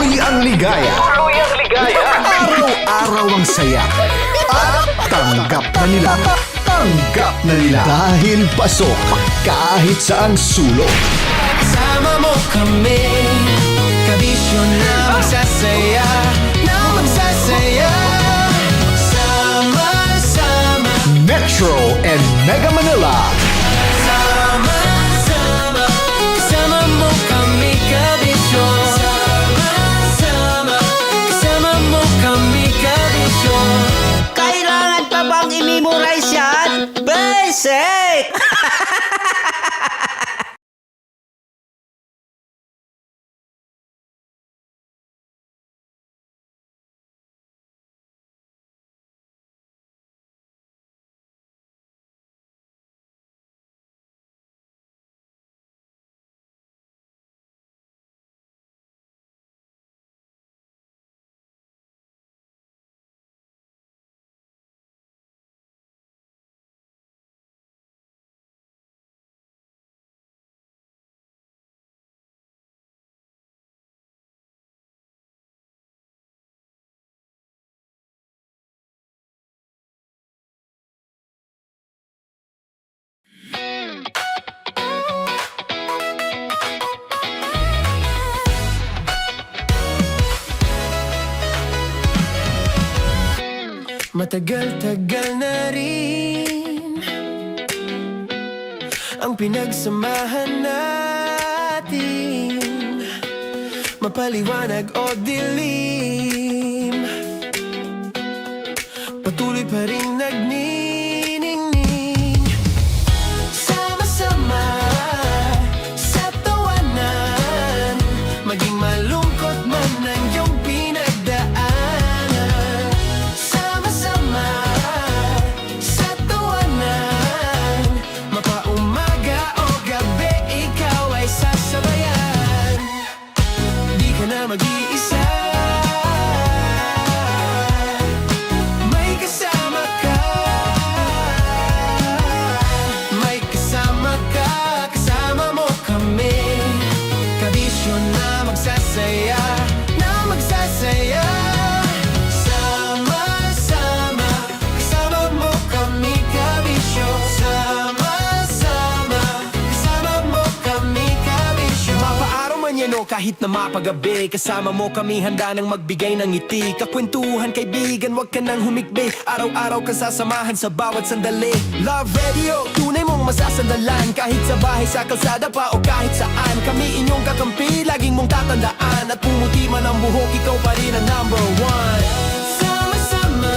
Tuloy ang ligaya. Araw-araw ang saya. At tanggap na nila. Tanggap na nila. Dahil pasok kahit saang sulok. Kasama mo kami, kabisyo na magsasaya, na magsasaya. Sama-sama, Metro and Mega Manila. sama-sama, kasama mo kami, kabisyo. Sama-sama, kasama mo kami, kabisyo. Kailangan pa bang i-memorize yan? Basic! Matagal-tagal na rin ang pinagsamahan natin, mapaliwanag o dilim, patuloy pa rin nagniningning. Sama-sama sa tawanan, maging malungkot man ang iyong pinagdaanan. Sama-sama sa tawanan, mapaumaga o gabi, ikaw ay sasabayan. Di ka na mag-iisa, may kasama ka. May kasama ka, kasama mo kami, kabisyo na magsasaya, na magsasaya. Sama-sama, kasama mo kami, kabisyo. Sama-sama, kasama mo kami, kabisyo. Mapaaraw man yan o kahit na mapagabi, kasama mo kami, handa nang magbigay ng ngiti. Kakwentuhan, kaibigan, wag ka nang humikbi. Araw-araw ka sasamahan sa bawat sandali. Love Radio, tunay mong masasandalan. Kahit sa bahay, sa kalsada pa o kahit saan, kami inyong kakampi, laging mong tatandaan. At pumuti man ang buhok, ikaw pa rin ang number one. Sama-sama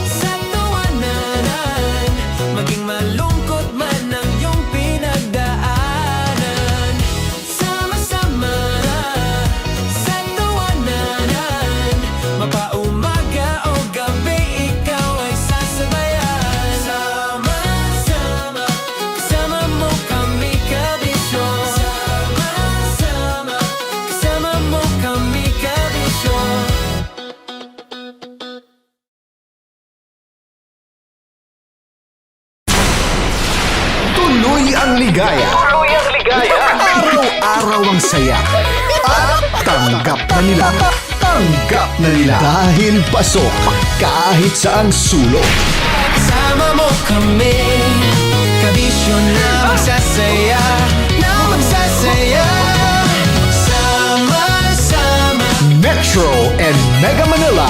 sa tawanan, maging malungkot man ang iyong pinagdaanan. Sama-sama sa tawanan, mapaumaga o gabi, ikaw ay sasabayan. Sama-sama, kasama mo kami, kabisyo. Sama-sama, kasama mo kami, kabisyo. Tuloy ang ligaya. Araw-araw ang saya. At tanggap na nila. Tanggap na nila. Dahil pasok kahit saang sulok. Kasama mo kami, kabisyo na magsasaya, na magsasaya. Sama-sama, Metro and Mega Manila.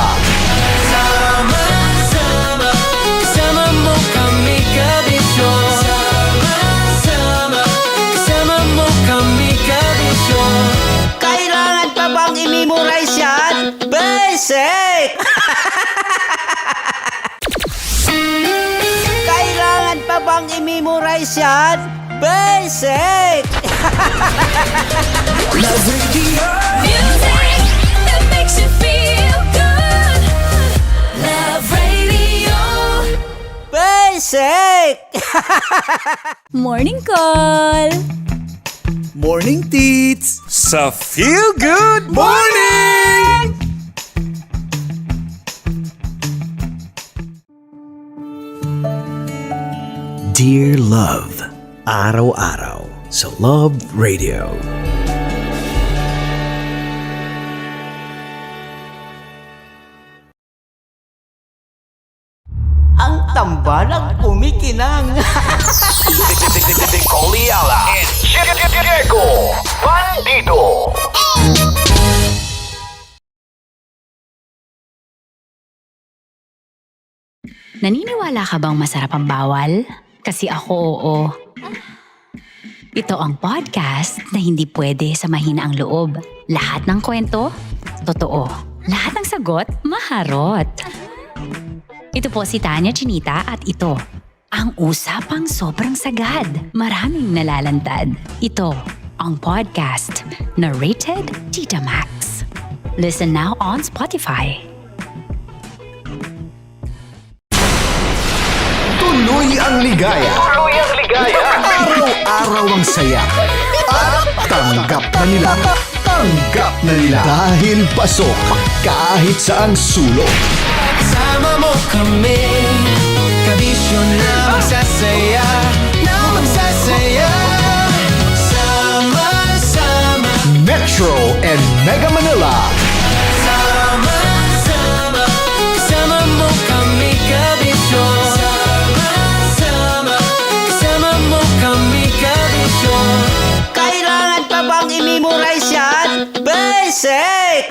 sama-sama, kasama mo kami, kabisyo. Sama-sama, kasama mo kami, kabisyo. Kailangan pa bang i-memorize yan? Basic! Kailangan pa bang i-memorize yan? Basic! Love Radio. Music that makes you feel good. Love Radio. Basic! Morning Call. Morning, Tits! Sa Feel Good Morning! Dear Love, araw-araw sa Love Radio. tambalang kumikinang. Coliala and Diego Bandido. Naniniwala ka bang masarap ang bawal? Kasi ako oo. Ito ang podcast na hindi pwede sa mahina ang loob. Lahat ng kwento, totoo. Lahat ng sagot, maharot. Ito po si Tanya Chinita at ito, ang usapang sobrang sagad. Maraming nalalantad. Ito, ang podcast na rated Tita Max. Listen now on Spotify. Tuloy ang ligaya. Araw-araw ang saya. At tanggap na nila. Tanggap na nila. Dahil pasok kahit saang sulok. Sama mo kami, kabisyo na magsasaya, sama-sama. Metro and Mega Manila. Sama-sama, kasama mo kami, kabisyo. Sama-sama, kasama mo kami, kabisyo. Kailangan pa bang i-memorize yan? Basic!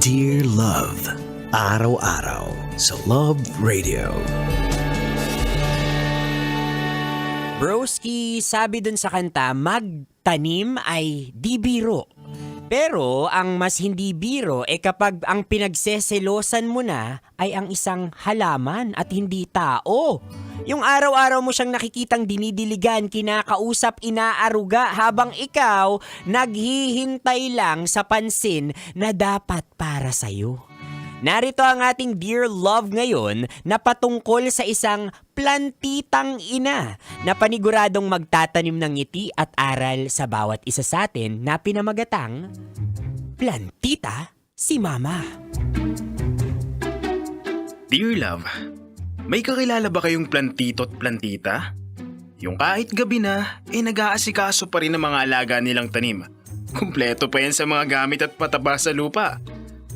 Dear Love. Araw-araw sa Love Radio. Broski, sabi dun sa kanta, magtanim ay di biro. Pero ang mas hindi biro kapag ang pinagseselosan mo na ay ang isang halaman at hindi tao. Yung araw-araw mo siyang nakikitang dinidiligan, kinakausap, inaaruga habang ikaw naghihintay lang sa pansin na dapat para sa'yo. Narito ang ating Dear Love ngayon na patungkol sa isang plantitang ina na paniguradong magtatanim ng ngiti at aral sa bawat isa sa atin na pinamagatang Plantita si Mama. Dear Love, may kakilala ba kayong plantito at plantita? Yung kahit gabi na, nag-aasikaso pa rin ang mga alaga nilang tanim. Kumpleto pa yan sa mga gamit at pataba sa lupa.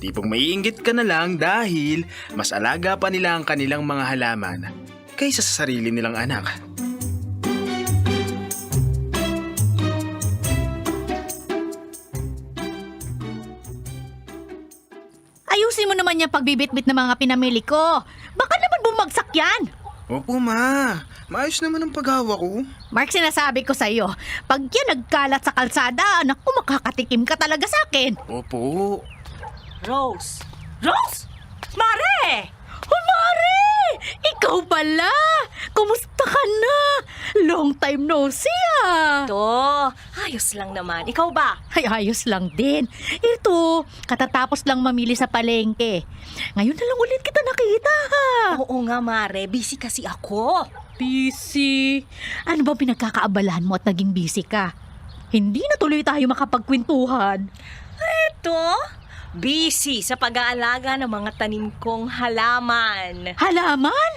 Tipong maiinggit ka na lang dahil mas alaga pa nila ang kanilang mga halaman kaysa sa sarili nilang anak. Ayusin mo naman yung pagbibitbit ng mga pinamili ko. Baka naman bumagsak yan. Opo ma, maayos naman ang paghawa ko. Mark, sinasabi ko sa'yo, pag yan nagkalat sa kalsada, naku, makakatikim ka talaga sa akin. Opo. Rose! Rose! Mare! Oh, Mare! Ikaw pala! Kumusta ka na? Long time no see, ah! Ito, ayos lang naman. Ikaw ba? Ay, ayos lang din. Ito, katatapos lang mamili sa palengke. Ngayon na lang ulit kita nakita, ha? Oo nga, Mare. Busy kasi ako. Busy? Ano ba pinagkakaabalahan mo at naging busy ka? Hindi na tuloy tayo makapagkwentuhan. Ito, busy sa pag-aalaga ng mga tanim kong halaman. Halaman?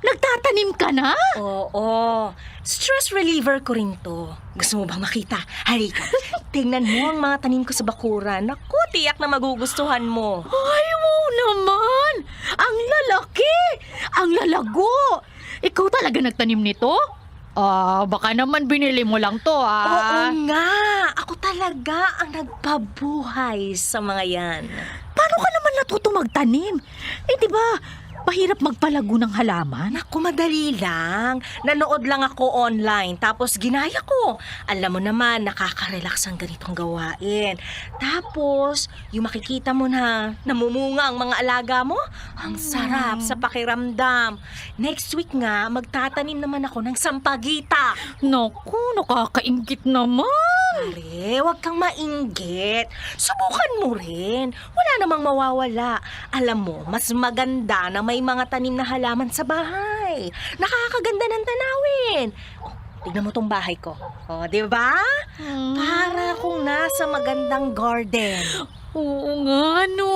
Nagtatanim ka na? Oo, stress reliever ko rin to. Gusto mo bang makita? Halika, tingnan mo ang mga tanim ko sa bakuran. Naku, tiyak na magugustuhan mo. Ay, wow naman! Ang lalaki! Ang lalago! Ikaw talaga nagtanim nito? Baka naman binili mo lang to, Oo nga, ako talaga ang nagpabuhay sa mga yan. Paano ka naman natuto magtanim? Di ba, mahirap magpalago ng halaman? Naku, madali lang. Nanood lang ako online, tapos ginaya ko. Alam mo naman, nakaka-relax ang ganitong gawain. Tapos, yung makikita mo na namumunga ang mga alaga mo, ang sarap sa pakiramdam. Next week nga, magtatanim naman ako ng sampagita. Naku, nakakaingit naman. Pare, huwag kang mainggit. Subukan mo rin. Wala namang mawawala. Alam mo, mas maganda na may mga tanim na halaman sa bahay. Nakakaganda ng tanawin. Oh, tignan mo tong bahay ko. Oh, di ba? Para akong nasa magandang garden. Oo nga, no.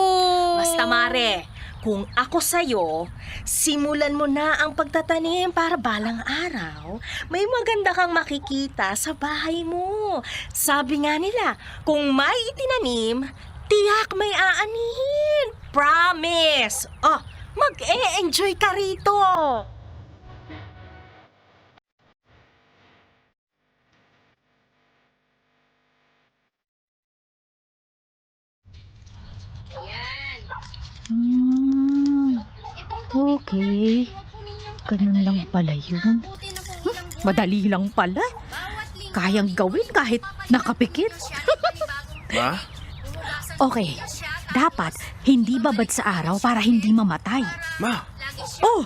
Basta, Mare, kung ako sa'yo, simulan mo na ang pagtatanim para balang araw, may maganda kang makikita sa bahay mo. Sabi nga nila, kung may itinanim, tiyak may aanihin. Promise! Oh, mag-e-enjoy ka rito. Okay. Ganun lang pala yun. Madali lang pala. Kayang gawin kahit nakapikit. Ma? Okay. Dapat hindi babad sa araw para hindi mamatay. Ma, Oh!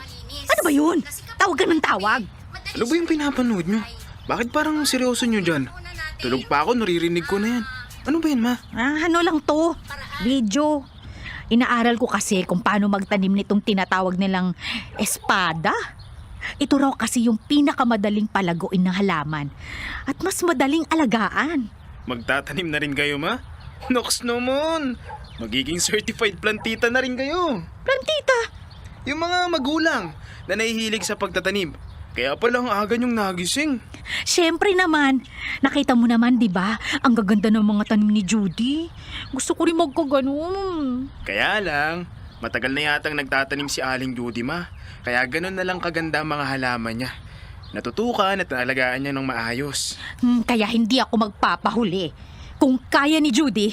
Ano ba yun? Tawag ka ng tawag. ano ba yung pinapanood nyo? Bakit parang seryoso nyo dyan? Tulog pa ako, naririnig ko na yan. Ano ba yan, Ma? Ano lang to? Video. Inaaral ko kasi kung paano magtanim nitong tinatawag nilang espada. Ito raw kasi yung pinakamadaling palaguin ng halaman at mas madaling alagaan. Magtatanim na rin kayo, Ma? Noks naman! Magiging certified plantita na rin kayo. Plantita! Yung mga magulang na nahihilig sa pagtatanim. Kaya palang aga niyong nagising. Siyempre naman, nakita mo naman 'di ba? Ang gaganda ng mga tanim ni Judy. Gusto ko rin magkaganon. Kaya lang, matagal na yatang nagtatanim si Aling Judy, Ma. Kaya ganun na lang kaganda ang mga halaman niya. Natutukan at naalagaan niya ng maayos. Kaya hindi ako magpapahuli. Kung kaya ni Judy,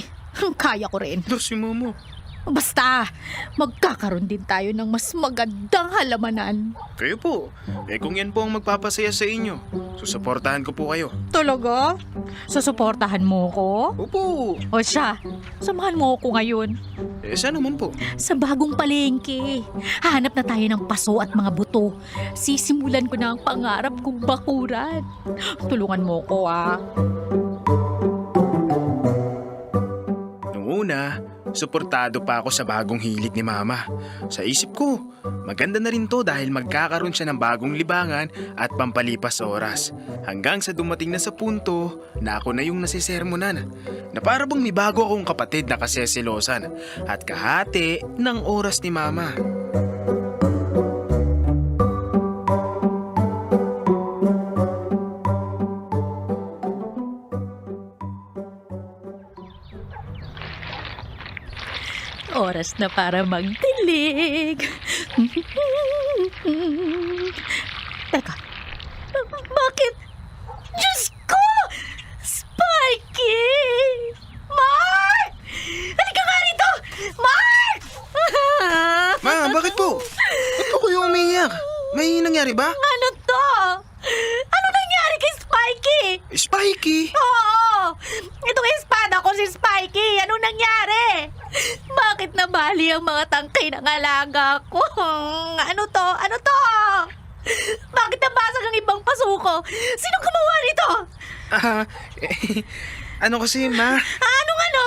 kaya ko rin. Ito si Momo. Basta, magkakaroon din tayo ng mas magandang halamanan. Kayo po. Kung yan po ang magpapasaya sa inyo, susuportahan ko po kayo. Talaga? Susuportahan mo ko? Opo. O siya, samahan mo ako ngayon. Saan naman po? Sa bagong palengke. Hahanap na tayo ng paso at mga buto. Sisimulan ko na ang pangarap kong bakuran. Tulungan mo ko Nung una, suportado pa ako sa bagong hilig ni Mama. Sa isip ko, maganda na rin to dahil magkakaroon siya ng bagong libangan at pampalipas sa oras. Hanggang sa dumating na sa punto na ako na yung nasisermonan. Na para bang may bago akong kapatid na kaseselosan at kahati ng oras ni Mama. Oras na para magdilig. Teka, bakit? Diyos ko! Spikey! Mark! Halika nga rito! Mark! Ma, bakit po? Ba't po kayo umiyak? May nangyari ba? Ano to? Ano nangyari kay Spikey? Spikey? Oo! Itong espada ko si Spikey. Anong nangyari? Bakit nabali ang mga tangkay ng alaga ko? Ano to? Ano to? Bakit nabasag ang ibang pasuko? Sinong gumawa nito? Ano kasi, Ma? Anong ano?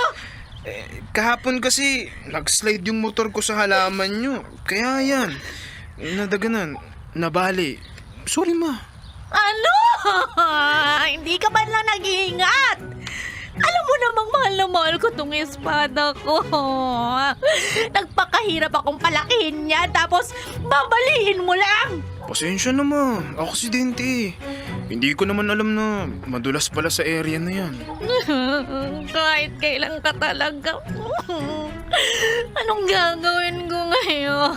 Kahapon kasi, nag-slide yung motor ko sa halaman nyo. Kaya yan, nadaganan, nabali. Sorry, Ma. Ano? Hindi ka ba lang nag-iingat? Alam mo namang mahal na mahal ko tong espada ko. Nagpakahirap akong palakihin niya tapos babalihin mo lang. Pasensya na, Ma. Aksidente. Hindi ko naman alam na madulas pala sa area na yan. Kahit kailan ka talaga. Anong gagawin ko ngayon?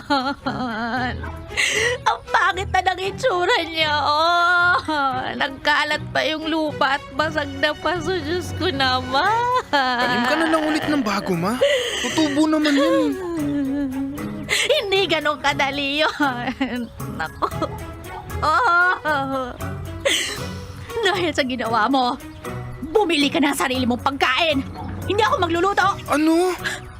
Ang pangit na ng itsura niya, Nagkalat pa yung lupa at basag na paso. Diyos ko naman. Tanim ka na lang ulit ng bago, Ma. Tutubo naman yun. Hindi ganun kadali yun. Naku. Dahil sa ginawa mo, bumili ka ng sarili mong pagkain. Hindi ako magluluto. Ano?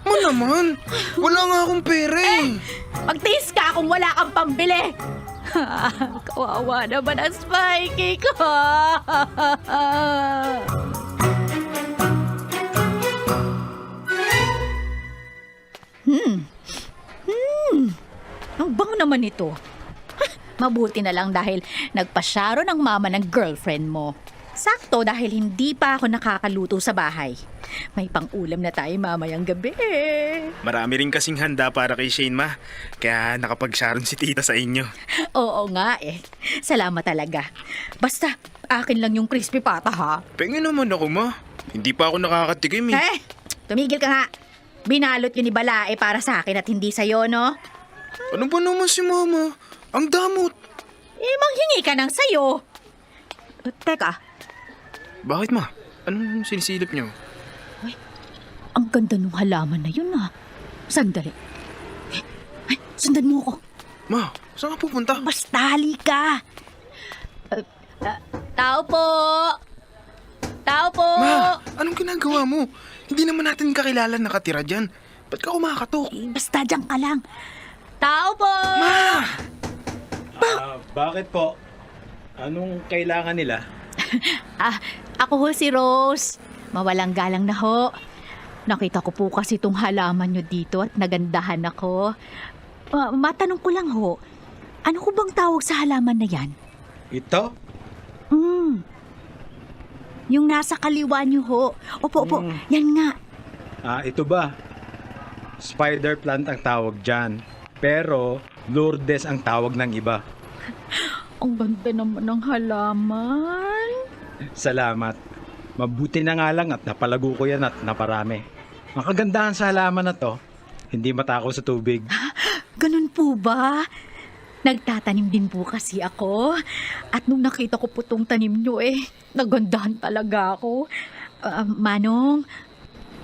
Ma naman. Wala nga akong pera eh. Magtiis ka kung wala kang pambili. Kawawa naman ang Spikey ko. Ang bango naman ito. Mabuti na lang dahil nagpasyaro ng mama ng girlfriend mo. Sakto dahil hindi pa ako nakakaluto sa bahay. May pang-ulam na tayo mamayang gabi. Marami rin kasing handa para kay Shane, Ma. Kaya nakapag-sharon si tita sa inyo. Oo nga eh. Salamat talaga. Basta, akin lang yung crispy pata ha. Pengen naman ako, Ma. Hindi pa ako nakakatikim eh. Tumigil ka nga. Binalot yun ni Balae para sa akin at hindi sa'yo, no? Ano ba naman si Mama? Ang damot. Manghingi ka ng sayo. Teka, Bakit, Ma? Anong sinisilip niyo? ang ganda ng halaman na yun, Sandali. Ay, sundan mo ako. Ma, saan ka pupunta? Basta, halika. Tao po! Tao po! Ma, anong ginagawa mo? Hindi naman natin kakilala nakatira dyan. Ba't ka kumakatok? Basta dyan ka lang. Tao po! Ma! Bakit po? Anong kailangan nila? Ako ho si Rose. Mawalang galang na ho. Nakita ko po kasi itong halaman nyo dito at nagandahan ako. Matanong ko lang ho, ano ko bang tawag sa halaman na yan? Ito? Yung nasa kaliwa nyo ho. Opo, yan nga. Ito ba? Spider plant ang tawag dyan. Pero Lourdes ang tawag ng iba. Ang ganda naman ng halaman. Salamat. Mabuti na nga lang at napalago ko yan at naparami. Ang kagandahan sa halaman na to, hindi matakaw sa tubig. Ganun po ba? Nagtatanim din po kasi ako. At nung nakita ko po tong tanim nyo nagandahan talaga ako. Manong,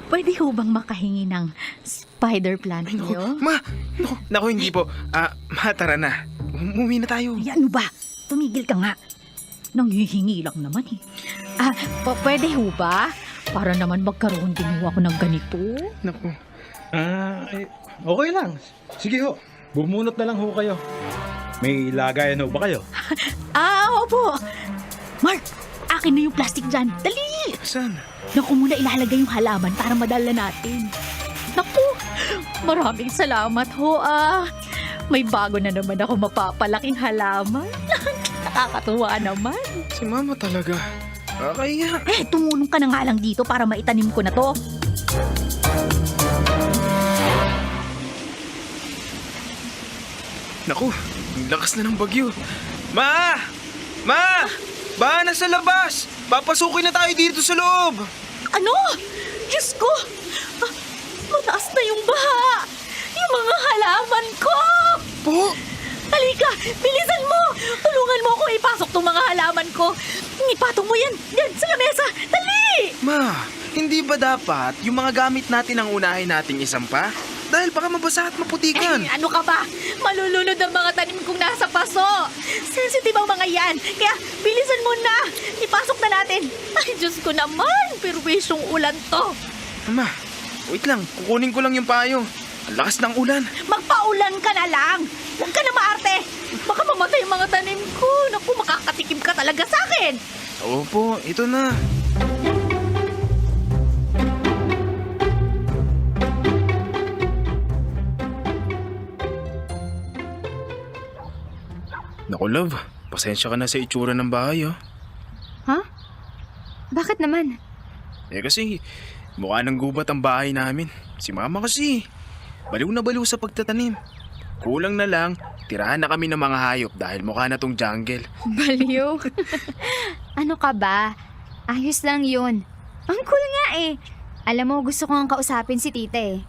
pwede ho bang makahingi ng spider plant nyo? Ma! Naku, hindi po. Ma, tara na. Umuwi na tayo. Ay, ano ba? Tumigil ka nga. Nanghihingi lang naman pwede ho ba? Para naman magkaroon din ho ako ng ganito. Naku. Okay lang. Sige ho. Bumunot na lang ho kayo. May lagayan ho ba kayo? Opo. Mark, akin na yung plastic dyan. Dali! Saan? Naku muna ilalagay yung halaman para madala natin. Naku, maraming salamat ho May bago na naman ako mapapalaking halaman. Nakakatuwa naman. Si Mama talaga. Kaya. Tumulong ka na nga lang dito para maitanim ko na to. Naku, ang lakas na ng bagyo. Ma! Ma! Ba, nasa labas! Papasukin na tayo dito sa loob! Ano? Diyos ko! Mataas na yung baha! Yung mga halaman ko! Po? Halika! Bilisan mo! Tulungan mo akong ipasok tong mga halaman ko! Ipatong mo yan! Yan sa lamesa! Dali! Ma, hindi ba dapat yung mga gamit natin ang unahin nating isampa? Dahil baka mabasa at maputikan. Ano ka ba? Malulunod ang mga tanim kong nasa paso! Sensitive ang mga yan! Kaya bilisan mo na! Ipasok na natin! Ay, Diyos ko naman! Perwisyong ulan to! Ma, wait lang. Kukunin ko lang yung payo. Ang lakas ng ulan. Magpaulan ka na lang! Huwag ka na maarte! Baka mamatay ang mga tanim ko! Naku, makakatikim ka talaga sa akin! Opo, ito na. Naku, love. Pasensya ka na sa itsura ng bahay, Ha? Bakit naman? Kasi mukha ng gubat ang bahay namin. Si Mama kasi, baliw na baliw sa pagtatanim. Kulang na lang, tirahan na kami ng mga hayop dahil mukha na tong jungle. Baliw. Ano ka ba? Ayos lang yun. Ang cool nga Alam mo, gusto ko nga kausapin si tita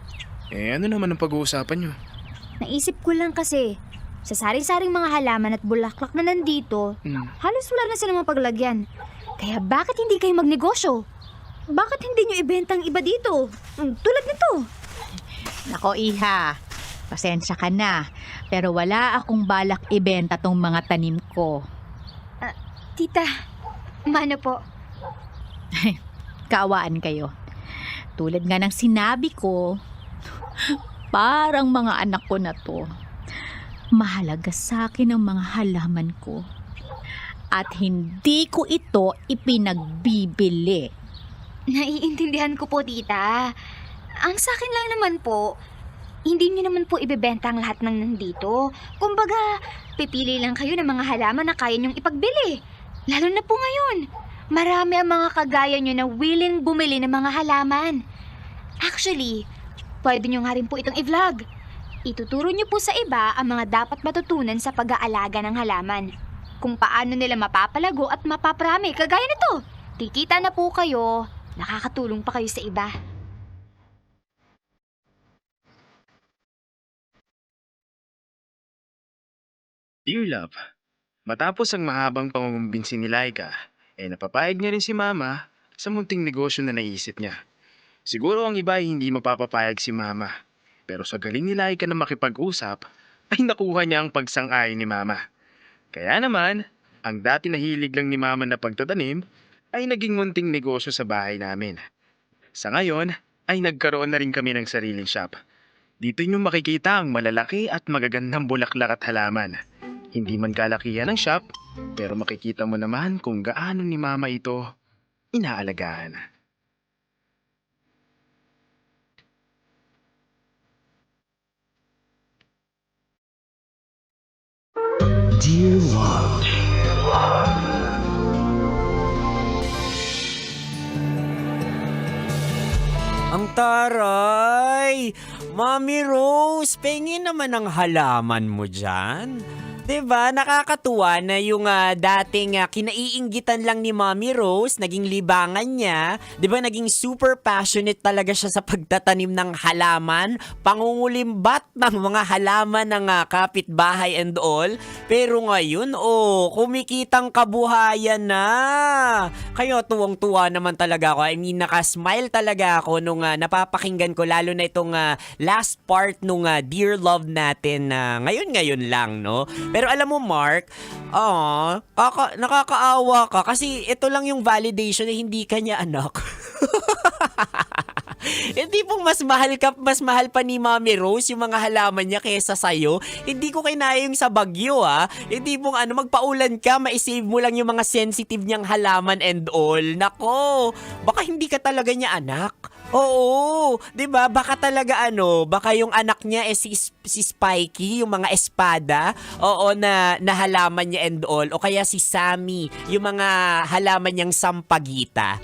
Ano naman ang pag-uusapan nyo? Naisip ko lang kasi, sa saring-saring mga halaman at bulaklak na nandito, halos wala na silang mapaglagyan. Kaya bakit hindi kayo magnegosyo? Bakit hindi nyo ibenta ang iba dito? Tulad nito. Nako, Iha. Pasensya ka na. Pero wala akong balak ibenta tong mga tanim ko. Tita, mano po? Kaawaan kayo. Tulad nga ng sinabi ko, parang mga anak ko na to. Mahalaga sa akin ang mga halaman ko. At hindi ko ito ipinagbibili. Naiintindihan ko po, tita. Ang sa akin lang naman po, hindi niyo naman po ibebenta ang lahat ng nandito. Kumbaga, pipili lang kayo ng mga halaman na kaya niyong ipagbili. Lalo na po ngayon. Marami ang mga kagaya niyo na willing bumili ng mga halaman. Actually, pwede niyo nga rin po itong i-vlog. Ituturo niyo po sa iba ang mga dapat matutunan sa pag-aalaga ng halaman. Kung paano nila mapapalago at mapaprami, kagaya nito. Kikita na po kayo, nakakatulong pa kayo sa iba. Dear Love, matapos ang mahabang pangungumbinsi ni Laika, napapayag niya rin si Mama sa munting negosyo na naisip niya. Siguro ang iba ay hindi mapapapayag si Mama, pero sa galing ni Laika na makipag-usap, ay nakuha niya ang pagsang-ayon ni Mama. Kaya naman, ang dati na hilig lang ni Mama na pagtatanim, ay naging munting negosyo sa bahay namin. Sa ngayon, ay nagkaroon na rin kami ng sariling shop. Dito niyo makikita ang malalaki at magagandang bulaklak at halaman. Hindi man kalakihan ng shop, pero makikita mo naman kung gaano ni Mama ito inaalagaan. Dear Love. Ang taray! Mami Rose, pengin naman ang halaman mo dyan. Diba, nakakatuwa na yung dating kinaiinggitan lang ni Mami Rose, naging libangan niya. Diba, naging super passionate talaga siya sa pagtatanim ng halaman, pangungulimbat ng mga halaman ng kapitbahay and all. Pero ngayon, kumikitang kabuhayan na. Kaya tuwang-tuwa naman talaga ako. I mean, nakasmile talaga ako nung napapakinggan ko, lalo na itong last part nung Dear Love natin na ngayon lang, no? Pero alam mo, Mark, nakakaawa ka kasi ito lang yung validation na hindi ka niya anak. Hindi pong mas mahal pa ni Mami Rose yung mga halaman niya kaysa sa'yo. Hindi ko kinaya yung sa bagyo, Hindi pong magpaulan ka, maisave mo lang yung mga sensitive niyang halaman and all. Nako, baka hindi ka talaga niya anak. Oo, 'di ba? Baka talaga baka yung anak niya si Spikey, yung mga espada, na halaman niya and all, o kaya si Sammy, yung mga halaman niyang sampagita.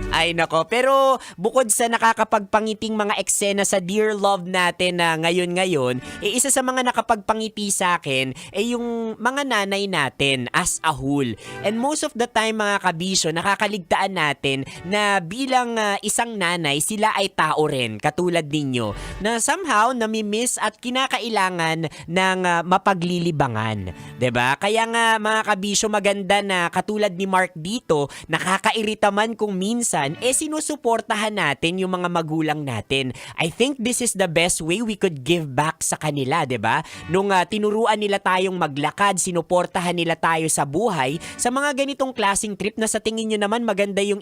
Ay nako, pero bukod sa nakakapagpangiting mga eksena sa Dear Love natin na ngayon, isa sa mga nakapagpangiti sa akin yung mga nanay natin as a whole. And most of the time mga kabisyo, nakakaligtaan natin na bilang isang nanay, sila ay tao rin, katulad ninyo, na somehow namimiss at kinakailangan ng mapaglilibangan. 'Di ba? Kaya nga mga kabisyo, maganda na katulad ni Mark dito, nakakairita man kung minsan sinusuportahan natin yung mga magulang natin. I think this is the best way we could give back sa kanila, 'di ba? Nung tinuruan nila tayong maglakad, sinuportahan nila tayo sa buhay, sa mga ganitong klaseng trip na sa tingin nyo naman maganda yung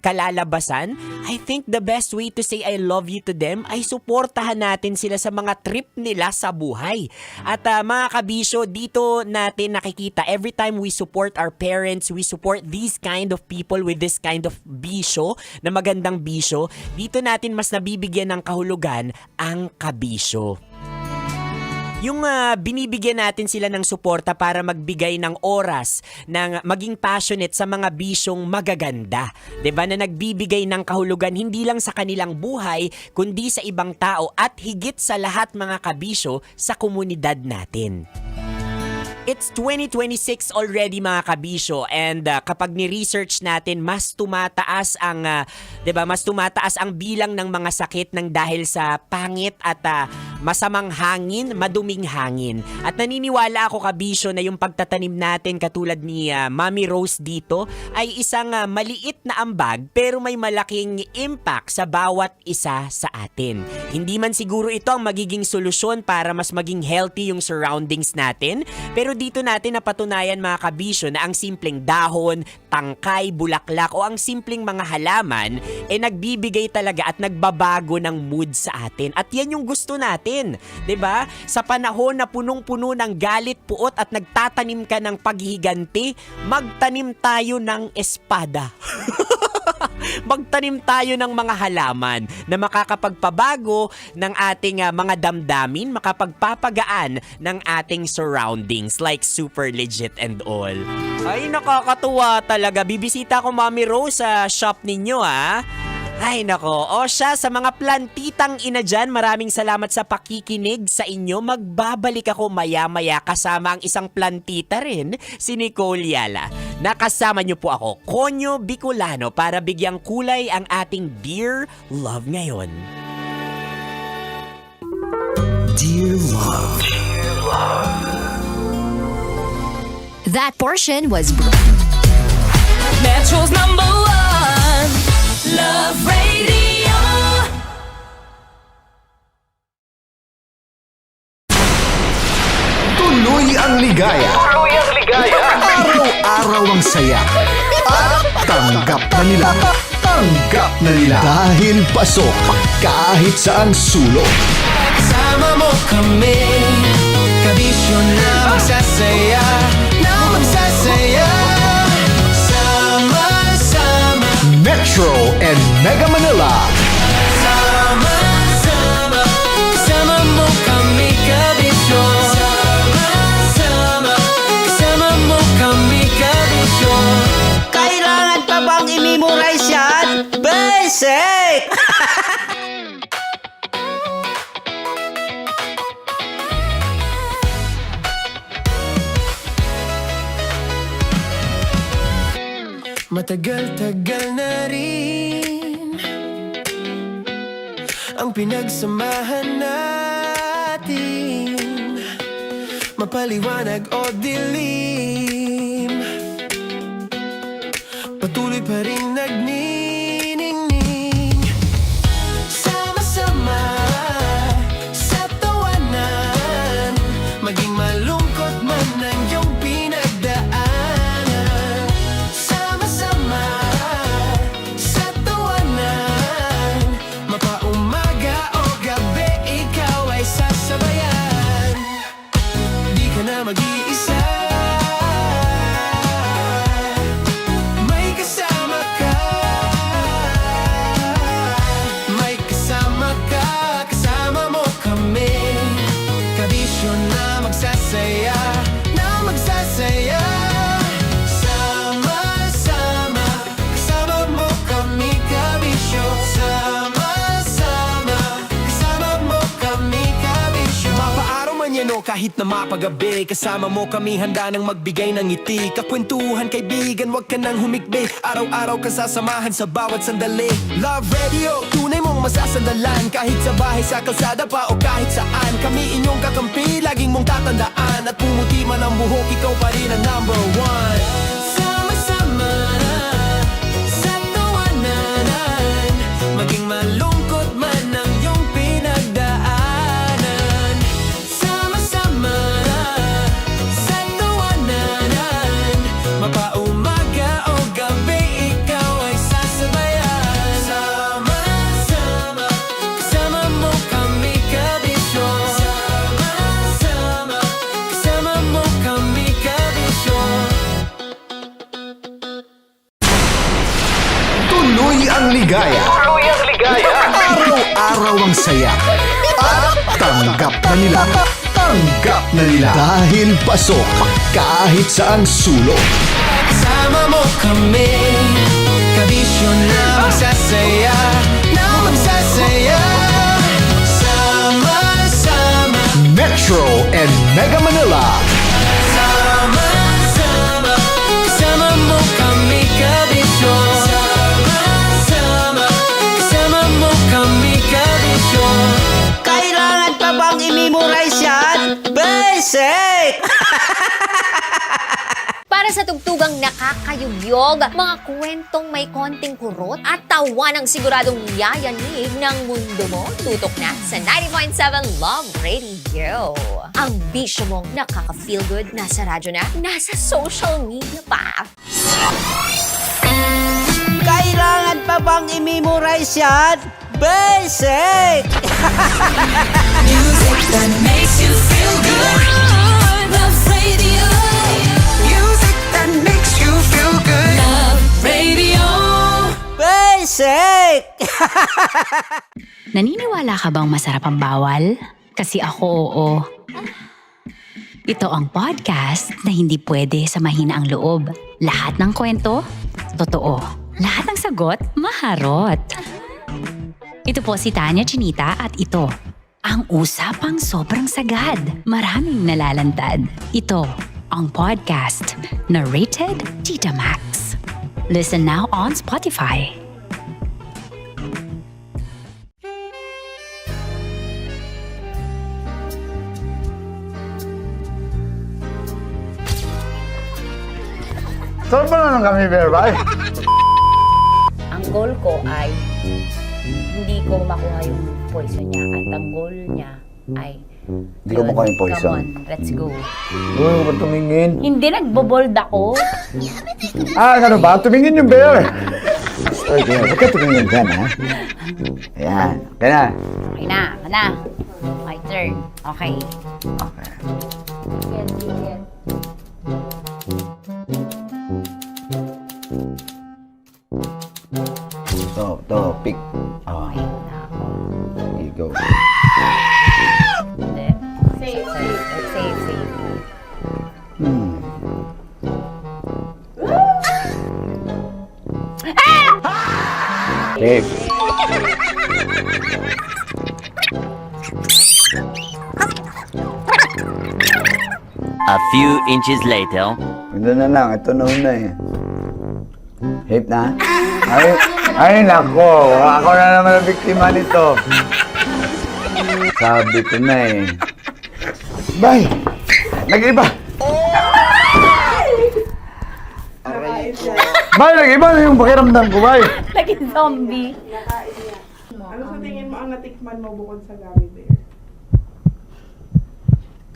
kalalabasan, I think the best way to say I love you to them ay suportahan natin sila sa mga trip nila sa buhay. At mga kabisyo, dito natin nakikita every time we support our parents, we support these kind of people with this kind of bisyo, na magandang bisyo, dito natin mas nabibigyan ng kahulugan ang kabisyo. Yung binibigyan natin sila ng suporta para magbigay ng oras, ng maging passionate sa mga bisyong magaganda. 'Di ba, na nagbibigay ng kahulugan hindi lang sa kanilang buhay, kundi sa ibang tao at higit sa lahat mga kabisyo sa komunidad natin. It's 2026 already mga kabisyo, and kapag ni-research natin, mas tumataas ang 'di ba? Mas tumataas ang bilang ng mga sakit ng dahil sa pangit at masamang hangin, maduming hangin. At naniniwala ako kabisyo na yung pagtatanim natin katulad ni Mami Rose dito ay isang maliit na ambag pero may malaking impact sa bawat isa sa atin. Hindi man siguro ito ang magiging solusyon para mas maging healthy yung surroundings natin, pero dito natin napatunayan mga kabisyo na ang simpleng dahon, tangkay, bulaklak o ang simpleng mga halaman nagbibigay talaga at nagbabago ng mood sa atin. At yan yung gusto natin, 'di ba? Sa panahon na punong-puno ng galit, puot at nagtatanim ka ng paghihiganti, magtanim tayo ng espada. Magtanim tayo ng mga halaman na makakapagpabago ng ating mga damdamin, makapagpapagaan ng ating surroundings like super legit and all. Ay, nakakatuwa talaga. Bibisita ko Mami Rose sa shop ninyo Ay nako, o siya, sa mga plantitang ina dyan, maraming salamat sa pakikinig sa inyo. Magbabalik ako maya-maya kasama ang isang plantita rin, si Nicole Yala. Nakasama niyo po ako, Konyo Bicolano, para bigyang kulay ang ating Dear Love ngayon. Dear Love. Dear Love. That portion was Metro's number one. Love Radio. Tuloy ang ligaya. Araw-araw ang saya. At tanggap na nila. Tanggap na nila. Dahil pasok kahit saang sulok. Kasama mo kami, kabisyo na magsasaya, na magsasaya. Sama-sama, Metro and Mega Manila. sama-sama, kasama mo kami, kabisyo. Sama-sama, kasama mo kami, kabisyo. Kailangan pa bang i-memorize yan? Basic! Matagal-tagal na rin ang pinagsamahan natin, mapaliwanag o dilim, patuloy pa rin nagniningning. Sama-sama sa tawanan, maging malungkot man ang iyong pinagdaanan. Sama-sama sa tawanan, mapaumaga o gabi, ikaw ay sasabayan. Di ka na mag-iisa, may kasama ka. May kasama ka, kasama mo kami, kabisyo na magsasaya, na magsasaya. Sama-sama, kasama mo kami, kabisyo. Sama-sama, kasama mo kami, kabisyo. Mapaaraw man yan o kahit na mapagabi, kasama mo kami, handa nang magbigay ng ngiti. Kakwentuhan, kaibigan, wag ka nang humikbi. Araw-araw ka sasamahan sa bawat sandali. Love Radio, tunay mong masasandalan, kahit sa bahay, sa kalsada pa o kahit saan. Kami inyong kakampi, laging mong tatandaan, at pumuti man ang buhok, ikaw pa rin ang number one. Sama-sama sa tawanan, maging malungkot man ang iyong pinagdaanan. Sama-sama sa tawanan, mapaumaga o gabi, ikaw ay sasabayan. Sama-sama, kasama mo kami, kabisyo. Sama-sama, kasama mo kami, kabisyo. Tuloy ang ligaya. Araw-araw ang saya. At tanggap na nila. Tanggap na nila. Dahil pasok kahit saang sulok. Kasama mo kami, kabisyo na magsasaya, na magsasaya. Sama-sama, Metro and Mega Manila. sama-sama, kasama mo kami, kabisyo. Sama-sama, kasama mo kami, kabisyo. Kailangan pa bang i-memorize yan? Basic! Para sa tugtugang nakakayugyog, mga kwentong may konting kurot at tawa ng siguradong yayanig ng mundo mo, tutok na sa 90.7 Love Radio. Ang bisyo mong nakaka-feel good, nasa radyo na, nasa social media pa. Kailangan pa bang i-memorize yan? Basic! Music that makes you feel good. Love Radio. Music that makes you feel good. Love Radio. Basic! Naniniwala ka bang masarap ang bawal? Kasi ako oo. Ito ang podcast na hindi pwede samahin ang loob. Lahat ng kwento, totoo. Lahat ng sagot, maharot. Ito po si Tanya Chinita at ito, ang usapang sobrang sagad. Maraming nalalantad. Ito, ang podcast na rated Tita Max. Listen now on Spotify. Saan ba na ng kami, Berbay? Ang goal ko ay hindi ko makuha yung poison niya at ang goal niya ay Hindi ko makuha yung poison. Come on, let's go. Uy, huwag tumingin. Hindi, nagbobold ako. Ano ba? Tumingin yung bear. Oy, bear, huwag ka tumingin dyan, ha? Ayan. Kaya na. Okay na, na. My turn. Okay. Okay. Yan, yan. To, pick. Oh, Okay na ako. there you go. Hindi. Safe, safe. Safe. A few inches later. Ito na lang. Ito na una eh. Hip na? Ay, nako. Ako na naman ang biktima nito. Sabi ko na eh. Bay! Nag-iba! Bay, nag-iba na yung pakiramdam ko, bay! Naging zombie. Ano sa tingin mo ang natikman mo bukod sa gummy bear?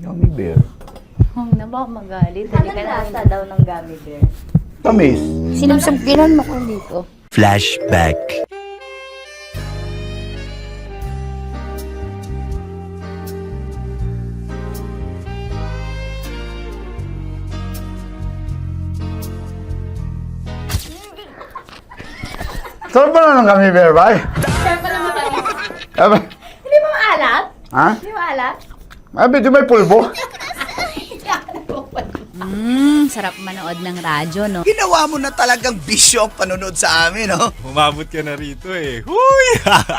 Gummy bear. Huwag na ba magalit? Hindi ka nasa daw ng gummy bear. Tamis. Sinusumpiran mo ko dito. Flashback. Saan ba na ng gummy bear, bay? Hindi mo maalat? Ha? Hindi mo maalat? Medyo may pulbo. Sarap manood ng radyo, no? Ginawa mo na talagang bisyo ang panonood sa amin, no? Umabot ka na rito eh. Huy!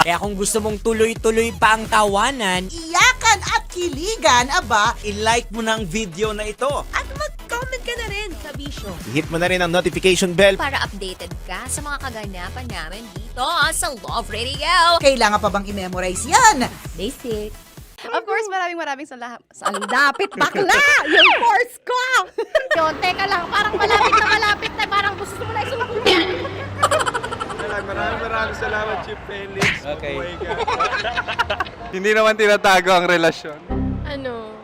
Kaya kung gusto mong tuloy-tuloy pa ang tawanan, Iyakan at kiligan, aba, I-like mo na ang video na ito. at mag-comment ka na rin sa bisyo. Hit mo na rin ang notification bell. Para updated ka sa mga kaganapan namin dito sa Love Radio. Kailangan pa bang i-memorize yan? Basic. Of course, maraming salamat. Lapit bakla! Yung course ko! Yun, teka lang, parang malapit na, parang gusto mo na isumpong. Maraming salamat, Chief Felix. Okay. Oh my God. Hindi naman tinatago ang relasyon. Ano?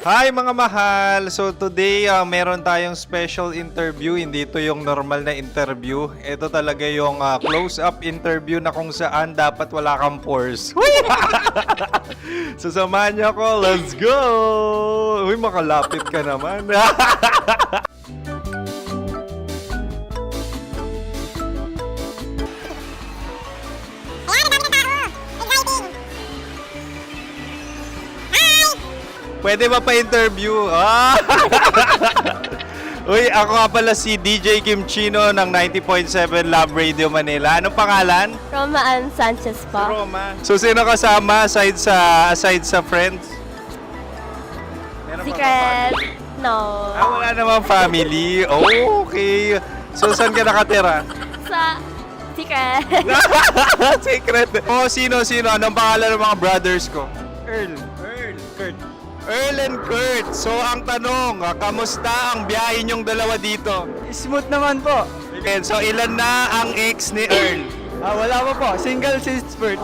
Hi mga mahal! So today, meron tayong special interview. Hindi ito yung normal na interview. Ito talaga yung close-up interview na kung saan dapat wala kang pores. So samahan niyo ako. Let's go! Uy, makalapit ka naman. Pwede ba pa-interview? Uy, ako nga pala si DJ Kim Chino ng 90.7 Love Radio Manila. Anong pangalan? Roma Ann Sanchez po. Roma. So, sino kasama aside sa friends? Meron ba Secret. No. wala namang family. Oh, okay. So, saan ka nakatira? Sa Secret. Secret. Oh, sino? Anong pangalan ng mga brothers ko? Earl, Kurt. Earl and Kurt. So, ang tanong, kamusta ang biyahe niyong dalawa dito? Smooth naman po. Okay, so, ilan na ang ex ni Earl? Wala pa po. Single since birth.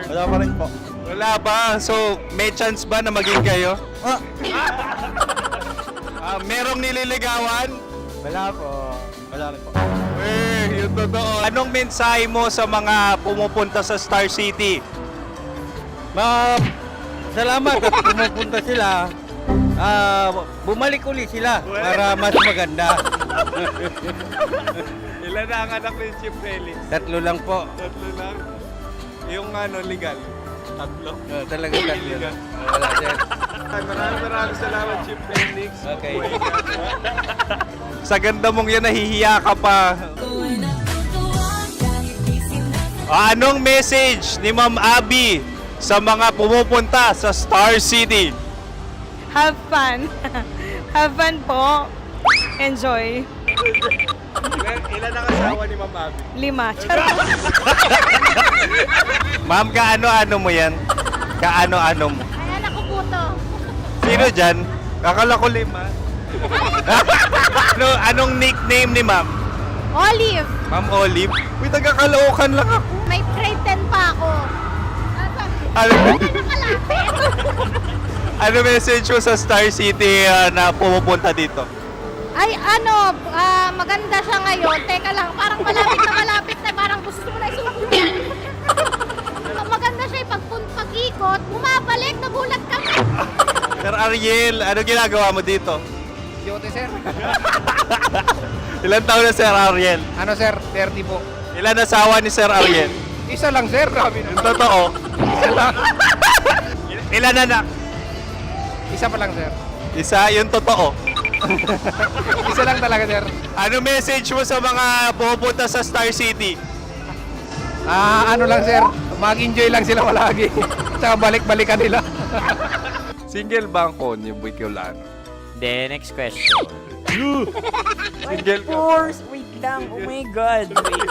Wala pa rin po. Wala pa. So, may chance ba na maging kayo? Merong nililigawan? Wala po. Wala rin po. Yung totoo. Anong mensahe mo sa mga pumupunta sa Star City? Salamat at pumupunta sila. Bumalik uli sila para mas maganda. Ilan na ang anak ni Chief Felix? 3 lang po. 3 lang? Yung legal? 3? Talaga 3 lang. Wala din. Maraming salamat, Chief Felix. Okay. Sa ganda mong yan, nahihiya ka pa. Anong message ni Ma'am Abby sa mga pumupunta sa Star City? Have fun. Have fun po. Enjoy. Ilan ang asawa ni Ma'am Abby? 5. Charot. Ma'am, kaano-ano mo yan? Kaano-ano mo? Ayan ako po to. Sino dyan? Kakala ko 5. Anong nickname ni ma'am? Olive, Ma'am Olive? Uy, taga-Caloocan lang ako. may grade 10 pa ako. Ano, Nakalapit. ano message mo sa Star City na pumupunta dito? Ay, maganda siya ngayon. Teka lang, parang malapit na, parang gusto mo na isuot. Maganda siya, pag-ikot, bumabalik, nagulat ka. Sir Ariel, ano ginagawa mo dito? Yote, sir. Ilan taon na Sir Ariel? Ano, sir? 30 po. Ilan asawa ni Sir Ariel? Isa lang, sir. Grabe Yung totoo. Isa lang. Ilan anak? Isa pa lang, sir. Isa, yung totoo. Isa lang talaga, sir. Ano message mo sa mga pupunta sa Star City? Ano lang, sir. Mag-enjoy lang sila palagi. Tsaka balik-balikan nila. Single ba ang konyo, Bicolano? Then, next question. Single ka? Wait lang. Oh my God. Wait.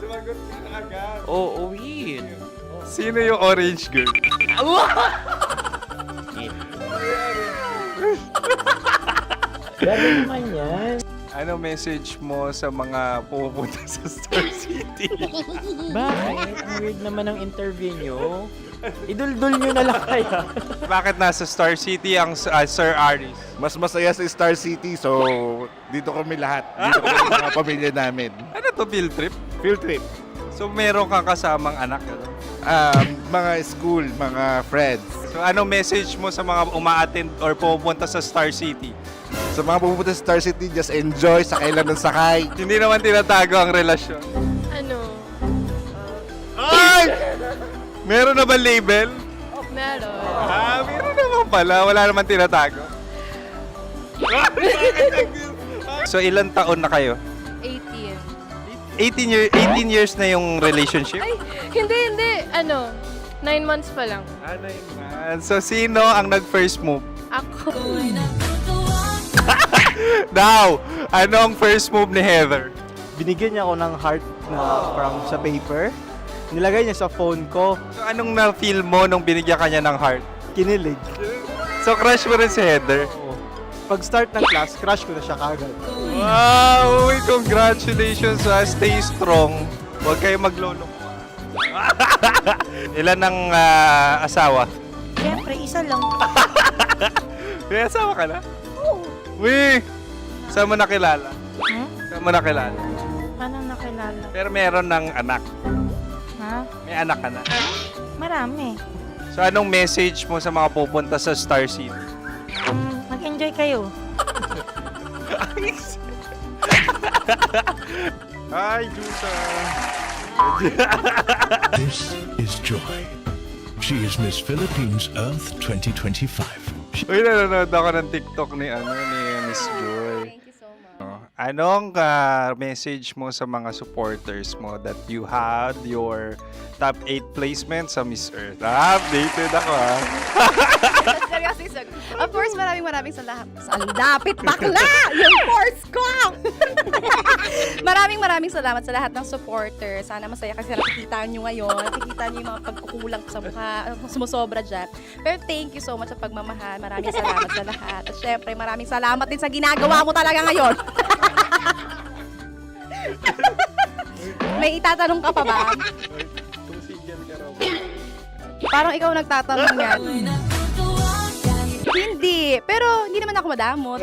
Sumagot ka na agad. Oh, wait. Sino yung orange girl? Grabe naman yan. Ano message mo sa mga pupunta sa Star City? Bakit? Ang weird naman ang interview nyo. Idul-dul nyo na lang kaya. Bakit nasa Star City ang Sir Aris? Mas masaya sa Star City, so dito kami lahat. Dito kami mga pamilya namin. Ano to, field trip? Field trip. So meron kang kasamang anak? Ano? Mga school, mga friends. So ano message mo sa mga uma-attend or pupunta sa Star City? Sa mga pupunta sa Star City, just enjoy, sakay lang ng sakay. Hindi naman tinatago ang relasyon. Ano? Ay! Meron na ba label? Meron. Meron naman pala. Wala naman tinatago. So ilan taon na kayo? 18. 18 years na yung relationship? Ay, hindi. 9 months pa lang. So sino ang nag-first move? Ako. Now, anong first move ni Heather? Binigyan niya ako ng heart na from sa paper. Nilagay niya sa phone ko. So anong na-feel mo nung binigyan ka niya ng heart? Kinilig. So crush mo rin si Heather? Pag start ng class, crush ko na siya kagad. Wow! Uy, congratulations! Stay strong. Huwag kayo maglolo. Ilan ang asawa? Siyempre, isa lang. May asawa ka na? Uy! Saan mo nakilala? Saan mo nakilala? Paano nakilala? Pero meron ng anak. Ha? May anak ka na. Marami. So anong message mo sa mga pupunta sa Star City? Mag-enjoy kayo. Hi, Jusa! This is Joy. She is Miss Philippines Earth 2025. Uy, nanonood ako ng TikTok ni Miss Joy. Thank you so much. Anong message mo sa mga supporters mo that you had your top 8 placement sa Miss Earth? Updated ako Seryoso, of course, maraming salamat. Ang dapit bakla! Yung course ko! maraming salamat sa lahat ng supporter. Sana masaya kasi nakikita nyo ngayon. Nakikita nyo yung mga pagkukulang ko sa mukha. Sumusobra dyan. Pero thank you so much sa pagmamahal. Maraming salamat sa lahat. At syempre, maraming salamat din sa ginagawa mo talaga ngayon. May itatanong ka pa ba? Parang ikaw nagtatanong yan. Hindi. Pero hindi naman ako madamot.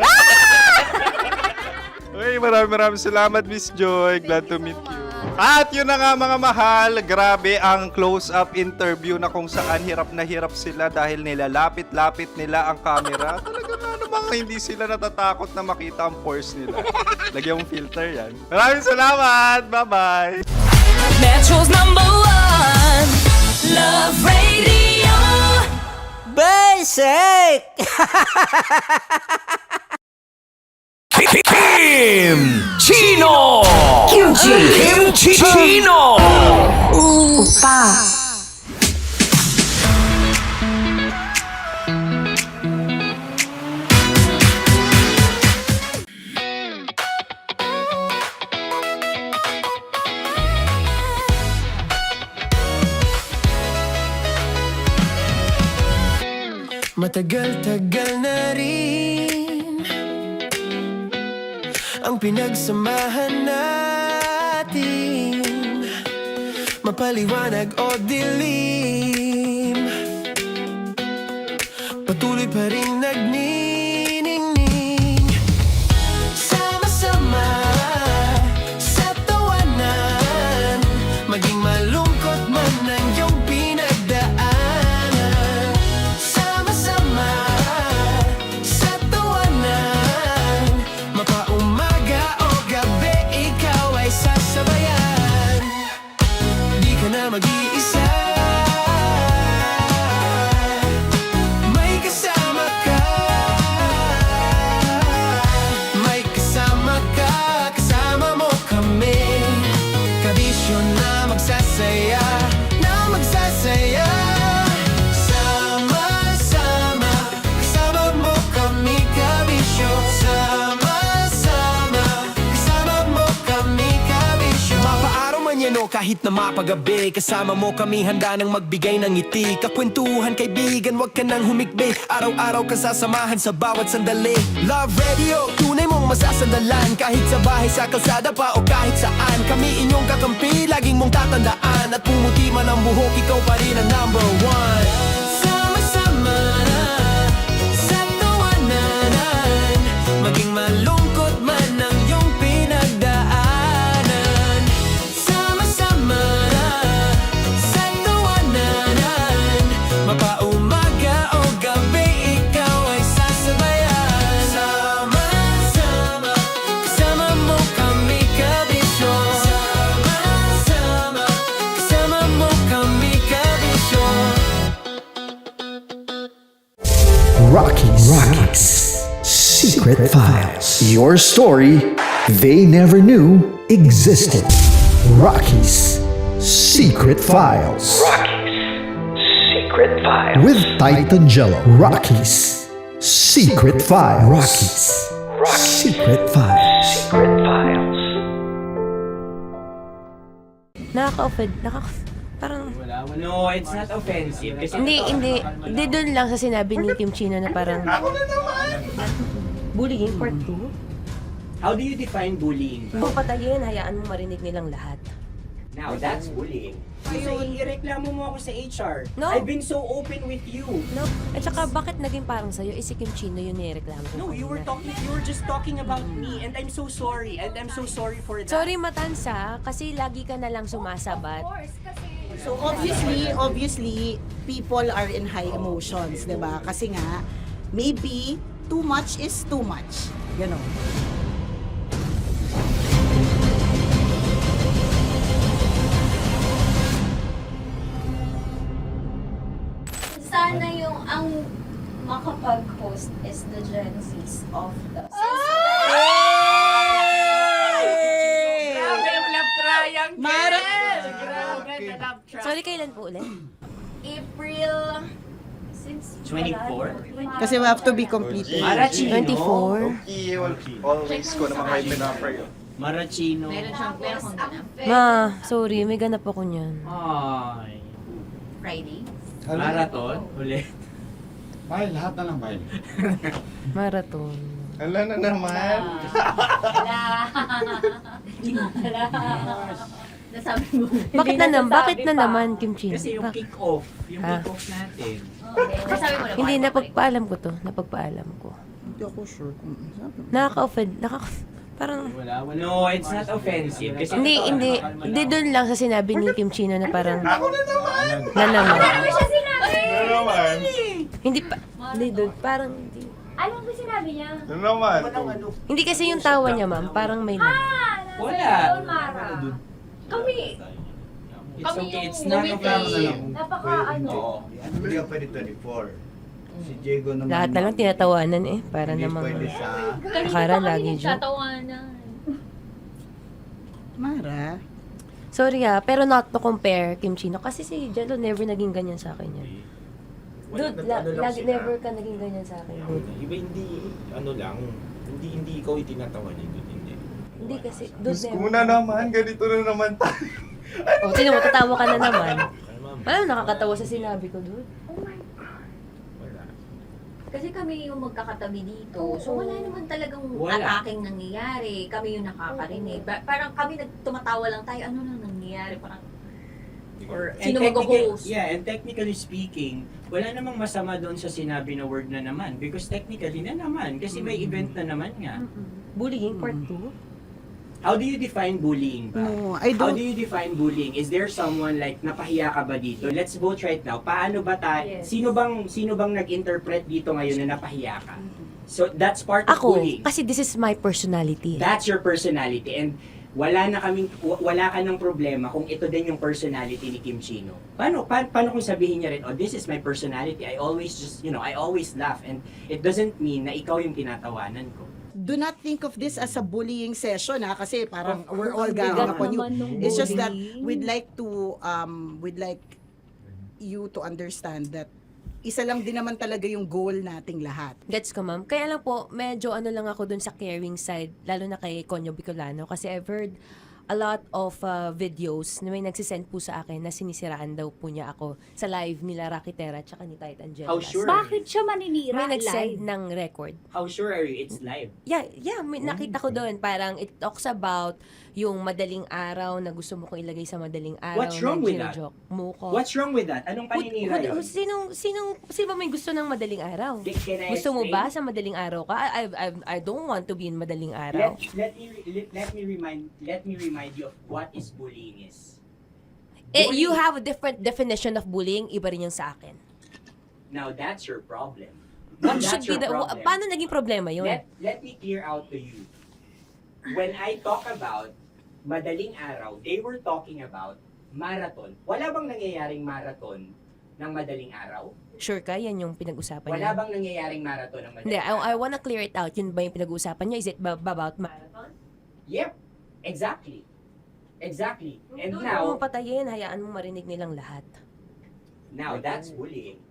Uy, maraming salamat, Miss Joy. Glad to meet you. At yun na nga mga mahal, grabe ang close-up interview na kung saan hirap na hirap sila dahil nilalapit-lapit nila ang camera. Talaga nga namang hindi sila natatakot na makita ang pores nila. Lagyan mong filter yan. Maraming salamat! Bye-bye! Metro's #1 Love Radio. Basic! Kim Chino! Kim Chino! Upa! Matagal-tagal na rin pinagsamahan natin, mapaliwanag o dilim, patuloy pa rin nagniningning. Sama-sama sa tawanan, maging malungkot man ang iyong pinagdaanan. Sama-sama sa tawanan, mapaumaga o gabi, ikaw ay sasabayan. Di ka na mag-iisa, may kasama ka. May kasama ka, kasama mo kami. Kabisyo na magsasaya, na magsasaya. Sama-sama, kasama mo kami, kabisyo. Sama-sama, kasama mo kami, kabisyo. Mapaaraw man yan o kahit na mapagabi, kasama mo kami, handa nang magbigay ng ngiti. Kakwentuhan, kaibigan, wag ka nang humikbi. Araw-araw ka sasamahan sa bawat sandali. Love Radio, tunay mong masasandalan. Kahit sa bahay, sa kalsada pa o kahit saan, kami inyong kakampi, laging mong tatandaan. At pumuti man ang buhok, ikaw pa rin ang number one. Sama-sama sa tawanan, maging malungkot man ang iyong pinagdaanan. Sama-sama sa tawanan, mapaumaga o gabi, ikaw ay sasabayan. Sama-sama, kasama mo kami, kabisyo. Sama-sama, kasama mo kami, kabisyo. Rockies. Secret Files. Your story they never knew existed. Rockies Secret Files. Secret Files. With Titan Jello. Rockies Secret Files. Secret Files. Secret Files. Nakaka-offend. Parang... No, it's not offensive. Kasi Hindi doon lang sa sinabi ni Kim Chino na parang... Bullying, part 2? How do you define bullying? Kung patayin, hayaan mo marinig nilang lahat. Now, that's bullying. So, ireklamo mo ako sa HR. No. I've been so open with you. No? At saka, bakit naging parang sa'yo? Si Kim Chino yung nireklamo ko. No, you were just talking about me, and I'm so sorry. And I'm so sorry for that. Sorry, Matansa, kasi lagi ka na lang sumasabat. So obviously, people are in high emotions, 'di ba? Kasi nga, maybe too much is too much. Ganon. Sana yung ang makapag-host is the Gen Zs of the Grabe yung love triangle! Mara! Grabe na love triangle! Sorry, kailan po ulit? April 24? Kasi we have to be completed. Marachino. 24? Always ko naman kayo pinapray. Marachino. Meron siyang ganap. Ma, sorry, may ganap ako niyan. Ay. Friday. Marathon? Ulit. Mahal, lahat na lang mahal. Marathon. Ala na naman. Nasabi mo. Bakit na naman, Kim Chino? Kasi yung kick-off. Yung Ha? kick-off natin. Nasabi mo na. Hindi, napagpaalam ko to. Napagpaalam ko. Hindi ako sure kung Nakaka-offend. Parang... No, it's not offensive. Kasi Hindi doon lang sa sinabi ni Kim Chino na parang... Ako na naman! Na naman. Ano siya sinabi? Ano naman? Hindi pa... Hindi doon. Parang... Hindi. Ano ba sinabi niya? Ano naman? Hindi kasi yung tawa niya, ma'am. Parang may... Wala. Mara. Kami. It's okay, it's not offensive. Hindi ka pwede 24. Si Diego naman. Lahat na lang tinatawanan eh. Para namang... Pwede sa... Akara lagi joke. Mara. Sorry pero not to compare, Kim Chino. Kasi si Jello never naging ganyan sa akin yan. Dude, never ka naging ganyan sa akin, dude. Iba hindi, hindi ikaw itinatawa niya, dude, hindi. Hindi kasi, dude, Gusto mo na naman, ganito na naman tayo. Sino mo, tatawa ka na naman. Alam, nakakatawa sa sinabi ko, dude. Kasi kami yung magkakatabi dito. So wala naman talagang Wala. ataking nangyayari. Kami yung nakakarinig. Parang kami tumatawa lang tayo. Ano nang nangyayari? Parang sino mag-host? Yeah, and technically speaking, wala namang masama doon sa sinabi na word na naman. Because technically na naman. Kasi may event na naman nga. Bullying, part 2? How do you define bullying ba? No, I How don't. do you define bullying? Is there someone like napahiya ka ba dito? Let's vote right now. Paano ba Yes. sino bang nag-interpret dito ngayon na napahiya ka? So that's part of Ako, bullying. kasi this is my personality. That's your personality and wala ka ng problema kung ito din yung personality ni Kim Chino. Paano kung sabihin niya rin, oh, this is my personality. I always I always laugh and it doesn't mean na ikaw yung tinatawanan ko. Do not think of this as a bullying session kasi parang we're all ganging upon you. It's just that we'd like you to understand that isa lang din naman talaga yung goal nating lahat. Gets ko, ma'am. Kaya lang po, medyo lang ako dun sa caring side, lalo na kay Conyo Bicolano, kasi I've heard a lot of videos na may nagsisend po sa akin na sinisiraan daw po niya ako sa live nila Rocky Terra at saka ni Tight Angela. How sure? Bakit siya maninira May live? nagsend ng record. How sure are you it's live? Yeah, nakita ko doon. Parang it talks about yung madaling araw na gusto mo kong ilagay sa madaling araw. What's wrong na with that? gino-joke mo ko. What's wrong with that? Anong paninira yun? Sino ba may gusto ng madaling araw? Can I Gusto mo explain? ba sa madaling araw ka? I don't want to be in madaling araw. Let me remind you of what is bullying is. You have a different definition of bullying, iba rin yung sa akin. Now that's your problem. What That's should be your the, problem. paano naging problema yun? Let me clear out to you. When I talk about madaling araw, they were talking about marathon. Wala bang nangyayaring marathon ng madaling araw? Sure ka? Yan yung pinag-usapan Wala niya? bang nangyayaring marathon ng madaling Hindi, araw? I wanna clear it out. Yun ba yung pinag-usapan niya? Is it about marathon? Yep, exactly. Exactly. And Doon now, mo patayin, hayaan mo marinig nilang lahat. now that's bullying.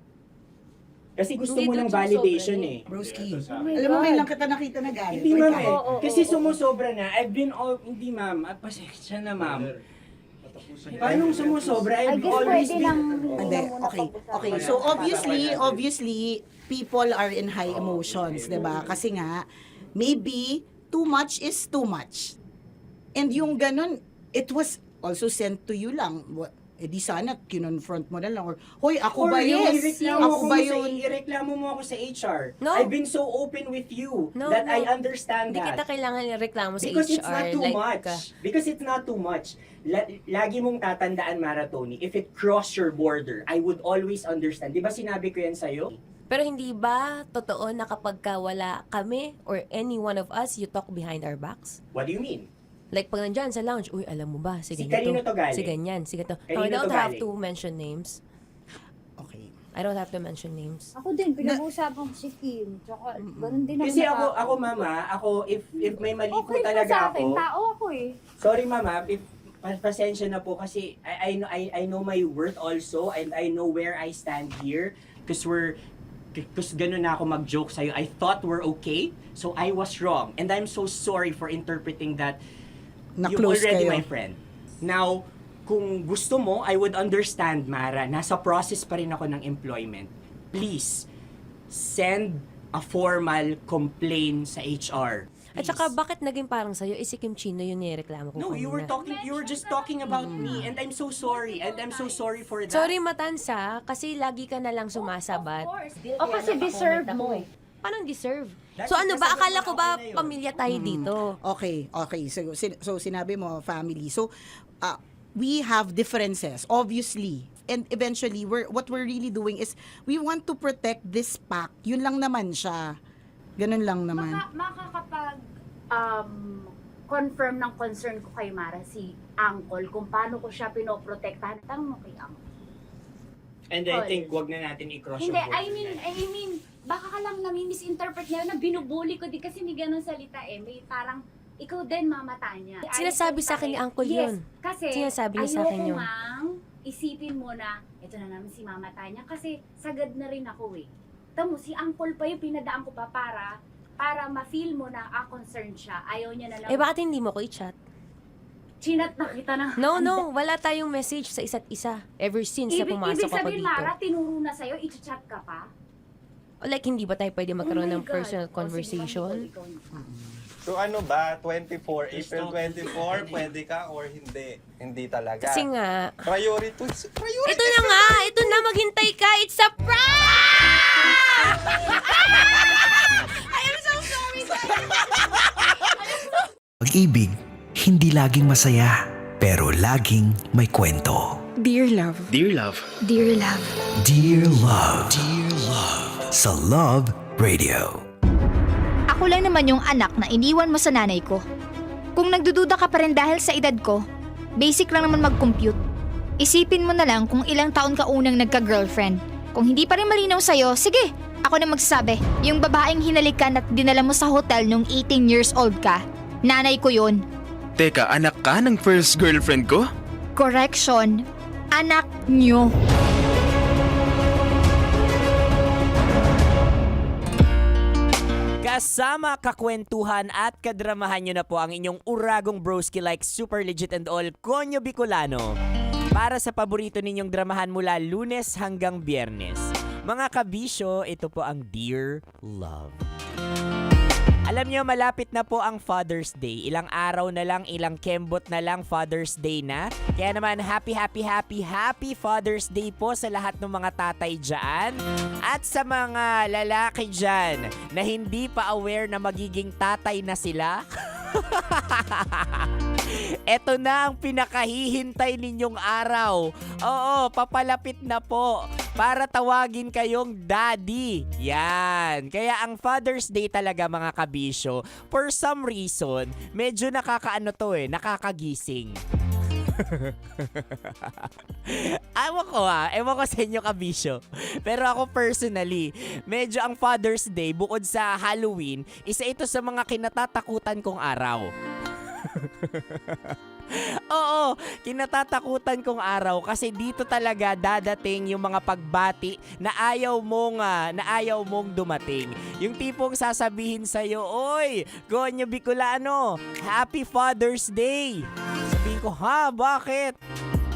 Kasi gusto Hindi mo doon ng validation sumusobra eh. Alam mo, ngayon lang kita nakita na galit. Hindi ma'am eh. Oo, Kasi oo. sumusobra na. Hindi ma'am. Pasensya na ma'am. Paano sumusobra? I've always been... Hindi, okay. So obviously, people are in high emotions, 'di ba? Kasi nga, maybe too much is too much. And yung ganun, it was also sent to you lang. Di sana kinonfront mo na lang or hoy, ako ba yun? Ako ba yun? Ireklamo mo ako sa HR. No. I've been so open with you No, that no. I understand Hindi that. kita kailangan reklamo sa Because HR. it's not too like, much. Because it's not too much. Lagi mong tatandaan, Maratoni, if it crossed your border, I would always understand. Di ba sinabi ko yan sa'yo? Pero hindi ba totoo na kapag wala kami or any one of us, you talk behind our backs? What do you mean? Like pag nandyan sa lounge, uy, alam mo ba, si Si ganito, kanino to galing? si ganyan, si ganito. Kanino I don't to have galing? to mention names. Okay. I don't have to mention names. Ako din, pinag-uusapan ko si Kim. Tsaka, ganun din Kasi ako. ako mama, if may mali po Okay po talaga sa akin, ako. tao ako eh. Sorry mama, pasensya na po kasi I know my worth also and I know where I stand here because ganun na ako mag-joke sa'yo. I thought we're okay, so I was wrong. And I'm so sorry for interpreting that you're Na-close already kayo. my friend. Now, kung gusto mo, I would understand, Mara. Nasa process pa rin ako ng employment. Please, send a formal complaint sa HR. At saka, bakit naging parang sa'yo, si Kim Chino yung nireklamo ko No, you were just talking about me and I'm so sorry. And I'm so sorry for that. Sorry, Matansa, kasi lagi ka na lang sumasabat. O kasi deserve mo eh. Paano deserve? So ano ba, akala ko ba pamilya tayo dito? Okay. So sinabi mo family. So we have differences obviously. And eventually what we're really doing is we want to protect this pack. Yun lang naman siya. Ganun lang naman. Makakapag confirm ng concern ko kay Mara si Uncle kung paano ko siya pinoprotektahan. Tanong mo kay Uncle. And I think wag na natin i-cross Hindi, yung I mean, baka ka lang nami-misinterpret niya na binubuli ko din kasi may ganun salita eh. May parang, ikaw din mamata niya. Sinasabi sa akin ni Uncle yun. Yes, kasi Sinasabi niya sa akin yun. ayoko mang isipin mo na, ito na naman si mamata niya kasi sagad na rin ako eh. Tamo, si Uncle pa yung pinadaan ko pa para ma-feel mo na concerned siya. Ayaw niya na lang. Eh, bakit hindi mo ko i-chat? Chinat na kita na. No, wala tayong message sa isa't isa. Ever since na pumasok Ibig ako sabihin, dito. Mara, tinuro na sa'yo, i-chat ka pa? Like, hindi ba tayo pwede magkaroon ng personal conversation? So ano ba, 24, April 24, pwede ka or hindi? Hindi talaga. Kasi nga, Priorities. ito na nga, ito na, maghintay ka, it's a prank! I am so sorry, guys! Pag-ibig, hindi laging masaya, pero laging may kwento. Dear Love. Dear love. Dear Love. Dear Love. Dear Love. Sa Love Radio. Ako lang naman yung anak na iniwan mo sa nanay ko. Kung nagdududa ka pa rin dahil sa edad ko, basic lang naman mag-compute. Isipin mo na lang kung ilang taon ka unang nagka-girlfriend. Kung hindi pa rin malinaw sa'yo, sige, ako na magsasabi. Yung babaeng hinalikan at dinala mo sa hotel nung 18 years old ka, nanay ko yun. Teka, anak ka ng first girlfriend ko? Correction, anak nyo. Kasama, kakwentuhan at kadramahan nyo na po ang inyong uragong broski like super legit and all Konyo Bicolano. Para sa paborito ninyong dramahan mula Lunes hanggang Biyernes. Mga kabisyo, ito po ang Dear Love. Alam nyo, malapit na po ang Father's Day. Ilang araw na lang, ilang kembot na lang Father's Day na. Kaya naman, happy Father's Day po sa lahat ng mga tatay dyan. At sa mga lalaki dyan na hindi pa aware na magiging tatay na sila. Eto na ang pinakahihintay ninyong araw. Oo, papalapit na po para tawagin kayong daddy. Yan. Kaya ang Father's Day talaga mga kabisyo, for some reason, medyo nakakagising. Ewan ko sa inyo kabisyo. Pero ako personally, medyo ang Father's Day, bukod sa Halloween, isa ito sa mga kinatatakutan kong araw. Oo, kinatatakutan kong araw kasi dito talaga dadating yung mga pagbati na ayaw mong dumating. Yung tipong sasabihin sa'yo, "Oy, Konyo Bicolano, Happy Father's Day!" Sabihin ko, "Ha? Bakit?"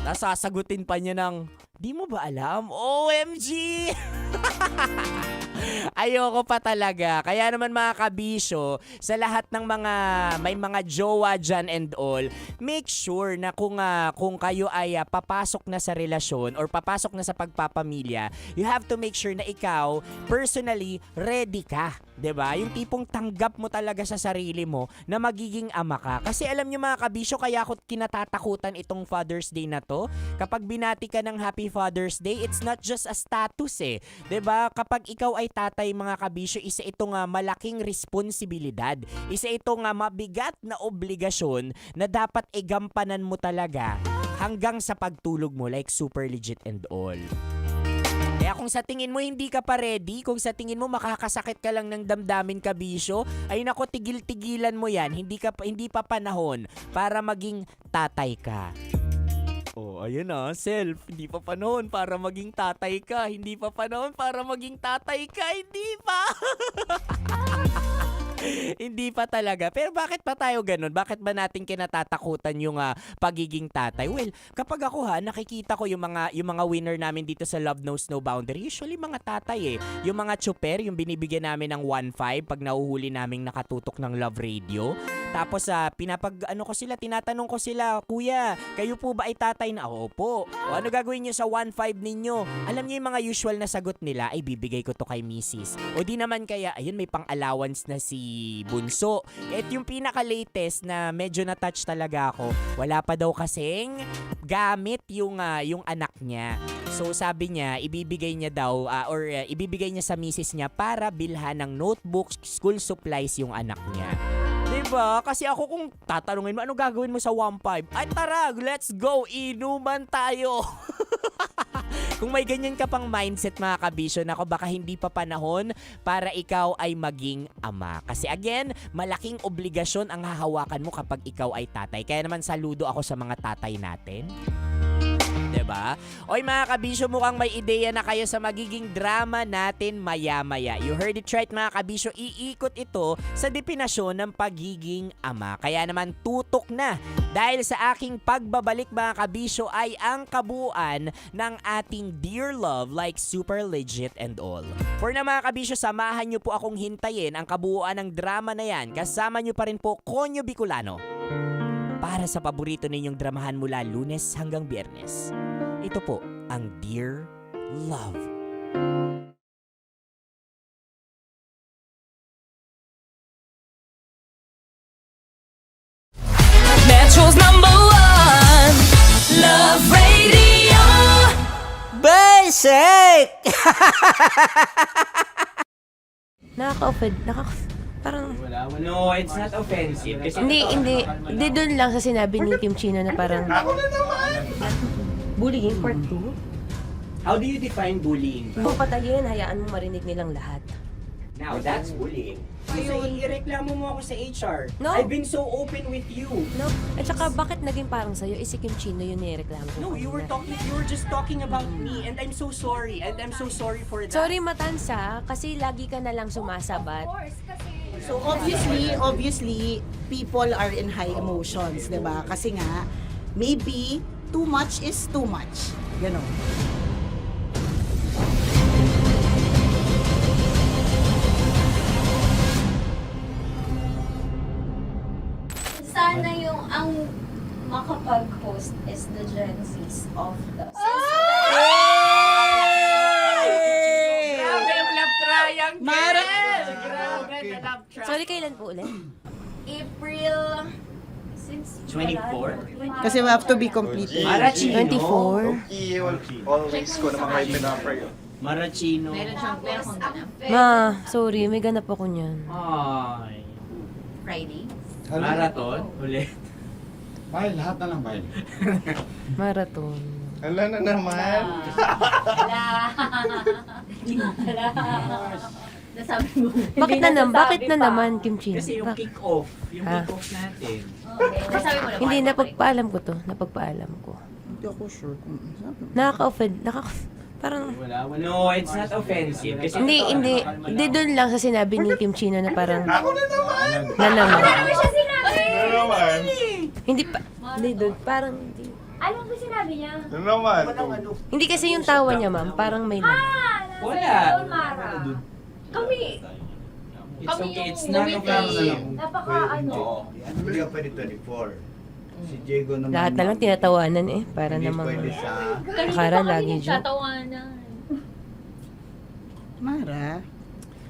Tapos sasagutin pa niya ng, "Di mo ba alam? OMG!" Ayoko pa talaga. Kaya naman mga kabisyo, sa lahat ng may mga jowa dyan and all, make sure na kung kayo ay papasok na sa relasyon or papasok na sa pagpapamilya, you have to make sure na ikaw, personally, ready ka. 'Di ba? Yung tipong tanggap mo talaga sa sarili mo na magiging ama ka. Kasi alam niyo mga kabisyo, kaya ako kinatatakutan itong Father's Day na to. Kapag binati ka ng Happy Father's Day, it's not just a status 'Di ba? Kapag ikaw ay tatay mga kabisyo, isa itong malaking responsibilidad. Isa itong mabigat na obligasyon na dapat igampanan mo talaga hanggang sa pagtulog mo, like super legit and all. Kaya kung sa tingin mo hindi ka pa ready, kung sa tingin mo makakasakit ka lang ng damdamin kabisyo, ay nako, tigil-tigilan mo yan. Hindi pa panahon para maging tatay ka. Oh, ayun self. Hindi pa panahon para maging tatay ka. Hindi pa panahon para maging tatay ka. Hindi pa. Hindi pa talaga. Pero bakit pa tayo ganun? Bakit ba natin kinatatakutan yung pagiging tatay? Well, kapag ako nakikita ko yung mga winner namin dito sa Love Knows No Boundary, usually mga tatay Yung mga chuper, yung binibigyan namin ng 1.5 pag nahuhuli naming nakatutok ng Love Radio. Tapos tinatanong ko sila, "Kuya, kayo po ba ay tatay na?" "Opo." "O ano gagawin niyo sa 1.5 ninyo?" Alam niyo yung mga usual na sagot nila, "Ay bibigay ko to kay Mrs. O di naman kaya, ayun may pang-allowance na si Bunso." At yung pinaka-latest na medyo na-touch talaga ako, wala pa daw kasing gamit yung anak niya. So sabi niya, ibibigay niya daw ibibigay niya sa misis niya para bilhan ng notebooks, school supplies yung anak niya. Diba? Kasi ako kung tatanungin mo, ano gagawin mo sa 1.5? Ay tara, let's go! Inuman tayo! Kung may ganyan ka pang mindset mga kabisyo, nako baka hindi pa panahon para ikaw ay maging ama. Kasi again, malaking obligasyon ang hahawakan mo kapag ikaw ay tatay. Kaya naman saludo ako sa mga tatay natin. ba? Oy mga kabisyo, mukhang may ideya na kayo sa magiging drama natin maya-maya. You heard it right mga kabisyo, iikot ito sa definasyon ng pagiging ama. Kaya naman tutok na dahil sa aking pagbabalik mga kabisyo ay ang kabuuan ng ating Dear Love like super legit and all. For na mga kabisyo, samahan nyo po akong hintayin ang kabuuan ng drama na yan. Kasama nyo pa rin po Konyo Bicolano. Para sa paborito ninyong dramahan mula Lunes hanggang Biyernes. Ito po ang Dear Love. Metro's #1 Love Radio. Basic! Nakaka-offend. Parang... No, it's not offensive. Hindi doon lang sa sinabi ni Kim Chino na parang... Bullying, part 2? How do you define bullying? Kung patayin, hayaan mo marinig nilang lahat. Now, that's bullying. Kasi ireklamo mo ako sa HR. No. I've been so open with you. No. At saka, bakit naging parang sa'yo? Si Kim Chino yun nireklamo ko. No, you were just talking about me and I'm so sorry. And I'm so sorry for that. Sorry, Matansa, kasi lagi ka na lang sumasabat. So obviously, people are in high emotions, 'di ba? Kasi nga maybe too much is too much. Ganon. Sana yung ang makapag-host is the Gen Zs of the Grabe yung love triangle! Mara! Grabe na love triangle! Sorry, kailan po ulit? April 24? Kasi we have to be completed. Marachino. 24? Always ko naman kayo pinapray. Marachino. Meron kang ganap. Ma, sorry, may ganap ako niyan. Ay. Friday. Marathon? Ulit. Mahal, lahat na lang mahal. Marathon. Ala na naman. Nasabi mo. Bakit na naman, Kim Chino? Kasi yung kick-off. Yung kick-off natin. Nasabi mo na. Hindi, napagpaalam ko to. Napagpaalam ko. Hindi ako sure kung Nakaka-offend. Parang... No, it's not offensive. Kasi Hindi doon lang sa sinabi ni Kim Chino na parang... Ako na naman! Na naman. Ano siya sinabi? Ano naman? Hindi pa... Hindi doon. Parang... Hindi. Ano ba sinabi niya? Ano naman? Hindi kasi yung tawa niya, ma'am. Parang may... Wala. Mara. Kami. It's Kami okay, yung it's not offensive. Napaka ano. Hindi ka pwede 24. Si Diego naman. Lahat na lang tinatawanan eh. Para Hindi namang... pwede sa... Akala lagi joke. Tatawanan. Mara.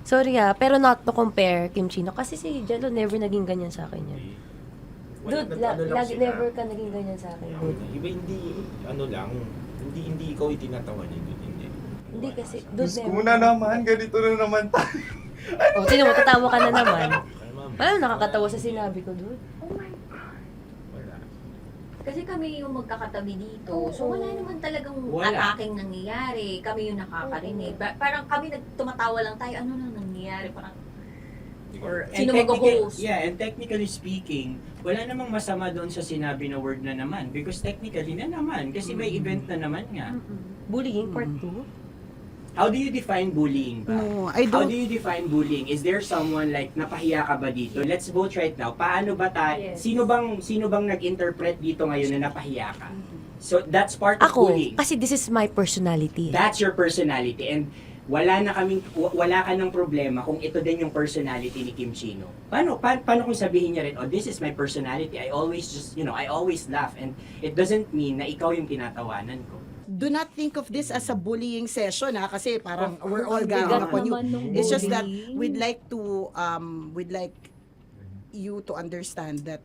Sorry pero not to compare, Kim Chino. Kasi si Jello never naging ganyan sa akin yan. Dude, lagi never ka naging ganyan sa akin, dude. Iba hindi, ano lang, hindi ikaw itinatawanan yun, hindi. Hindi kasi, dude, Diyos ko na naman, ganito na naman tayo. O, sino mo, tatawa ka na naman. Alam, nakakatawa sa sinabi ko, dude. Oh my God. Kasi kami yung magkakatabi dito. So wala naman talagang ataking nangyayari. Kami yung nakakarinig. Parang kami tumatawa lang tayo. Ano nang nangyayari? Parang sino mag-host? Yeah, and technically speaking, wala namang masama doon sa sinabi na word na naman. Because technically na naman. Kasi may event na naman nga. Bullying, part 2? How do you define bullying ba? No, I How don't. do you define bullying? Is there someone like napahiya ka ba dito? Let's vote right now. Paano ba sino bang nag-interpret dito ngayon na napahiya ka? So that's part of Ako, bullying. kasi this is my personality. That's your personality and wala ka ng problema kung ito din yung personality ni Kim Chino. Paano kung sabihin niya rin, oh, this is my personality. I always I always laugh and it doesn't mean na ikaw yung tinatawanan ko. Do not think of this as a bullying session kasi parang we're all ganging upon you. It's just that we'd like you to understand that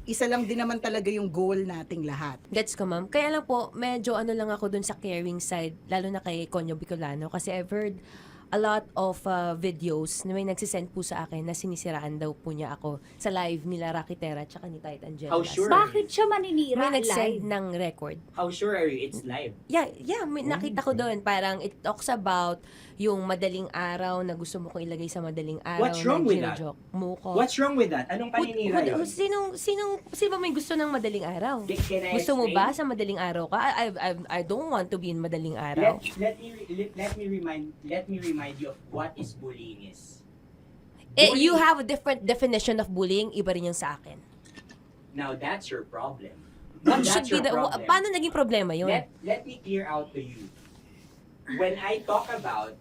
isa lang din naman talaga yung goal nating lahat. Gets ko, ma'am. Kaya lang po, medyo ano lang ako dun sa caring side, lalo na kay Konyo Bicolano. Kasi I've heard a lot of videos na may nagsisend po sa akin na sinisiraan daw po niya ako sa live nila Rakitera at saka ni Tight Angela. How sure? Bakit siya maninira May live? nagsend ng record. How sure are you it's live? Yeah, may nakita ko doon. Parang it talks about yung madaling araw na gusto mo kong ilagay sa madaling araw. What's wrong na with that? ginojoke mo ko. What's wrong with that? Anong paninira yun? Sino ba may gusto ng madaling araw? Can I Gusto mo explain? ba sa madaling araw ka? I don't want to be in madaling araw. Let me remind you of what is bullying is. You have a different definition of bullying, iba rin yung sa akin. Now that's your problem. What That's should be your the, problem. paano naging problema yun? Let me clear out to you. When I talk about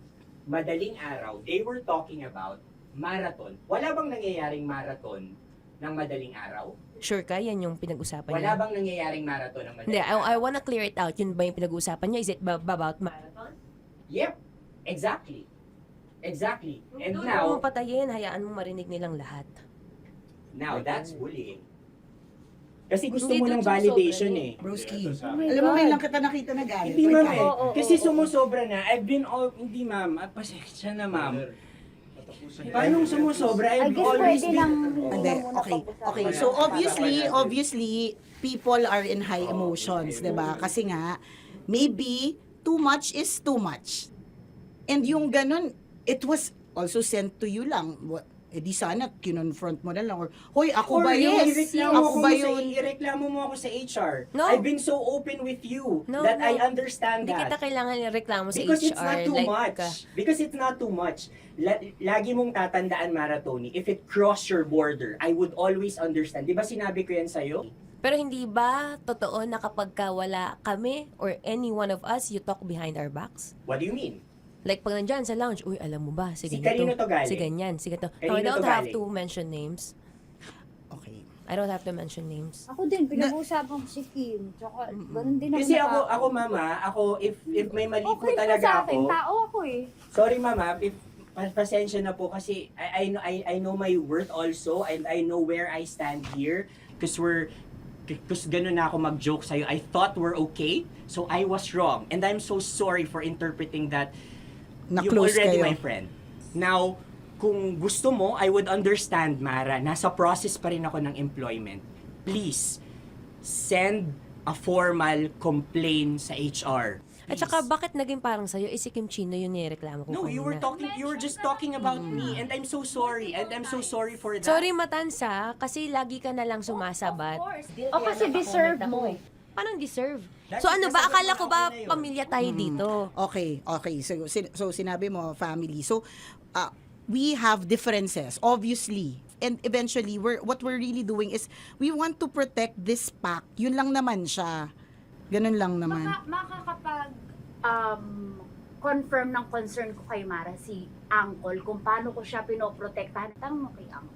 madaling araw, they were talking about marathon. Wala bang nangyayaring marathon ng madaling araw? Sure ka? Yan yung pinag-usapan Wala niya? bang nangyayaring marathon ng Hindi, madaling araw? I wanna clear it out. Yun ba yung pinag-usapan niya? Is it about marathon? Yep, exactly. Exactly. And Doon now, mo patayin, hayaan mo marinig nilang lahat. now that's bullying. Kasi gusto Hindi mo doon ng validation sumusobra eh. Broski. Oh Alam mo, ngayon lang kita nakita na galit. Hindi ma'am eh. Oo, Kasi sumusobra na. I've been all, hindi ma'am. Pasensya na ma'am. Paano sumusobra? I've always been... Hindi, okay. So obviously, people are in high emotions, 'di ba? Kasi nga, maybe too much is too much. And yung ganun, it was also sent to you lang. Di sana kinonfront mo na lang or hoy, ako ba yun? Ako ba yun? Ireklamo mo ako sa HR. No. I've been so open with you No, that no. I understand Hindi that. kita kailangan reklamo sa Because HR. it's not too like, much. Because it's not too much. Lagi mong tatandaan, Maratoni, if it cross your border, I would always understand. Di ba sinabi ko yan sa'yo? Pero hindi ba totoo na kapag wala kami or any one of us, you talk behind our backs? What do you mean? Like pag nandyan sa lounge, uy, alam mo ba, si Si ganito, kanino to galing? si ganyan, si ganito. Kanino No, I don't to have galing? to mention names. Okay. I don't have to mention names. Ako din, pinag-uusapan ko si Kim. Tsaka, ganun din Kasi naman ako mama, if may mali po Okay po talaga sa akin, ako. tao ako eh. Sorry mama, if pasensya na po kasi I know my worth also and I know where I stand here because ganun na ako mag-joke sa'yo. I thought we're okay, so I was wrong. And I'm so sorry for interpreting that you're Na-close already kayo. my friend. Now, kung gusto mo, I would understand, Mara. Nasa process pa rin ako ng employment. Please, send a formal complaint sa HR. At saka, bakit naging parang sa'yo, si Kim Chino yun nireklamo ko No, you were just talking about me and I'm so sorry. And I'm so sorry for that. Sorry, Matansa, kasi lagi ka na lang sumasabat. O kasi deserve mo eh. Paano deserve? So ano ba, akala ko ba pamilya tayo dito? Okay. So sinabi mo family. So we have differences obviously. And eventually what we're really doing is we want to protect this pack. Yun lang naman siya. Ganun lang naman. Makakapag confirm ng concern ko kay Mara si Uncle kung paano ko siya pinoprotektahan. Tanong mo kay Uncle.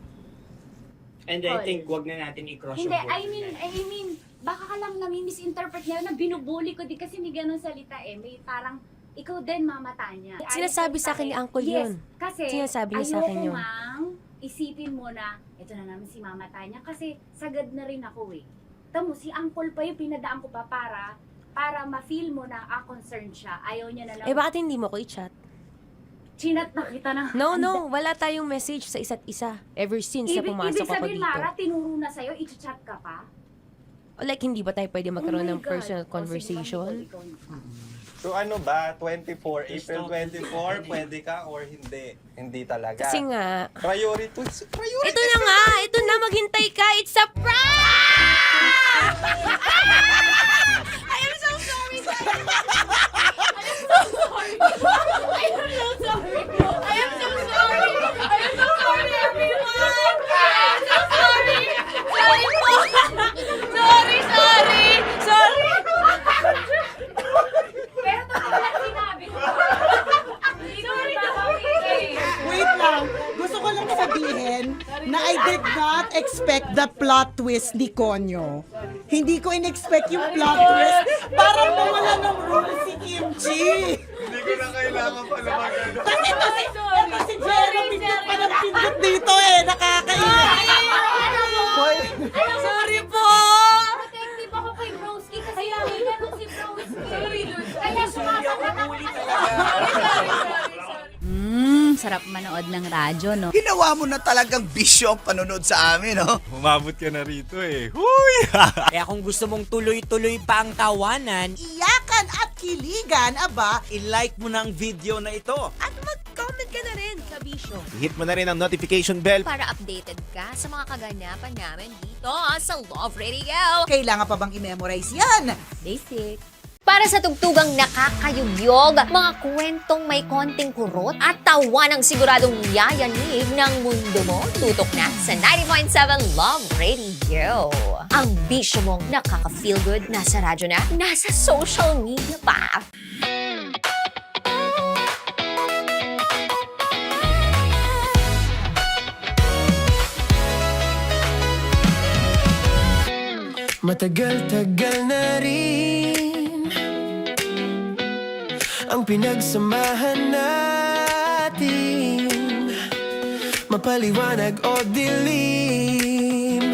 And I think wag na natin i-cross Hindi, yung I mean, baka ka lang nami-misinterpret niya na binubuli ko din kasi may ganun salita eh. May parang, ikaw din mamata niya. Sinasabi sa akin ni Uncle yun. Kasi, Sinasabi niya sa akin yun. ayoko mang isipin mo na, ito na naman si mamata niya kasi sagad na rin ako eh. Tamo, si Uncle pa yung pinadaan ko pa para ma-feel mo na concerned siya. Ayaw niya na lang. Eh, bakit hindi mo ko i-chat? Chinat na kita na. No, wala tayong message sa isa't isa. Ever since na pumasok Ibig ako sabihin, dito. Mara, tinuro na sa'yo, i-chat ka pa? Like, hindi ba tayo pwede magkaroon Oh my ng personal God. conversation? So ano ba, April 24, pwede ka or hindi? Hindi talaga. Kasi nga, Priorities. ito na nga, ito na, maghintay ka, it's a prank! I am so sorry, guys! I am so sorry! I am so sorry! I am so sorry, everyone! I am so sorry! Sorry po! Sorry! Pero totoo lang sinabi ko. Sorry na Wait lang. Gusto ko lang sabihin na I did not expect the plot twist ni Konyo. Hindi ko in-expect yung plot twist. Parang mawala ng role si Kimchi. Hindi ko na kailangan pa na magano. Kasi si Jeremy pa ng pindot dito eh. Nakakainis. Sorry po! Protective ako kay Broski kasi may ganun si Broski. Kaya sumasagot ako. Hmm, sarap manood ng radyo, no? Ginawa mo na talagang bisyo ang panonood sa amin, no? Umabot ka na rito eh. Huy! Kaya kung gusto mong tuloy-tuloy pa ang tawanan, Iyakan at kiligan, aba, I-like mo na ang video na ito. At mag-comment ka na rin, Kabisyo. Hit mo na rin ang notification bell. Para updated ka sa mga kaganapan namin dito sa Love Radio. kailangan pa bang i-memorize yan? Basic. Para sa tugtugang nakakayugyog, mga kwentong may konting kurot at tawa ng siguradong yayanig ng mundo mo, tutok na sa 90.7 Love Radio. Ang bisyo mong nakaka-feel good, nasa radyo na, nasa social media pa. Matagal-tagal na rin ang pinagsamahan natin, mapaliwanag o dilim,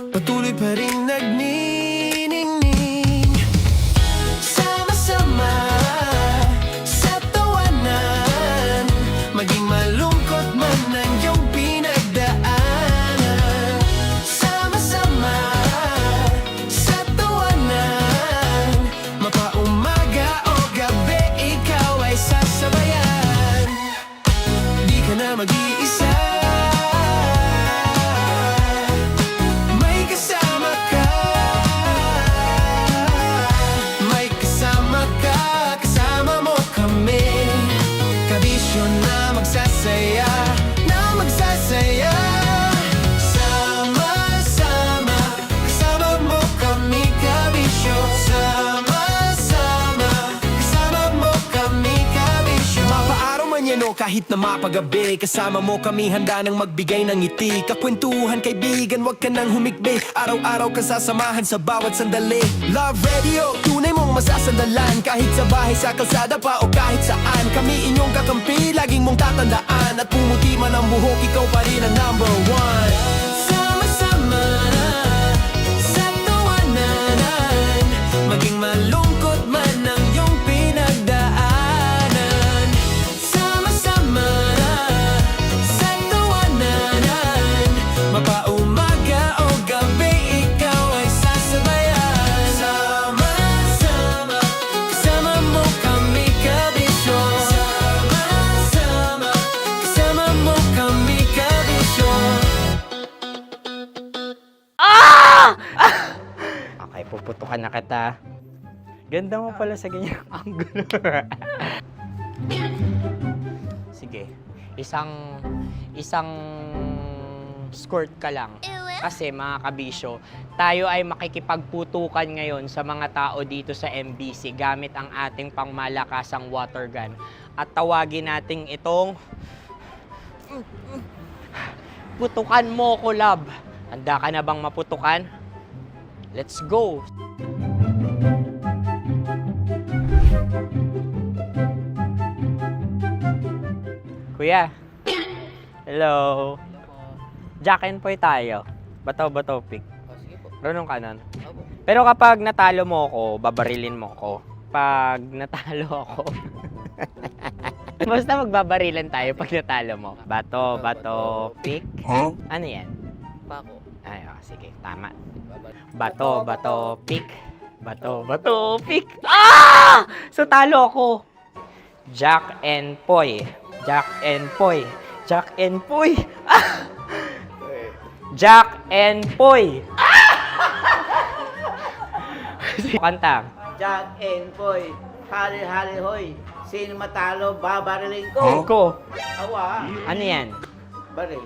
patuloy pa rin nagniningning. Sama-sama sa tawanan, maging malungkot man ang iyong pinagdaanan. Sama-sama sa tawanan, mapaumaga o gabi, ikaw ay sasabayan. Di ka na mag-iisa, may kasama ka. May kasama ka, kasama mo kami. Kabisyo na magsasaya, na magsasaya. Sama-sama, kasama mo kami, kabisyo. Sama-sama, kasama mo kami, kabisyo. Mapaaraw man yan o kahit na mapagabi, kasama mo kami, handa nang magbigay ng ngiti. Kakwentuhan, kaibigan, wag ka nang humikbi. Araw-araw ka sasamahan sa bawat sandali. Love Radio, tunay mong masasandalan. Kahit sa bahay, sa kalsada pa o kahit saan, kami inyong kakampi, laging mong tatandaan. At pumuti man ang buhok, ikaw pa rin ang number one. Sama-sama sa tawanan, maging malungkot man ang iyong pinagdaanan. Sama-sama sa tawanan, mapaumaga o gabi, ikaw ay sasabayan. Sama-sama, kasama mo kami, kabisyo. Sama-sama, kasama mo kami, kabisyo. okay, puputukan na kita. Ganda mo pala sa ganyang angulo. Sige, isang skirt ka lang. Kasi mga kabisyo, tayo ay makikipagputukan ngayon sa mga tao dito sa MBC gamit ang ating pangmalakasang water gun. At tawagin natin itong putukan mo ko, love. Handa ka na bang maputukan? Let's go! Kuya. Hello. Jack and Poy tayo. Bato-bato pick. Runong kanan. Pero kapag natalo mo ako, babarilin mo ako. Pag natalo ako, basta magbabarilan tayo pag natalo mo. Bato-bato pick. Huh? Ano yan? Bako. Ay, sige. Tama. Bato-bato pick. Bato-bato pick. Ah! So talo ako. Jack and Poy. Jack and Poy. Jack and Poy. Ah! Jack and Poy. Kanta. Jack and Poy, hali-hali hoy. Sino matalo, babarilin ko. Ko. Awa. Ano yan? Baril.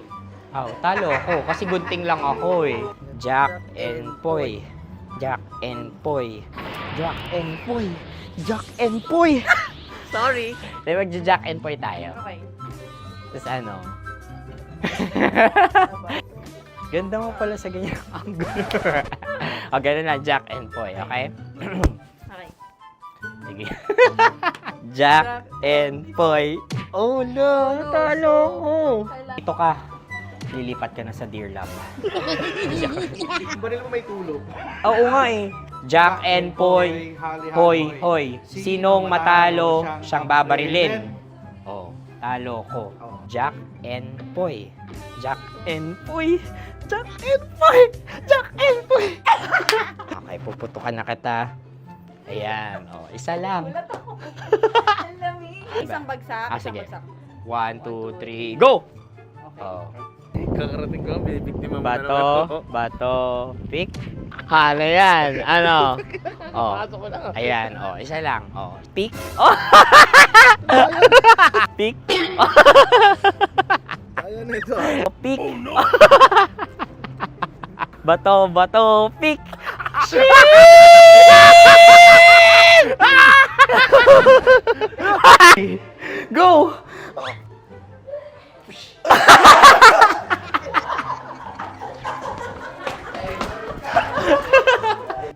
Oh, talo ako kasi gunting lang ako eh. Jack and Poy. Jack and Poy. Jack and Poy. Jack and Poy. Sorry. Di magja-Jack and Poy tayo. Okay. Tapos ano? Ganda mo pala sa ganyang angulo. O, ganun na, Jack and Poy, okay? Okay. Sige. Jack and Poy. Oh no, natalo ko. Dito ka. Lilipat ka na sa Dear Love. Baril mo may tulog. Oo nga eh. Jack and Poy. Hoy, hoy. Sinong matalo, siyang babarilin. Oh, talo ko. Jack and Poy. Jack and Poy. Jack and Poy. Jack and Poy. Okay, puputukan na kita. Ayan, oh, isa lang. Isang bagsak. Sige. 1, 2, 3, go! Oh. Kakarating ko, bibiktima mo Bato, pick. Ano yan? Ano? Oh. Ayan, oh, isa lang. Oh, pick. Oh. Pick. Ayan na ito. Pick. Bato, pick. Go!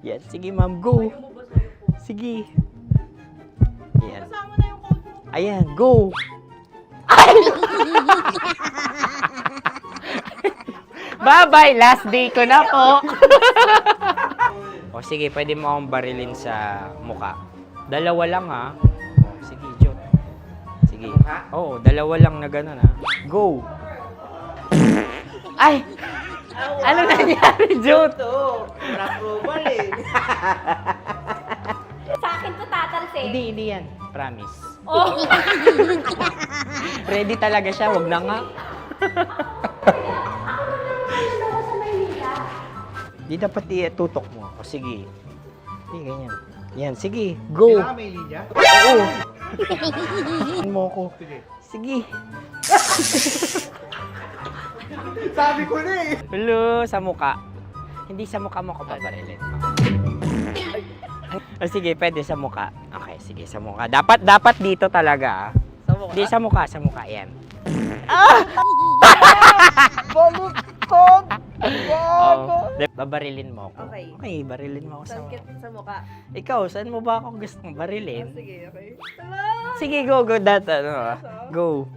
Yan, sige ma'am, go. Sige. Ayan. Ayan, go. Bye-bye, last day ko na po. O sige, pwede mo akong barilin sa muka. Dalawa lang ha. O, sige, Jot. Sige. Oo, dalawa lang na gano'n ha. Go. Ay! Ano nangyari, Jot? Approval eh. Sa akin to tatalsik. Hindi yan. Promise. Oh. Ready talaga siya, wag na nga. Di dapat tutok mo. O sige. Sige, ganyan. Yan, sige. Go. Kailangan may linya? Oo. Mo ko. Sige. Sabi ko na eh. Hello, sa muka. Hindi sa muka mo ko paparilin. O sige, pwede sa muka. Okay, sige, sa muka. Dapat dito talaga. Sa muka? Hindi, sa muka. Yan. Baluktot! Oh, babarilin mo ako. Okay. Okay, barilin mo ako sa Sakit sa mukha. Ikaw, saan mo ba ako gustong barilin? Sige, okay. Sige, go. Go.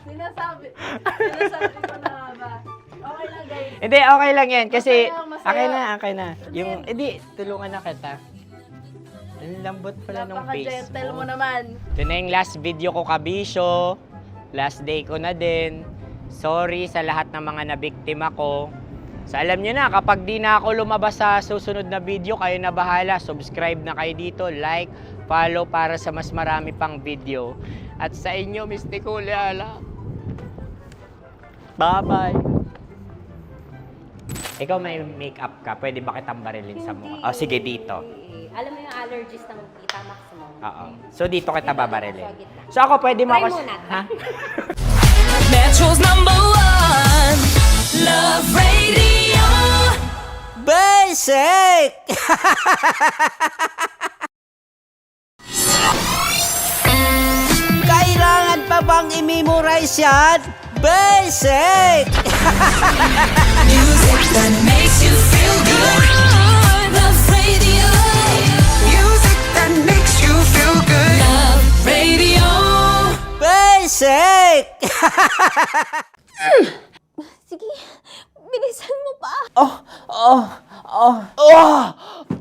Sinasabi ko na ba? Okay lang, guys. Hindi, okay lang yan. Kasi, Masaya. okay na. Yung, hindi, tulungan na kita. Ang lambot pala ng face Napaka-gentle mo. mo naman. Ito na yung last video ko, kabisyo. Last day ko na din. Sorry sa lahat ng mga nabiktima ko. So alam nyo na, kapag di na ako lumabas sa susunod na video, kayo na bahala. Subscribe na kayo dito, like, follow para sa mas marami pang video. At sa inyo, Miss Nicole Ala. Bye-bye. Ikaw may makeup ka, pwede ba kitang barilin sa mukha? O sige, dito. Alam mo yung allergies ng Tita Max mo? Oo. So dito kita babarilin. So ako, pwede mo ako... Try muna. Ha? Metro's #1 Love Radio. Basic! Kailangan pa bang i-memorize yan? Basic! Music that makes you feel good. Love Radio. Music that makes you feel good. Love Radio. Basic! Sige, bilisan mo pa.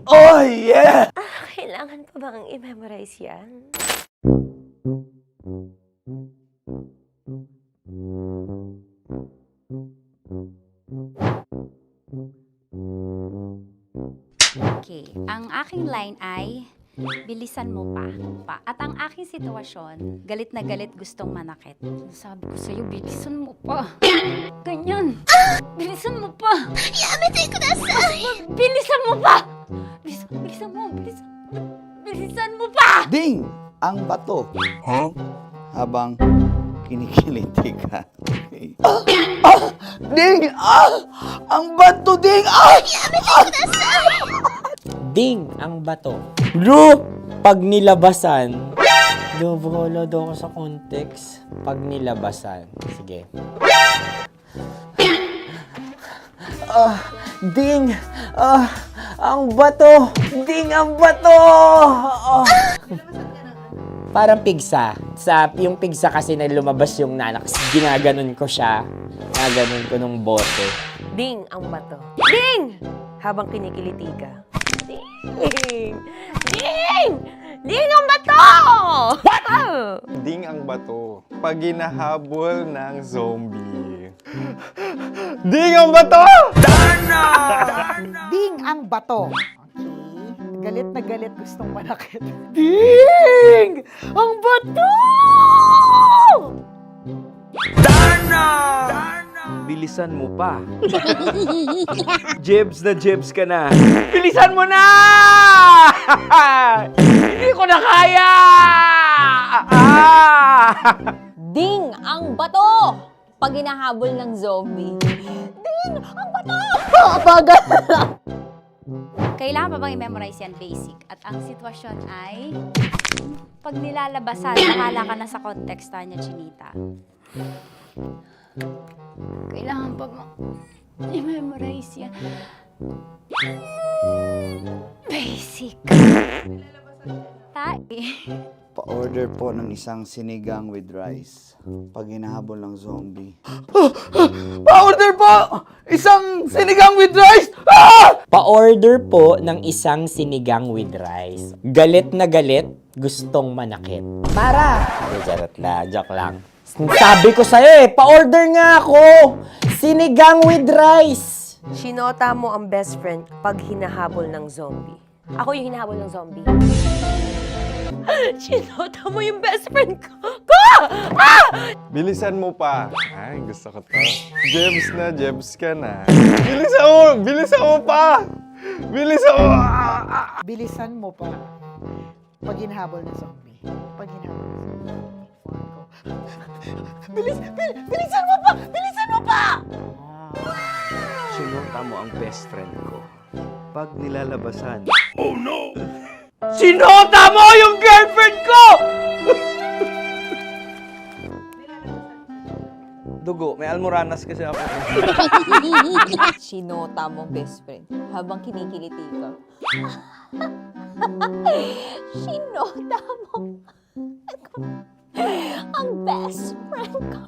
Oh, yeah! Kailangan pa bang i-memorize yan? Okay, ang aking line ay, bilisan mo pa. At ang aking sitwasyon, galit na galit gustong manakit. Sabi ko sa'yo, bilisan mo pa. Ganyan. Bilisan mo pa. Yamitay ko na sa... Bilisan mo pa! Bilisan mo pa! Ding! Ang bato. Habang kinikiliti ka. Ding! Ang bato, Ding! Ding ang bato. Bro! Pag nilabasan. Wala daw ako sa context. Pag nilabasan. Sige. Ding! Ang bato! Ding ang bato! Parang pigsa. Yung pigsa kasi na lumabas yung nanak. Ginaganon ko siya. Ginaganon ko nung bote. Ding ang bato. Ding! Habang kinikiliti ka. Ding! Ding! Ding ang bato! What? Ding ang bato. Pag hinahabol ng zombie. Ding ang bato! Ding ang bato. Okay. Galit na galit, gustong manakit. Ding! Ang bato! Bilisan mo pa. Jebs na jebs ka na. Bilisan mo na! Hindi ko na kaya! Ding ang bato! Pag hinahabol ng zombie. Ding ang bato! Bagal! Kailangan pa bang i-memorize yan basic? At ang sitwasyon ay, pag nilalabasan, nakala ka na sa context niya, Chinita. Kailangan pa bang i-memorize yan? Basic. Pa-order po ng isang sinigang with rice. Pag hinahabol ng zombie. Pa-order po! Isang sinigang with rice! Ah! Pa-order po ng isang sinigang with rice. Galit na galit, gustong manakit. Para! Joke lang. Sabi ko sa'yo pa-order nga ako! Sinigang with rice! Sinota mo ang best friend pag hinahabol ng zombie. Ako yung hinahabol ng zombie. Sinota mo yung best friend ko! Bilisan mo pa. Ay, gusto ko to. Jebs na, jebs ka na. Bilisan mo! Bilisan mo pa! Bilisan mo! Bilisan mo pa. Pag hinahabol ng zombie. Pag hinahabol ng zombie. Bilisan mo pa! Bilisan mo pa! Sinota mo ang best friend ko. Pag nilalabasan. Oh no! Sinota mo yung girlfriend ko! Dugo, may almoranas kasi ako. Sinota mo best friend habang kinikiliti ka. Sinota mo ang best friend ko.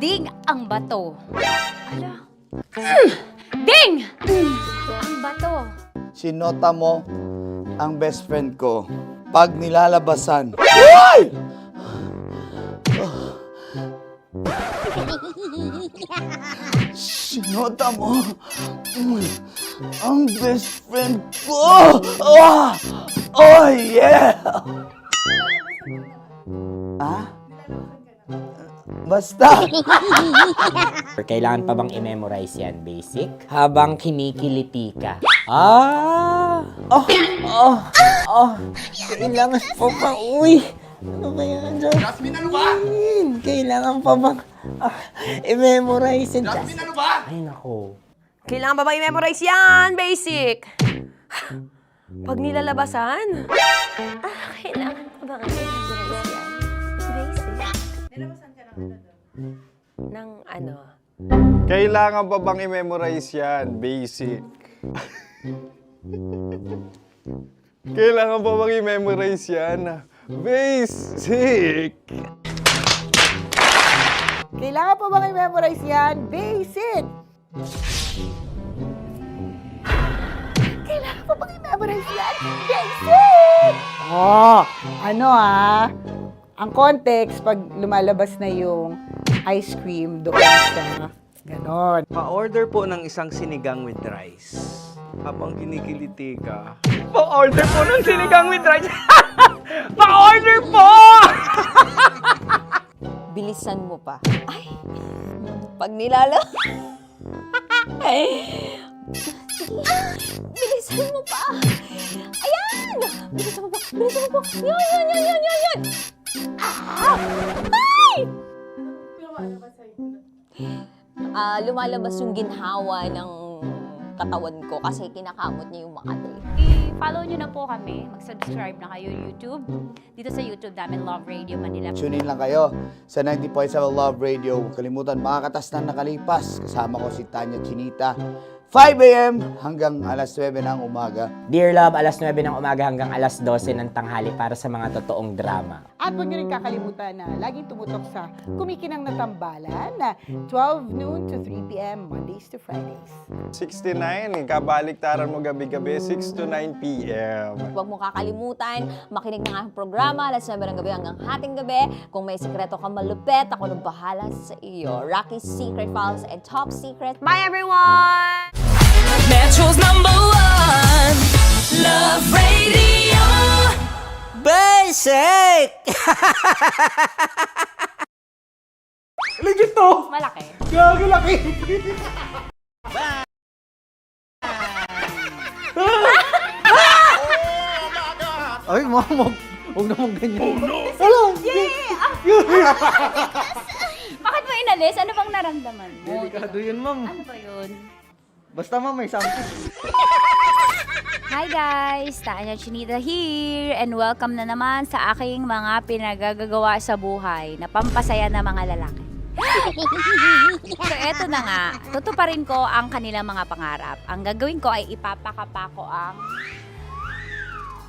Ding ang bato. Ala. Ding! Ang bato. Sinota mo ang best friend ko. Pag nilalabasan. Uy! Sinota mo ang best friend ko. Oh yeah! Ah? Basta! Kailangan pa bang i-memorize yan, basic? Habang kinikiliti ka. Kailangan pa ba? Uy! Ano kaya dyan? Jasmine, ano ba? Kailangan pa bang i-memorize yan? Jasmine, ano ba? Ay, nako. Kailangan ba i-memorize yan? Basic. Pag nilalabasan? Kailangan ba i-memorize yan? Basic. Nilalabasan ka ng ano? Kailangan pa bang i-memorize yan? Basic. Kailangan pa bang i-memorize yan? Basic. Kailangan pa bang i-memorize yan? Basic! Kailangan pa bang i-memorize yan? Basic! Ang context, pag lumalabas na yung ice cream doon sa ganon. Pa-order po ng isang sinigang with rice. Habang kinikiliti ka. Pa-order po ng sinigang with rice! Pa-order po! Bilisan mo pa. Ay! Pag nilala... Bilisan mo pa! Ayan! Bilisan mo pa! Bilisan mo pa! Yan! Ay! Lumalabas yung ginhawa ng katawan ko kasi kinakamot niya yung Makati. I-follow nyo na po kami. Mag-subscribe na kayo YouTube. Dito sa YouTube namin, Love Radio Manila. Tune in lang kayo sa 90.7 Love Radio. Huwag kalimutan, makakatas na nakalipas. Kasama ko si Tanya Chinita. 5 a.m. hanggang alas 9 ng umaga. Dear Love, alas 9 ng umaga hanggang alas 12 ng tanghali para sa mga totoong drama. At huwag niyo rin kakalimutan na laging tumutok sa Kumikinang na Tambalan na 12 noon to 3 p.m. Mondays to Fridays. 69, kabaliktaran mo gabi-gabi, 6 to 9 p.m. Huwag mo kakalimutan, makinig ng aking programa, alas 9 ng gabi hanggang hating gabi. Kung may sikreto ka malupet, ako nang bahala sa iyo. Rocky's Secret Files and Top Secret. Bye everyone! Metro's #1 Love Radio. Basic! Legit to! Malaki. Gago laki! Ay, mama, huwag naman ganyan. Oh no! Bakit mo inalis? Ano bang naramdaman mo? Delikado yun, ma'am. Ano ba yun? Basta ma'am, may something. Hi guys! Tanya Chinita here and welcome na naman sa aking mga pinagagagawa sa buhay na pampasaya ng mga lalaki. So eto na nga, tutuparin ko ang kanilang mga pangarap. Ang gagawin ko ay ipapakapa ko ang...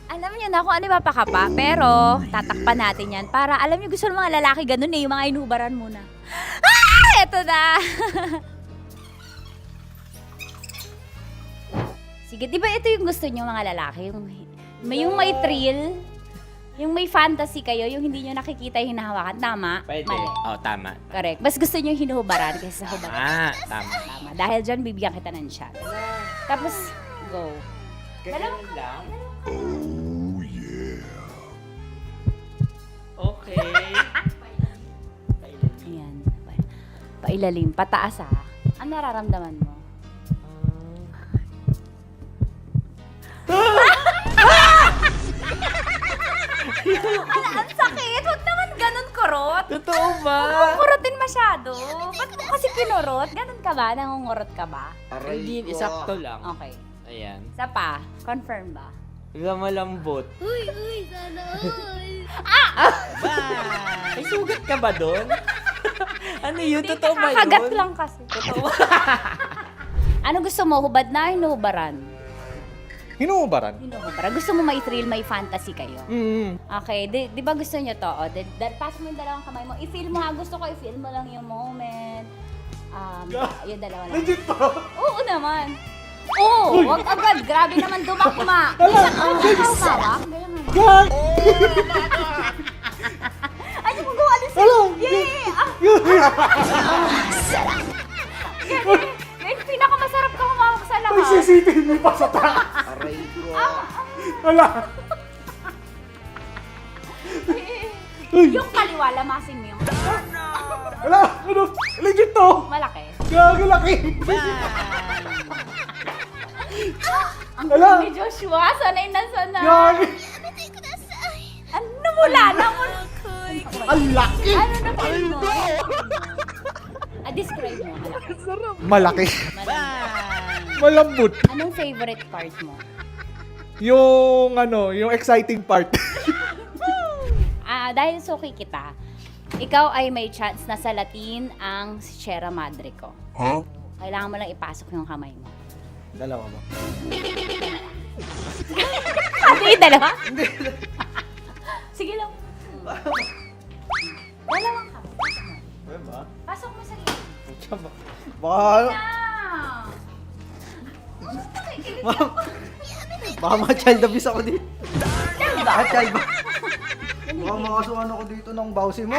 Alam niyo na kung ano ipapakapa, pero tatakpan natin yan para alam niyo gusto ng mga lalaki ganun eh, yung mga inubaran muna. Ah! Eto na! Sige, di ba ito yung gusto niyo mga lalaki? Yung may thrill, yung may fantasy kayo, yung hindi niyo nakikita yung hinahawakan. Tama? Pwede. Mali. Oh, tama. Correct. Mas gusto niyo yung hinuhubaran kaysa sa hubaran. Tama. Tama. Dahil dyan, bibigyan kita ng chance. Tapos, go. Ganun lang. Oh, yeah. Okay. Ayan. Pailalim. Pataas ah. Ano nararamdaman mo? Ang sakit! Huwag naman ganun kurot! Totoo ba? Huwag mong kurotin masyado. Ba't mo kasi kinurot? Ganun ka ba? Nangungurot ka ba? Hindi, isakto lang. Okay. Ayan. Isa pa. Confirm ba? Malambot. Uy, sana all. May sugat ka ba doon? Ano yun? Totoo ba yun? Kakagat lang kasi. Totoo. Ano gusto mo? Hubad na? Hinuhubaran? Hinuhubaran? Hinuhubaran. Gusto mo may thrill, may fantasy kayo? Okay. Di ba gusto nyo to? O, pass mo yung dalawang kamay mo. I-feel mo ha. Gusto ko i-feel mo lang yung moment. Yung dalawa lang. Legit to! Oo naman. Oo! Wag agad. Grabe naman dumakma. Hawak. God! Ano mo gawa din Hello! Yan, pinakamasarap ka humawak sa lahat. May CCTV pa sa taas! Aray ko. Wala! Yung kaliwa, lamasin mo yung Wala! Ano? Legit to! malaki. Gago laki! Ang Wala. galing ni Joshua, sanay na sanay. Gago! Ano mula na mo? Ang laki! Ano na feel mo? Describe mo, malaki. Malaki. Malambot. Anong favorite part mo? Yung exciting part. Dahil suki kita, ikaw ay may chance na salatin ang Sierra Madre ko. Huh? Kailangan mo lang ipasok yung kamay mo. Dalawa mo. Hindi, dalawa? Sige lang. Dalawang kamay. Pasok mo sa gilid. Baka... Baka ma-child abuse ako dito. Child ba? Baka makasuhan ako dito ng bawsi mo.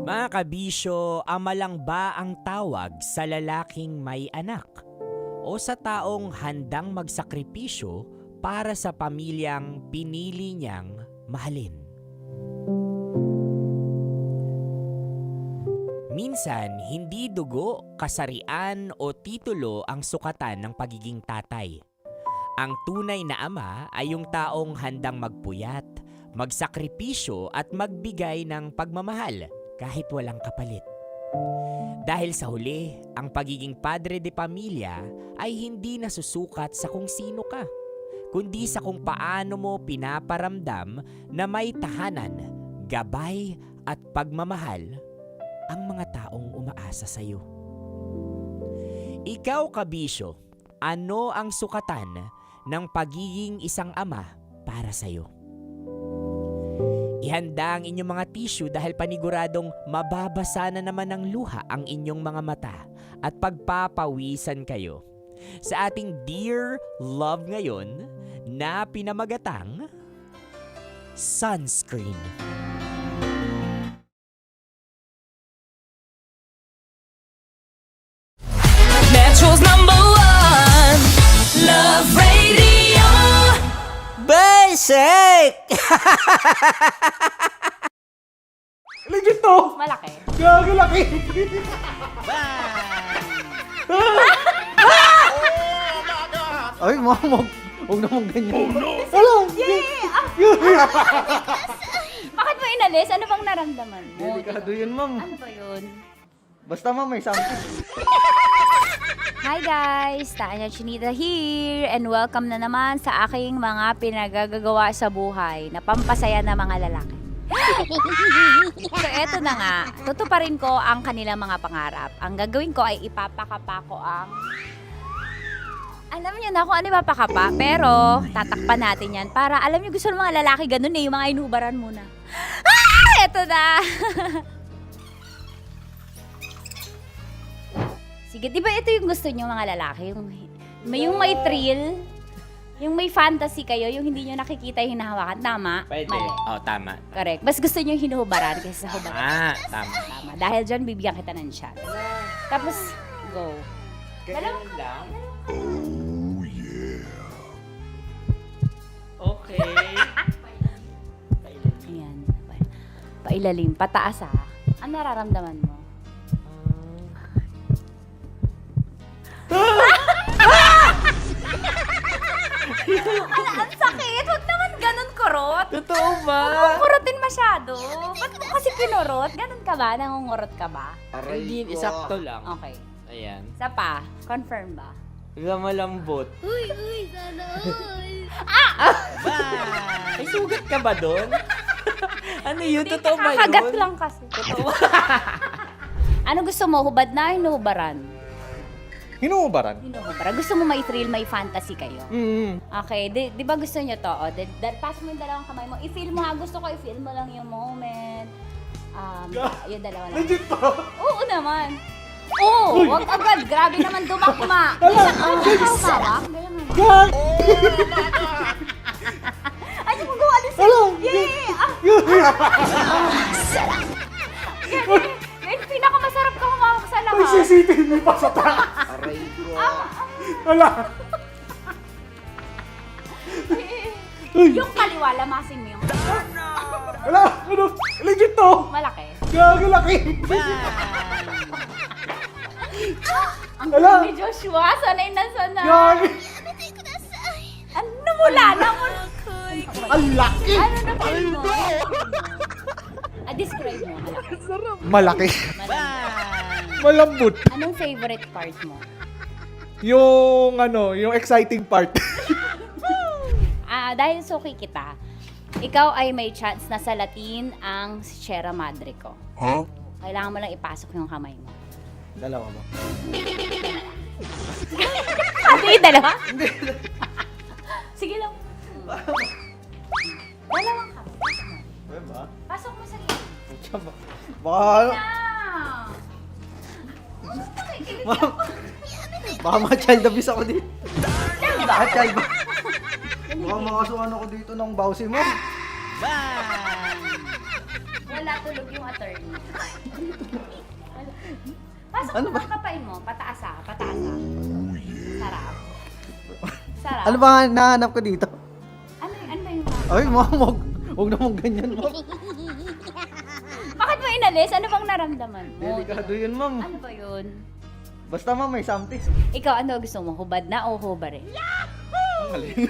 Mga kabisyo, amalang ba ang tawag sa lalaking may anak? O sa taong handang magsakripisyo para sa pamilyang pinili niyang mahalin? Minsan, hindi dugo, kasarian o titulo ang sukatan ng pagiging tatay. Ang tunay na ama ay yung taong handang magpuyat, magsakripisyo at magbigay ng pagmamahal kahit walang kapalit. Dahil sa huli, ang pagiging padre de pamilya ay hindi nasusukat sa kung sino ka, kundi sa kung paano mo pinaparamdam na may tahanan, gabay at pagmamahal ang mga taong umaasa sa iyo. Ikaw, kabisyo, ano ang sukatan ng pagiging isang ama para sa iyo? Ihanda ang inyong mga tissue dahil paniguradong mababasa na naman ng luha ang inyong mga mata at pagpapawisan kayo sa ating Dear Love ngayon na pinamagatang sunscreen. Metro's #1 Love Radio. Basic! Legit to! Malaki. Gago laki! Ay, mamog. Huwag naman ganyan. Oh no! Wala! Bakit mo inalis? Ano bang naramdaman mo? Delikado yun, ma'am. Ano ba yun? Basta, ma'am, may something. Hi guys! Tanya Chinita here and welcome na naman sa aking mga pinagagagawa sa buhay na pampasaya ng mga lalaki. So eto na nga, tutuparin ko ang kanilang mga pangarap. Ang gagawin ko ay ipapakapa ko ang... Alam niyo na kung ano ipapakapa, pero tatakpan natin yan para alam niyo gusto ng mga lalaki ganun eh, yung mga inubaran muna. Ah! Eto na! Sige, di ba ito yung gusto niyo mga lalaki? Yung may thrill, yung may fantasy kayo, yung hindi niyo nakikita yung hinahawakan. Tama? Pwede. Mali. Oh, tama. Correct. Mas gusto niyo yung hinuhubaran kaysa sa hubaran. Tama. Tama. Dahil dyan, bibigyan kita ng shot. Tapos, go. Ganun lang. Oh, yeah. Okay. Ayan. Pailalim. Pataas ah. Ano nararamdaman mo? Ang sakit! Huwag naman ganun kurot! Totoo ba? Huwag mong kurotin masyado. Ba't mo kasi kinurot? Ganun ka ba? Nangungurot ka ba? Hindi, isakto lang. Okay. Ayan. Isa pa. Confirm ba? Malambot. Uy, sana all. May sugat ka ba doon? Ano yun? Totoo ba yun? Kakagat lang kasi. Totoo. Ano gusto mo? Hubad na? Hinuhubaran? Hinuhubaran? Hinuhubaran. Gusto mo may thrill, may fantasy kayo? Okay. Di ba gusto nyo to? Pass mo yung dalawang kamay mo. I-feel mo ha. Gusto ko i-feel mo lang yung moment. Yung dalawa lang. Legit to? Oo naman. Oo! Wag agad. Grabe naman dumakma. Minsan ang hawak. Ganyan mo. Ay, mo gawa alis. Yay! Ganyan, pinakamasarap ka humawak sa lahat. Ay, CCTV pa sa taas. Aray ko. Wala. Yung kaliwa, lamasin mo yung Wala. Ano? Legit to. malaki. Gago laki. Ang Wala. galing ni Joshua, sanay na sanay. Gago. Ano mula na mo? Ang laki. Ano na feel mo? Describe mo, malaki. Malaki. Malambot. Anong favorite part mo? Yung exciting part. Dahil suki kita, ikaw ay may chance na salatin ang Sierra Madre ko. Huh? Kailangan mo lang ipasok yung kamay mo. Dalawa ba? Hindi, dalawa? Sige lang. Dalawang ka. Diba? Pasok mo sa gilid. Baka... Baka ma-child abuse ako dito. Baka child abuse. Baka makasuhan ako dito ng bawsi mo. Wala tulog yung attorney. Pasok mo ang kapain mo. Pataas ah. Pataas ah. Sarap. Sarap. Ano ba nahanap ko dito? Ano ba yung Ay, mamog. Huwag naman ganyan, ma'am. Bakit mo inalis? Ano bang naramdaman mo? Delikado yun, ma'am. Ano ba yun? Basta, ma'am, may something. Ikaw, ano gusto mo? Hubad na o hubarin? Ang galing.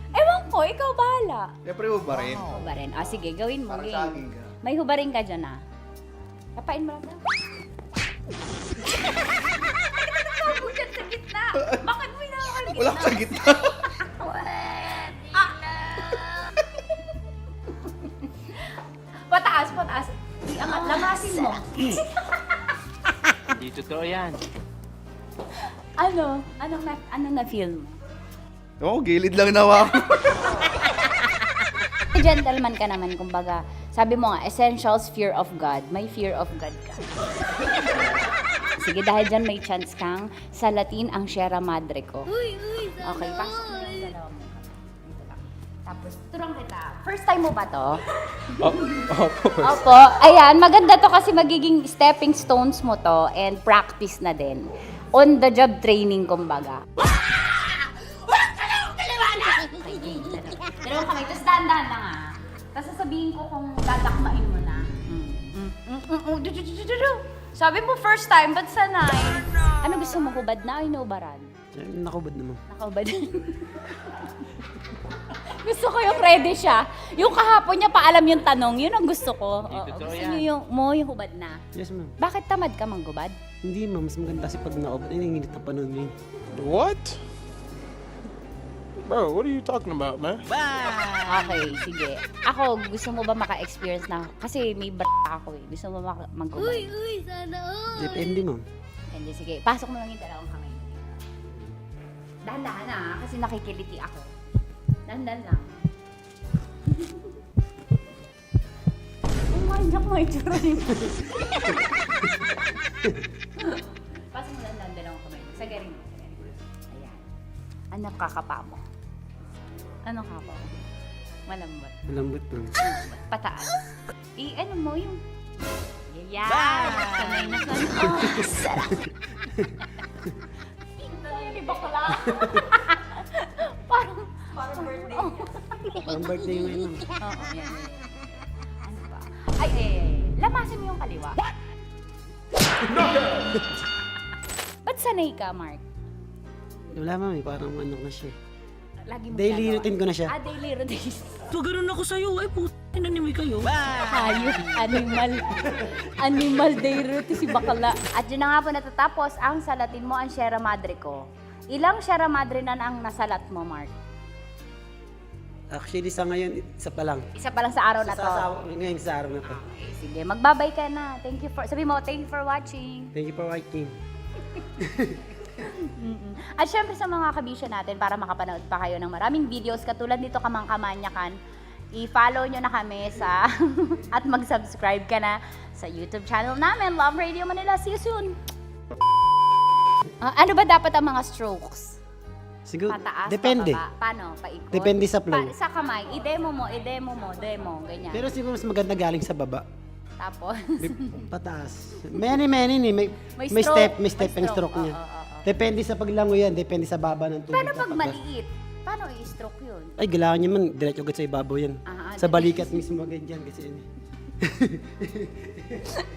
Ewan ko, ikaw bahala. Siyempre, hubarin. Hubarin. Sige, gawin mo. Para Game. sa akin ka. May hubarin ka dyan ah. Kapain mo lang. Bakit sa gitna? Bakit mo inaakal gitna? Wala sa gitna. Pataas, pataas. Iangat, lamasin mo. Hindi totoo yan. Ano? Anong na-feel mo? Oo, gilid lang nawa ako. Gentleman ka naman, kumbaga. Sabi mo nga, essentials, fear of God. May fear of God ka. Sige, dahil dyan may chance kang salatin ang Sierra Madre ko. Okay, pasok mo yung dalawa mo. Dito lang. Tapos, turang kita. First time mo ba to? Opo. Ayan, maganda to kasi magiging stepping stones mo to and practice na din. On the job training, kumbaga. Dalawang kamay, tapos dahan-dahan lang ah. Tapos sasabihin ko kung dadakmain mo na. Sabi mo first time, ba't sanay? Ano gusto mo, hubad na o inubaran? Nakubad naman. Nakahubad. Gusto ko yung ready siya. Yung kahapon niya paalam yung tanong, yun ang gusto ko. Gusto niyo yung hubad na. Yes, ma'am. Bakit tamad ka manggubad? Hindi, ma'am. Mas maganda kasi pag nakubad. Ay, nanginit na panahon mo yun. What? Bro, what are you talking about, man? Okay, sige. Ako, gusto mo ba maka-experience na? Kasi may ako eh. Gusto mo manggubad? sana all. Depende, ma'am. Hindi, sige. Pasok mo lang yung dalawang kamay. Dahan-dahan na, kasi nakikiliti ako. Dahan-dahan lang. Umanyak mo yung tsura niyo. Pasok mo lang dalawang kamay. Sagarin mo. Ayan. Ano kakapa mo? Ano kapa mo? Malambot. Malambot, ma'am. Pataas. Ano mo yung... Yeah! Sanay na sanay. Oh, sarap! Tingnan ni bakla. Parang birthday. Parang birthday mo yun, ma'am. Oo, yan. Ano ba? Ay, lamasin mo yung kaliwa. Ba't sanay ka, Mark? Wala, ma'am. Parang ano na siya. Lagi mo Daily ginagawa. routine ko na siya. Daily routine. So, ganun ako sa'yo. Ay, puto. Nanimay kayo. Hayop, animal day routine si bakla. At yun na nga po natatapos ang salatin mo ang Sierra Madre ko. Ilang Sierra Madre na ang nasalat mo, Mark? Actually, sa ngayon, isa pa lang. Isa pa lang sa araw na to. Ngayon sa araw na to. Okay, sige, magbabay ka na. Thank you for, sabi mo, thank you for watching. Thank you for watching. At syempre sa mga kabisyo natin, para makapanood pa kayo ng maraming videos katulad nito Kamangkamanyakan, i-follow nyo na kami sa at mag-subscribe ka na sa YouTube channel namin, Love Radio Manila. See you soon! Ano ba dapat ang mga strokes? Siguro, Pataas, depende. pababa? Paano? Paikot? Depende sa flow. Sa kamay, i-demo mo, demo, ganyan. Pero siguro mas maganda galing sa baba. Tapos? Pataas. Many ni. May stroke. step, may stepping stroke niya. Depende sa paglango yan, depende sa baba ng tubig. Paano pag maliit? Paano i-stroke yun? Ay, kailangan niya man, diretso agad sa ibabaw yan. Sa balikat mismo ganyan kasi yun.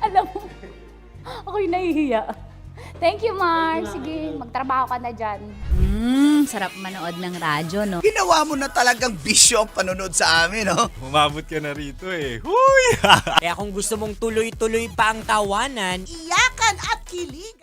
Alam mo, ako'y nahihiya. Thank you, Mark. Sige, magtrabaho ka na dyan. Sarap manood ng radyo, no? Ginawa mo na talagang bisyo ang panonood sa amin, no? Umabot ka na rito eh. Huy! Kaya kung gusto mong tuloy-tuloy pa ang tawanan, Iyakan at kilig.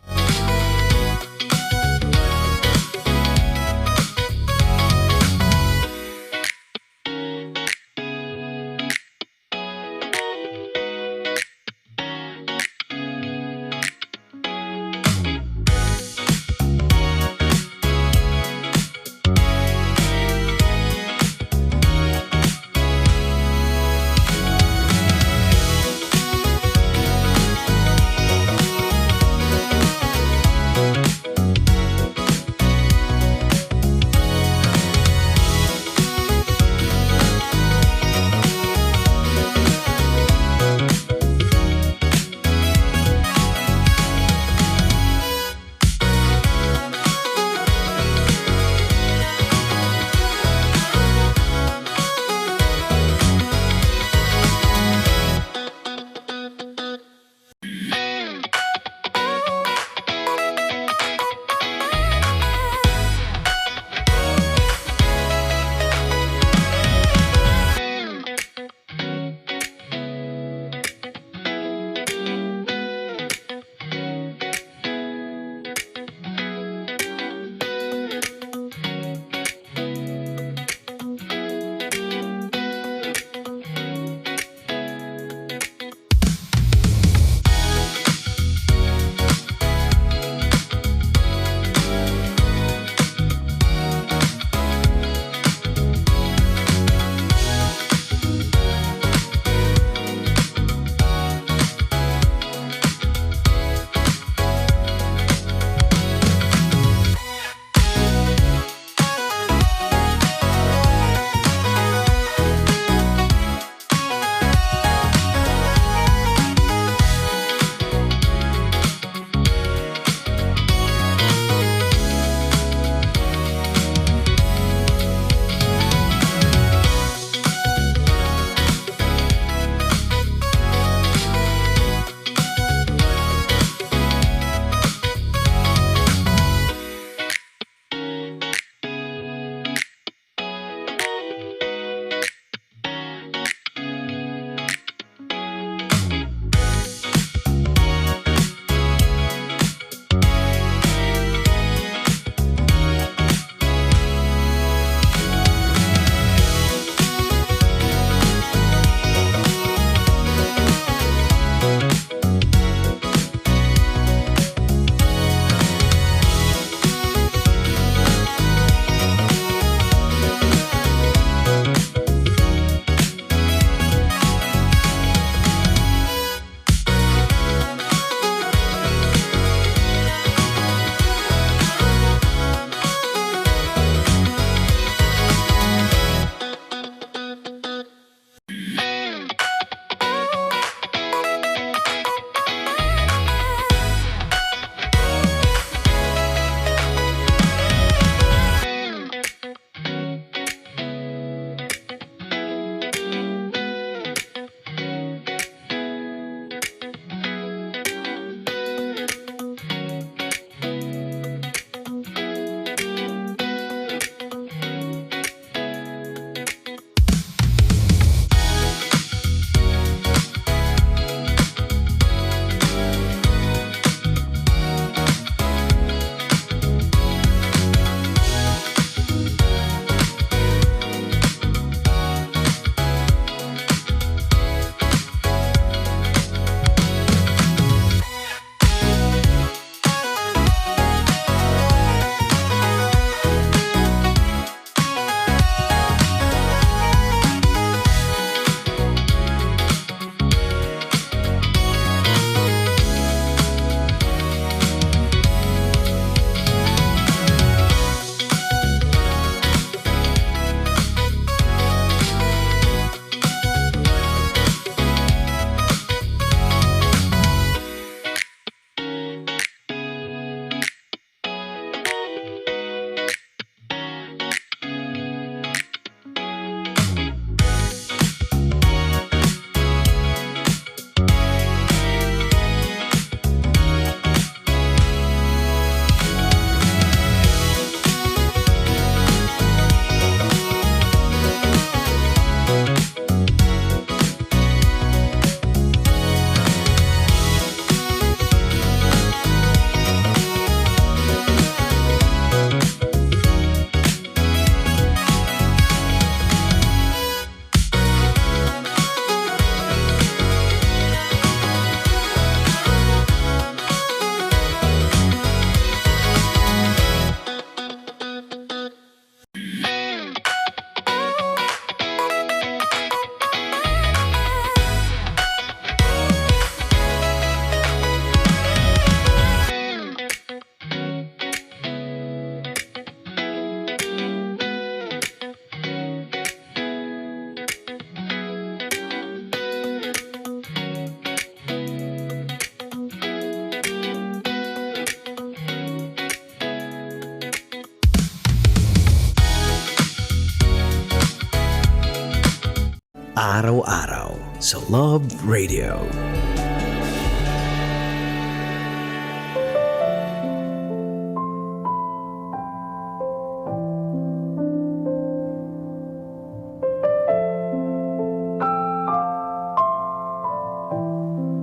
araw-araw sa Love Radio.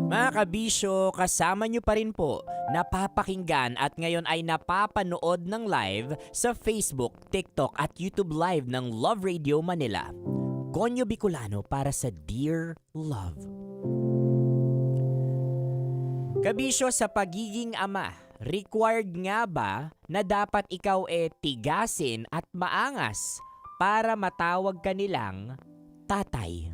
Mga kabisyo, kasama nyo pa rin po, napapakinggan at ngayon ay napapanood ng live sa Facebook, TikTok at YouTube Live ng Love Radio Manila. Konyo Bicolano para sa Dear Love. Kabisyo, sa pagiging ama, required nga ba na dapat ikaw tigasin at maangas para matawag ka nilang tatay?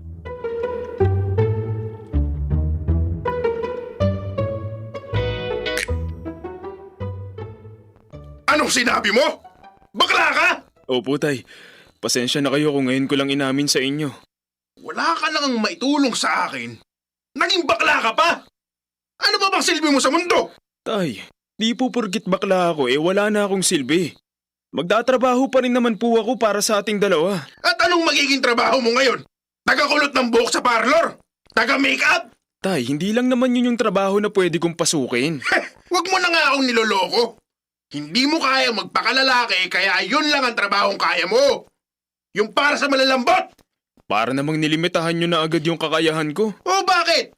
Anong sinabi mo? Bakla ka? Opo, tay. Pasensya na kayo kung ngayon ko lang inamin sa inyo. Wala ka nang maitulong sa akin. Naging bakla ka pa? Ano ba bang silbi mo sa mundo? Tay, di po porgit bakla ako wala na akong silbi. Magtatrabaho pa rin naman po ako para sa ating dalawa. At anong magiging trabaho mo ngayon? Taga-kulot ng buhok sa parlor? Taga-makeup? Tay, hindi lang naman yun yung trabaho na pwede kong pasukin. Huwag mo na nga akong niloloko. Hindi mo kaya magpakalalaki kaya yun lang ang trabahong kaya mo. Yung para sa malalambot. Para namang nilimitahan nyo na agad yung kakayahan ko. O bakit?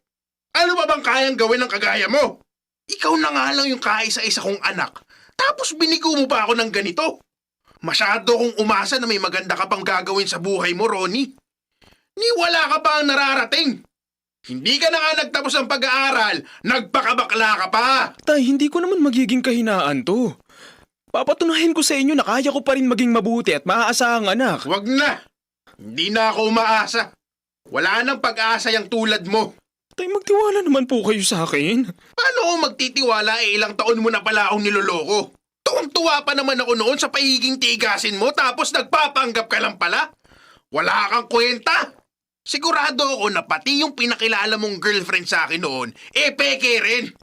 Ano ba bang kayang gawin ng kagaya mo? Ikaw na nga lang yung kaisa-isa kong anak. Tapos binigo mo pa ako ng ganito. Masyado kong umasa na may maganda ka pang gagawin sa buhay mo, Ronnie. Ni wala ka pa ang nararating. Hindi ka na nga nagtapos ng pag-aaral. Nagpakabakla ka pa. Tay, hindi ko naman magiging kahinaan to. Papatunahin ko sa inyo na kaya ko pa rin maging mabuti at maaasahang anak. Wag na. Hindi na ako umaasa. Wala nang pag-asa yung tulad mo. Tay, magtiwala naman po kayo sa akin. Paano ako magtitiwala ilang taon mo na pala akong niloloko? Tuwang-tuwa pa naman ako noon sa pahiging tigasin mo tapos nagpapanggap ka lang pala? Wala kang kwenta. Sigurado ako na pati yung pinakilala mong girlfriend sa akin noon, peke rin.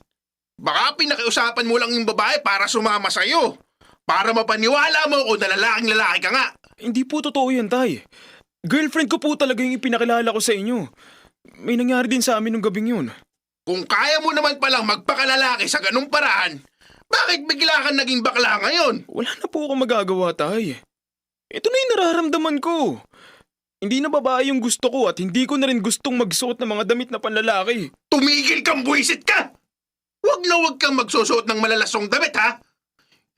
Baka pinakiusapan mo lang yung babae para sumama sa'yo. Para mapaniwala mo kung na lalaking lalaki ka nga. Hindi po totoo yan, Tay. Girlfriend ko po talaga yung ipinakilala ko sa inyo. May nangyari din sa amin nung gabing yun. Kung kaya mo naman palang magpakalalaki sa ganung paraan, bakit bigla kang naging bakla ngayon? Wala na po akong magagawa, Tay. Ito na yung nararamdaman ko. Hindi na babae yung gusto ko at hindi ko na rin gustong magsuot ng mga damit na panlalaki. Tumigil kang buwisit ka! Huwag na huwag kang magsusuot ng malalasong damit, ha?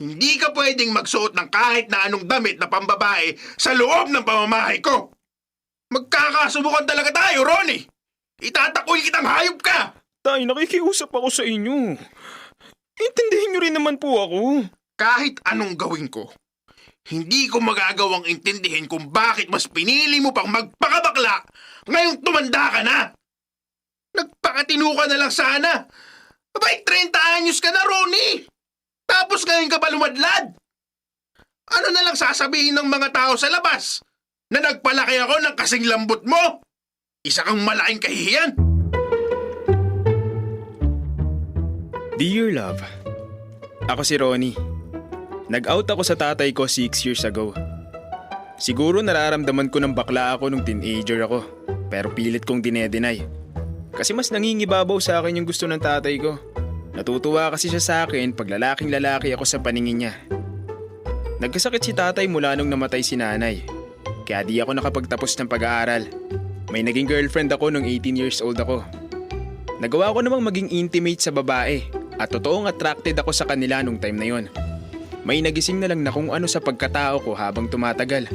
Hindi ka pwedeng magsuot ng kahit na anong damit na pambabae sa loob ng pamamahay ko. Magkakasubukan talaga tayo, Ronnie. Itatakoy kitang hayop ka. Tay, nakikiusap ako sa inyo. Intindihin nyo rin naman po ako. Kahit anong gawin ko, hindi ko magagawang intindihin kung bakit mas pinili mo pang magpakabakla ngayong tumanda ka na. Nagpakatino ka na lang sana. Abay, 30 anyos ka na, Ronnie. Tapos ngayon ka pa lumadlad. Ano na lang sasabihin ng mga tao sa labas? Na nagpalaki ako ng kasing lambot mo? Isa kang malaking kahihiyan. Dear Love, ako si Ronnie. Nag-out ako sa tatay ko 6 years ago. Siguro nararamdaman ko ng bakla ako nung teenager ako, pero pilit kong dinedenay. Kasi mas nangingibabaw sa akin yung gusto ng tatay ko. Natutuwa kasi siya sa akin pag lalaking-lalaki ako sa paningin niya. Nagkasakit si tatay mula nung namatay si nanay. Kaya di ako nakapagtapos ng pag-aaral. May naging girlfriend ako nung 18 years old ako. Nagawa ko namang maging intimate sa babae at totoong attracted ako sa kanila nung time na yon. May nagising na lang na kung ano sa pagkatao ko habang tumatagal.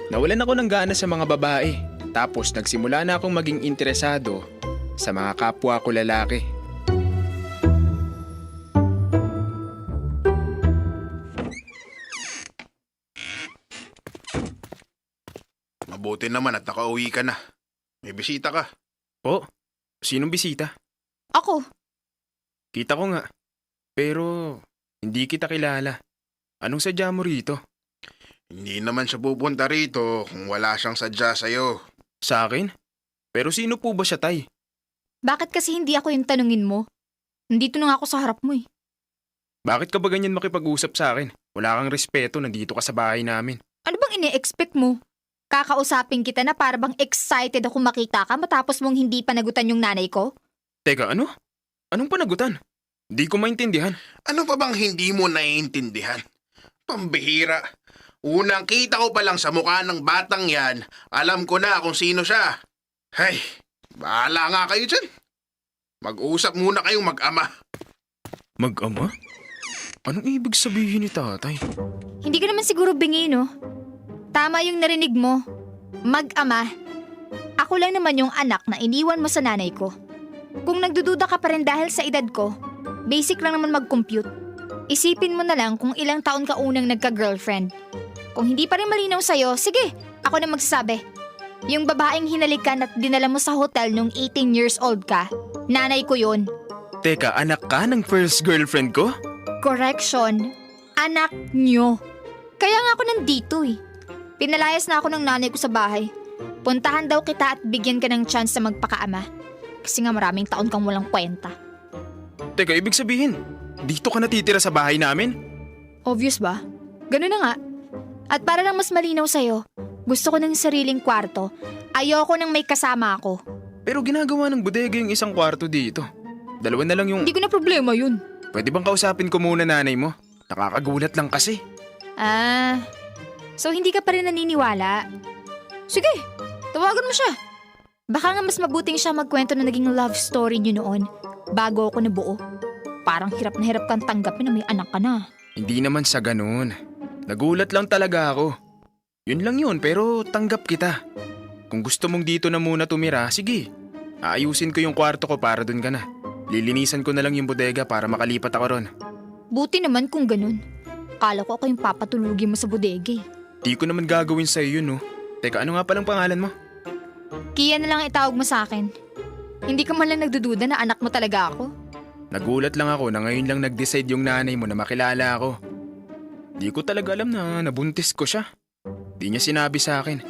Nawalan ako ng gana sa mga babae. Tapos nagsimula na akong maging interesado sa mga kapwa ko lalaki. Mabuti naman at nakauwi ka na. May bisita ka. Po? Sinong bisita? Ako. Kita ko nga. Pero hindi kita kilala. Anong sadya mo rito? Hindi naman siya pupunta rito kung wala siyang sadya sa'yo. Sa akin? Pero sino po ba siya, Tay? Bakit kasi hindi ako yung tanungin mo? Nandito na nga ako sa harap mo eh. Bakit ka ba ganyan makipag-usap sa akin? Wala kang respeto, nandito ka sa bahay namin. Ano bang ine-expect mo? Kakausapin kita na para bang excited ako makita ka matapos mong hindi panagutan yung nanay ko? Teka, ano? Anong panagutan? Di ko maintindihan. Ano pa bang hindi mo naiintindihan? Pambihira. Unang kita ko pa lang sa mukha ng batang yan, alam ko na kung sino siya. Hay, bahala nga kayo dyan. Mag-usap muna kayong mag-ama. Mag-ama? Anong ibig sabihin ni tatay? Hindi ka naman siguro bingi, no? Tama yung narinig mo. Mag-ama. Ako lang naman yung anak na iniwan mo sa nanay ko. Kung nagdududa ka pa rin dahil sa edad ko, basic lang naman mag-compute. Isipin mo na lang kung ilang taon ka unang nagka-girlfriend. Kung hindi pa rin malinaw sa'yo, sige, ako na magsasabi. Yung babaeng hinalikan at dinala mo sa hotel nung 18 years old ka, nanay ko yun. Teka, anak ka ng first girlfriend ko? Correction, anak nyo. Kaya nga ako nandito eh. Pinalayas na ako ng nanay ko sa bahay. Puntahan daw kita at bigyan ka ng chance na magpakaama. Kasi nga maraming taon kang walang kwenta. Teka, ibig sabihin, dito ka natitira sa bahay namin? Obvious ba? Ganun na nga. At para lang mas malinaw sa'yo, gusto ko ng sariling kwarto. Ayoko nang may kasama ako. Pero ginagawa ng bodega yung isang kwarto dito. Dalawa na lang yung... Hindi ko na problema yun. Pwede bang kausapin ko muna nanay mo? Nakakagulat lang kasi. So hindi ka pa rin naniniwala? Sige, tawagan mo siya. Baka nga mas mabuting siya magkwento na naging love story niyo noon bago ako nabuo. Parang hirap na hirap kang tanggapin na may anak ka na. Hindi naman sa ganun. Nagulat lang talaga ako. Yun lang yun, pero tanggap kita. Kung gusto mong dito na muna tumira, sige. Aayusin ko yung kwarto ko para dun ka na. Lilinisan ko na lang yung bodega para makalipat ako ron. Buti naman kung ganun. Akala ko ako yung papatulugin mo sa bodega eh. Di ko naman gagawin sa'yo yun, no? Teka, ano nga palang pangalan mo? Kia na lang itawag mo sa akin. Hindi ka man lang nagdududa na anak mo talaga ako. Nagulat lang ako na ngayon lang nag-decide yung nanay mo na makilala ako. Di ko talaga alam na nabuntis ko siya. Di niya sinabi sa akin.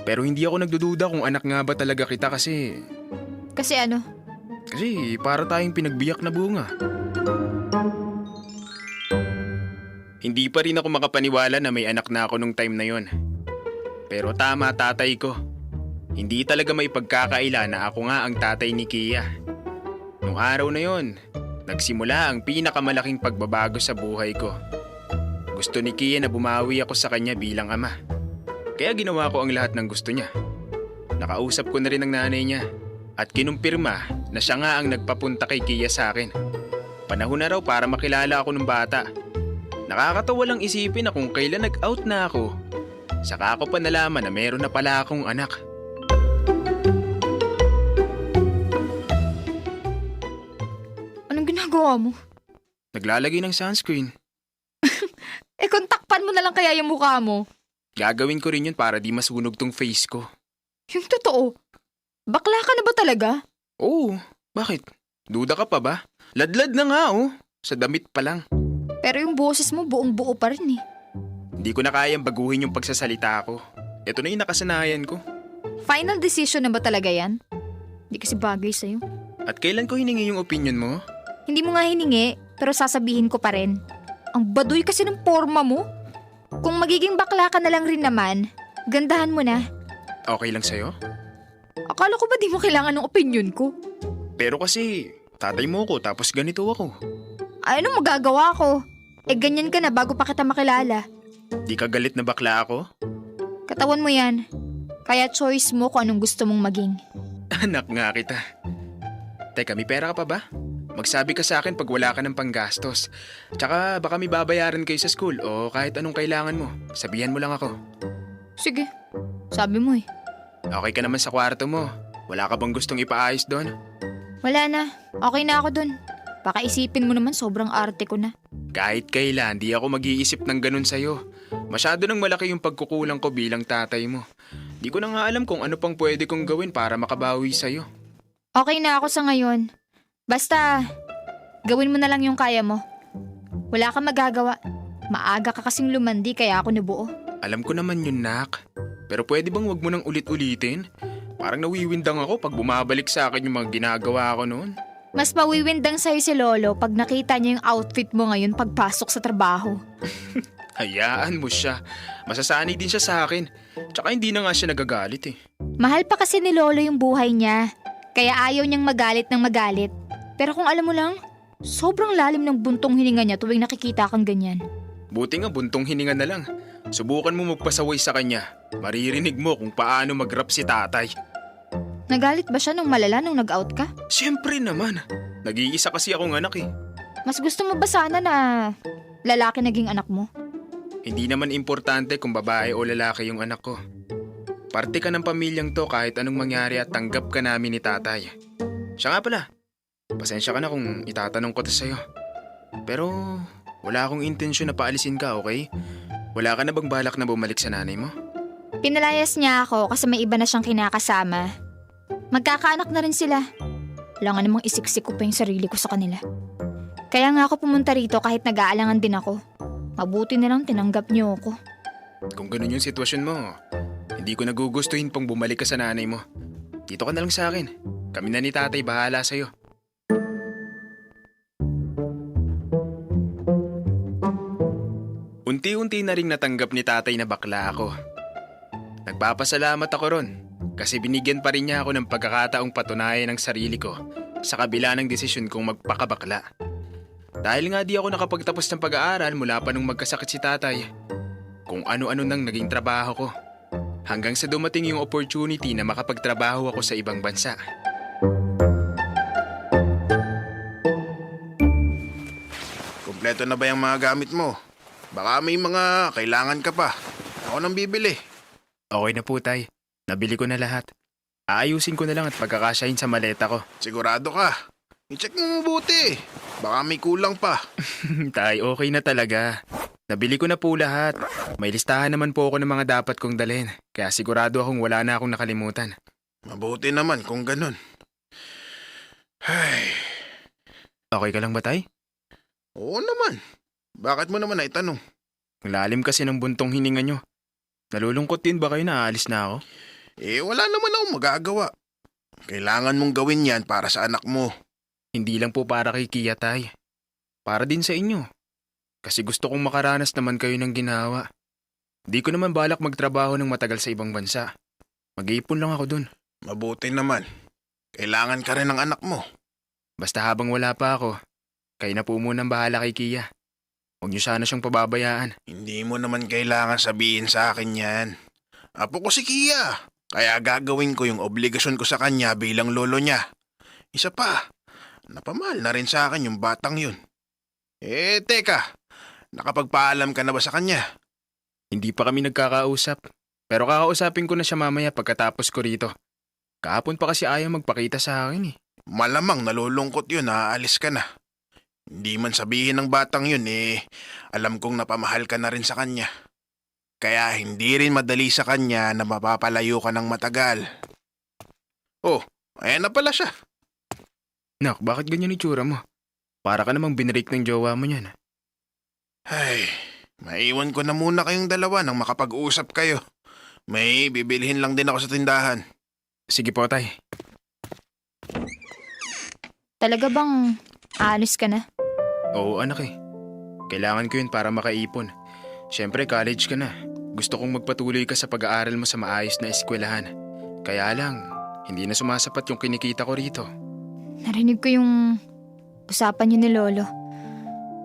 Pero hindi ako nagdududa kung anak nga ba talaga kita kasi... Kasi ano? Kasi para tayong pinagbiyak na bunga. Hindi pa rin ako makapaniwala na may anak na ako nung time na yon. Pero tama tatay ko. Hindi talaga may pagkakaila na ako nga ang tatay ni Kia. Nung araw na yon, nagsimula ang pinakamalaking pagbabago sa buhay ko. Gusto ni Kia na bumawi ako sa kanya bilang ama. Kaya ginawa ko ang lahat ng gusto niya. Nakausap ko na rin ang nanay niya. At kinumpirma na siya nga ang nagpapunta kay Kia sa akin. Panahon na raw para makilala ako ng bata. Nakakatawa lang isipin na kung kailan nag-out na ako, saka ako pa nalaman na meron na pala akong anak. Anong ginagawa mo? Naglalagay ng sunscreen. Kung takpan mo na lang kaya yung mukha mo. Gagawin ko rin yun para di masunog tong face ko. Yung totoo. Bakla ka na ba talaga? Oo, bakit? Duda ka pa ba? Ladlad na nga sa damit pa lang. Pero yung boses mo buong buo pa rin eh. Hindi ko na kayang baguhin yung pagsasalita ko. Ito na yung nakasanayan ko. Final decision na ba talaga yan? Hindi kasi bagay sa'yo. At kailan ko hiningi yung opinion mo? Hindi mo nga hiningi, pero sasabihin ko pa rin. Ang baduy kasi ng forma mo. Kung magiging bakla ka na lang rin naman, gandahan mo na. Okay lang sa'yo? Akala ko ba di mo kailangan ng opinion ko? Pero kasi, tatay mo ko tapos ganito ako. Ay, anong magagawa ko? Ganyan ka na bago pa kita makilala. Di ka galit na bakla ako? Katawan mo yan. Kaya choice mo kung anong gusto mong maging. Anak nga kita. Teka, may pera ka pa ba? Magsabi ka sa akin pag wala ka ng panggastos. Tsaka baka may babayaran kayo sa school o kahit anong kailangan mo. Sabihan mo lang ako. Sige, sabi mo eh. Okay ka naman sa kwarto mo. Wala ka bang gustong ipaayos doon? Wala na, okay na ako dun. Baka isipin mo naman sobrang arte ko na. Kahit kailan, di ako mag-iisip ng ganun sa'yo. Masyado nang malaki yung pagkukulang ko bilang tatay mo. Di ko na nga alam kung ano pang pwede kong gawin para makabawi sa'yo. Okay na ako sa ngayon. Basta, gawin mo na lang yung kaya mo. Wala kang magagawa. Maaga ka kasing lumandi kaya ako nabuo. Alam ko naman yun, Nak. Pero pwede bang wag mo nang ulit-ulitin? Parang nawiwindang ako pag bumabalik sa akin yung mga ginagawa ko noon. Mas mawiwindang sa'yo si Lolo pag nakita niya yung outfit mo ngayon pagpasok sa trabaho. Hayaan mo siya. Masasanay din siya sa akin. Tsaka hindi na nga siya nagagalit eh. Mahal pa kasi ni Lolo yung buhay niya. Kaya ayaw niyang magalit ng magalit. Pero kung alam mo lang, sobrang lalim ng buntong hininga niya tuwing nakikita kang ganyan. Buti nga buntong hininga na lang. Subukan mo magpasaway sa kanya. Maririnig mo kung paano mag-rap si tatay. Nagalit ba siya nung malala nung nag-out ka? Siyempre naman. Nag-iisa kasi akong anak eh. Mas gusto mo ba sana na lalaki naging anak mo? Hindi naman importante kung babae o lalaki yung anak ko. Parte ka ng pamilyang to kahit anong mangyari at tanggap ka namin ni tatay. Siya nga pala, pasensya ka na kung itatanong ko to sa'yo. Pero wala akong intensyon na paalisin ka, okay? Wala ka na bang balak na bumalik sa nanay mo? Pinalayas niya ako kasi may iba na siyang kinakasama. Magkakaanak na rin sila. Wala nga namang isiksik ko pa yung sarili ko sa kanila. Kaya nga ako pumunta rito kahit nag-aalangan din ako. Mabuti na lang tinanggap niyo ako. Kung ganun yung sitwasyon mo, hindi ko nagugustuhin pang bumalik ka sa nanay mo. Dito ka na lang sa akin. Kami na ni tatay bahala sa'yo. Unti-unti na ring natanggap ni tatay na bakla ako. Nagpapasalamat ako ron kasi binigyan pa rin niya ako ng pagkakataong patunayan ang sarili ko sa kabila ng desisyon kong magpakabakla. Dahil nga di ako nakapagtapos ng pag-aaral mula pa nung magkasakit si tatay. Kung ano-ano nang naging trabaho ko. Hanggang sa dumating yung opportunity na makapagtrabaho ako sa ibang bansa. Kompleto na ba yung mga gamit mo? Baka may mga kailangan ka pa. Ako nang bibili. Okay na po tay. Nabili ko na lahat. Aayusin ko na lang at pagkakasyahin sa maleta ko. Sigurado ka. I-check mo mabuti. Baka may kulang pa. Tay, okay na talaga. Nabili ko na po lahat. May listahan naman po ako ng mga dapat kong dalhin. Kaya sigurado akong wala na akong nakalimutan. Mabuti naman kung ganun. Ay. Okay ka lang ba, tay? Oo naman. Bakit mo naman naitanong? Ang lalim kasi ng buntong hininga nyo. Nalulungkot din ba kayo na aalis na ako? Wala naman akong magagawa. Kailangan mong gawin yan para sa anak mo. Hindi lang po para kay Kia, tay. Para din sa inyo. Kasi gusto kong makaranas naman kayo ng ginawa. Di ko naman balak magtrabaho ng matagal sa ibang bansa. Mag-iipon lang ako dun. Mabuti naman. Kailangan ka rin ng anak mo. Basta habang wala pa ako, kayo na po munang bahala kay Kia. Huwag niyo sana siyang pababayaan. Hindi mo naman kailangan sabihin sa akin yan. Apo ko si Kia. Kaya gagawin ko yung obligasyon ko sa kanya bilang lolo niya. Isa pa, napamahal na rin sa akin yung batang yun. Teka. Nakapagpaalam ka na ba sa kanya? Hindi pa kami nagkakausap. Pero kakausapin ko na siya mamaya pagkatapos ko rito. Kahapon pa kasi ayaw magpakita sa akin eh. Malamang nalulungkot yun na aalis ka na. Hindi man sabihin ng batang yun alam kong napamahal ka na rin sa kanya. Kaya hindi rin madali sa kanya na mapapalayo ka ng matagal. Oh, ayan na pala siya. Nak, bakit ganyan itsura mo? Para ka namang binreak ng jowa mo niyan. Ay, maiwan ko na muna kayong dalawa nang makapag-usap kayo. May bibilhin lang din ako sa tindahan. Sige po, tay. Talaga bang aalis ka na? Oo, anak eh. Kailangan ko yun para makaipon. Siyempre, college ka na. Gusto kong magpatuloy ka sa pag-aaral mo sa maayos na eskwelahan. Kaya lang, hindi na sumasapat yung kinikita ko rito. Narinig ko yung usapan niyo ni Lolo.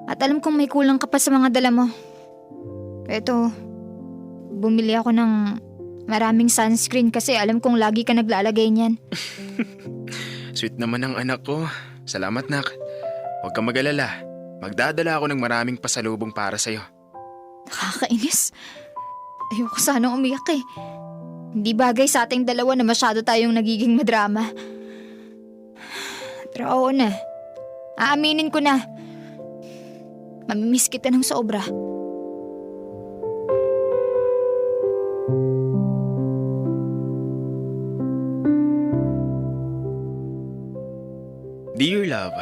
At alam kong may kulang ka pa sa mga dala mo. Eto, bumili ako ng maraming sunscreen kasi alam kong lagi ka naglalagay niyan. Sweet naman ang anak ko. Salamat, nak. Huwag kang mag-alala. Magdadala ako ng maraming pasalubong para sa'yo. Nakakainis. Ayoko sanang umiyak eh. Hindi bagay sa ating dalawa na masyado tayong nagiging madrama. Pero oo na. Aaminin ko na. Mamimiss kita ng sobra. Dear love,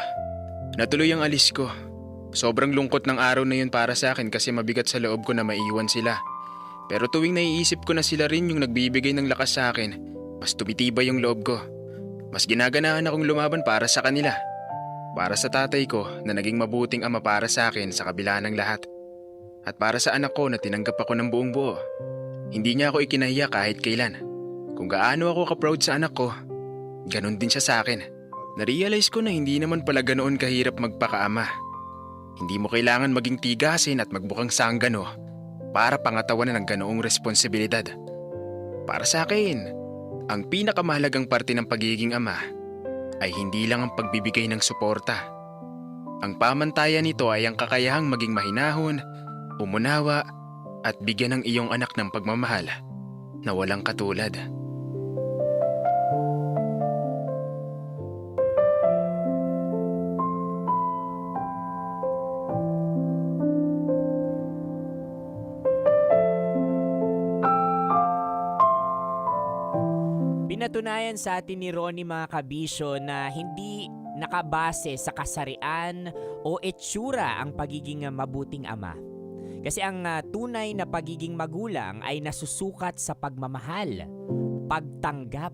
natuloy ang alis ko. Sobrang lungkot ng araw na yun para sa akin kasi mabigat sa loob ko na maiwan sila. Pero tuwing naiisip ko na sila rin yung nagbibigay ng lakas sa akin, mas tumitibay yung loob ko. Mas ginaganahan akong lumaban para sa kanila. Para sa tatay ko na naging mabuting ama para sa akin sa kabila ng lahat. At para sa anak ko na tinanggap ako ng buong buo, hindi niya ako ikinahiya kahit kailan. Kung gaano ako ka-proud sa anak ko, ganun din siya sa akin. Narealize ko na hindi naman pala ganoon kahirap magpakaama. Hindi mo kailangan maging tigasin at magbukang sanggano para pangatawanan ng ganoong responsibilidad. Para sa akin, ang pinakamahalagang parte ng pagiging ama ay hindi lang ang pagbibigay ng suporta. Ang pamantayan nito ay ang kakayahang maging mahinahon, umunawa at bigyan ng iyong anak ng pagmamahal na walang katulad. Pinatunayan sa atin ni Ronnie mga kabisyo na hindi nakabase sa kasarian o etsura ang pagiging mabuting ama. Kasi ang tunay na pagiging magulang ay nasusukat sa pagmamahal, pagtanggap,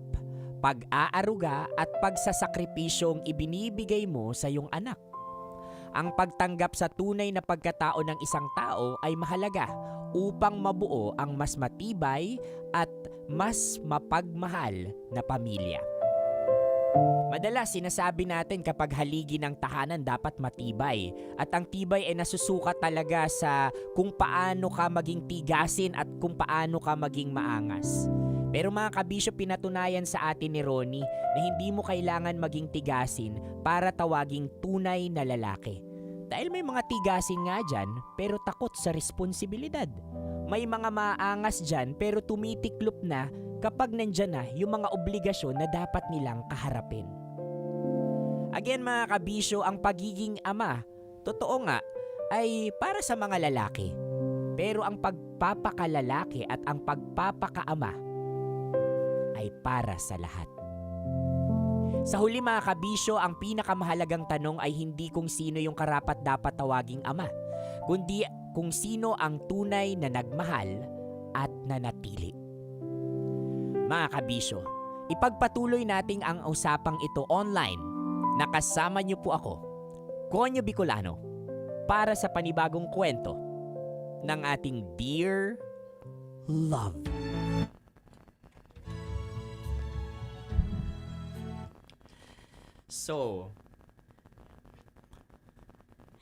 pag-aaruga at pagsasakripisyong ibinibigay mo sa iyong anak. Ang pagtanggap sa tunay na pagkatao ng isang tao ay mahalaga upang mabuo ang mas matibay at mas mapagmahal na pamilya. Madalas sinasabi natin kapag haligi ng tahanan dapat matibay at ang tibay ay nasusukat talaga sa kung paano ka maging tigasin at kung paano ka maging maangas. Pero mga kabisyo, pinatunayan sa atin ni Ronnie na hindi mo kailangan maging tigasin para tawaging tunay na lalaki. Dahil may mga tigasin nga dyan pero takot sa responsibilidad. May mga maangas dyan pero tumitiklop na kapag nandyan na yung mga obligasyon na dapat nilang kaharapin. Again mga kabisyo, ang pagiging ama, totoo nga, ay para sa mga lalaki. Pero ang pagpapakalalaki at ang pagpapakaama ay para sa lahat. Sa huli mga kabisyo, ang pinakamahalagang tanong ay hindi kung sino yung karapat-dapat tawaging ama, kundi kung sino ang tunay na nagmahal at nanatili. Mga kabisyo, ipagpatuloy nating ang usapang ito online. Nakasama niyo po ako, Konyo Bicolano, para sa panibagong kwento ng ating Dear Love. So,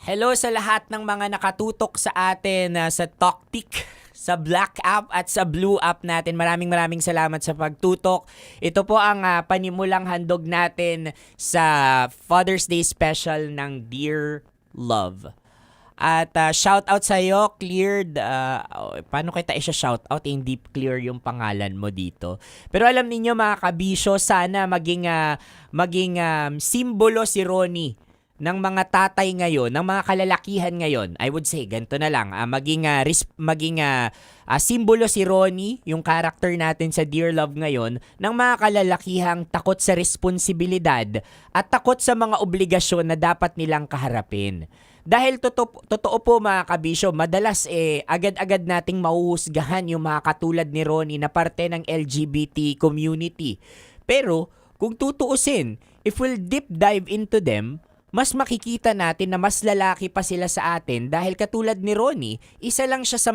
hello sa lahat ng mga nakatutok sa atin sa Toktik, sa Black app at sa Blue app natin. Maraming salamat sa pagtutok. Ito po ang panimulang handog natin sa Father's Day special ng Dear Love. At shout out sa iyo, Cleared. Paano kita i-shout out? Hindi clear yung pangalan mo dito. Pero alam niyo mga kabisyo, sana maging simbolo si Ronnie ng mga tatay ngayon, ng mga kalalakihan ngayon. I would say, ganito na lang, maging simbolo si Ronnie, yung character natin sa Dear Love ngayon, ng mga kalalakihang takot sa responsibilidad at takot sa mga obligasyon na dapat nilang kaharapin. Dahil totoo po mga kabisyo, madalas agad-agad nating mahuhusgahan yung mga katulad ni Ronnie na parte ng LGBT community. Pero kung tutuusin, if we'll deep dive into them, mas makikita natin na mas lalaki pa sila sa atin dahil katulad ni Ronnie, isa lang siya sa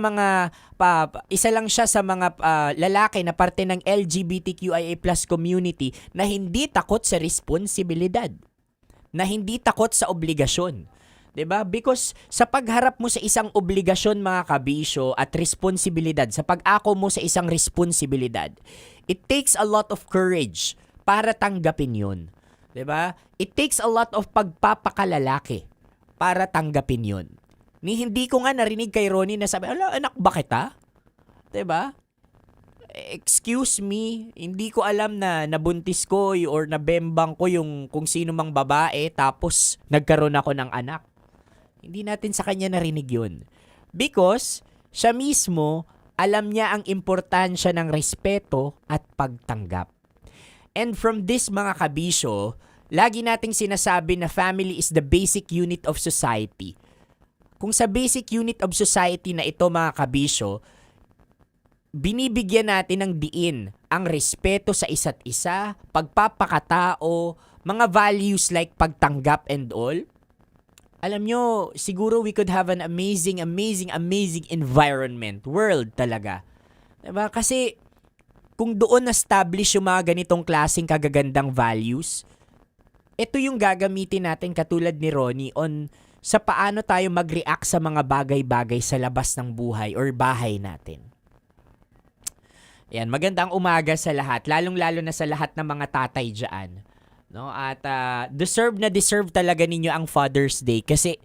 mga lalaki na parte ng LGBTQIA+ community na hindi takot sa responsibilidad, na hindi takot sa obligasyon. 'Di ba? Because sa pagharap mo sa isang obligasyon mga kabisyo at responsibilidad, sa pag-ako mo sa isang responsibilidad, it takes a lot of courage para tanggapin 'yun. 'Di ba? It takes a lot of pagpapakalalaki para tanggapin 'yun. Hindi ko nga narinig kay Ronnie na sabi, "Ala, anak ba kita?" 'Di ba? Excuse me, hindi ko alam na nabuntis ko or nabembang ko yung kung sino mang babae tapos nagkaroon ako ng anak. Hindi natin sa kanya narinig yun. Because siya mismo, alam niya ang importansya ng respeto at pagtanggap. And from this mga kabisyo, lagi nating sinasabi na family is the basic unit of society. Kung sa basic unit of society na ito mga kabisyo, binibigyan natin ng diin ang respeto sa isa't isa, pagpapakatao, mga values like pagtanggap and all. alam nyo, siguro we could have an amazing environment, world talaga. Diba? Kasi kung doon na-establish yung mga ganitong klaseng kagagandang values, ito yung gagamitin natin katulad ni Ronnie on sa paano tayo mag-react sa mga bagay-bagay sa labas ng buhay or bahay natin. Yan, magandang umaga sa lahat, lalong-lalo na sa lahat ng mga tatay dyan. No? At deserve talaga ninyo ang Father's Day kasi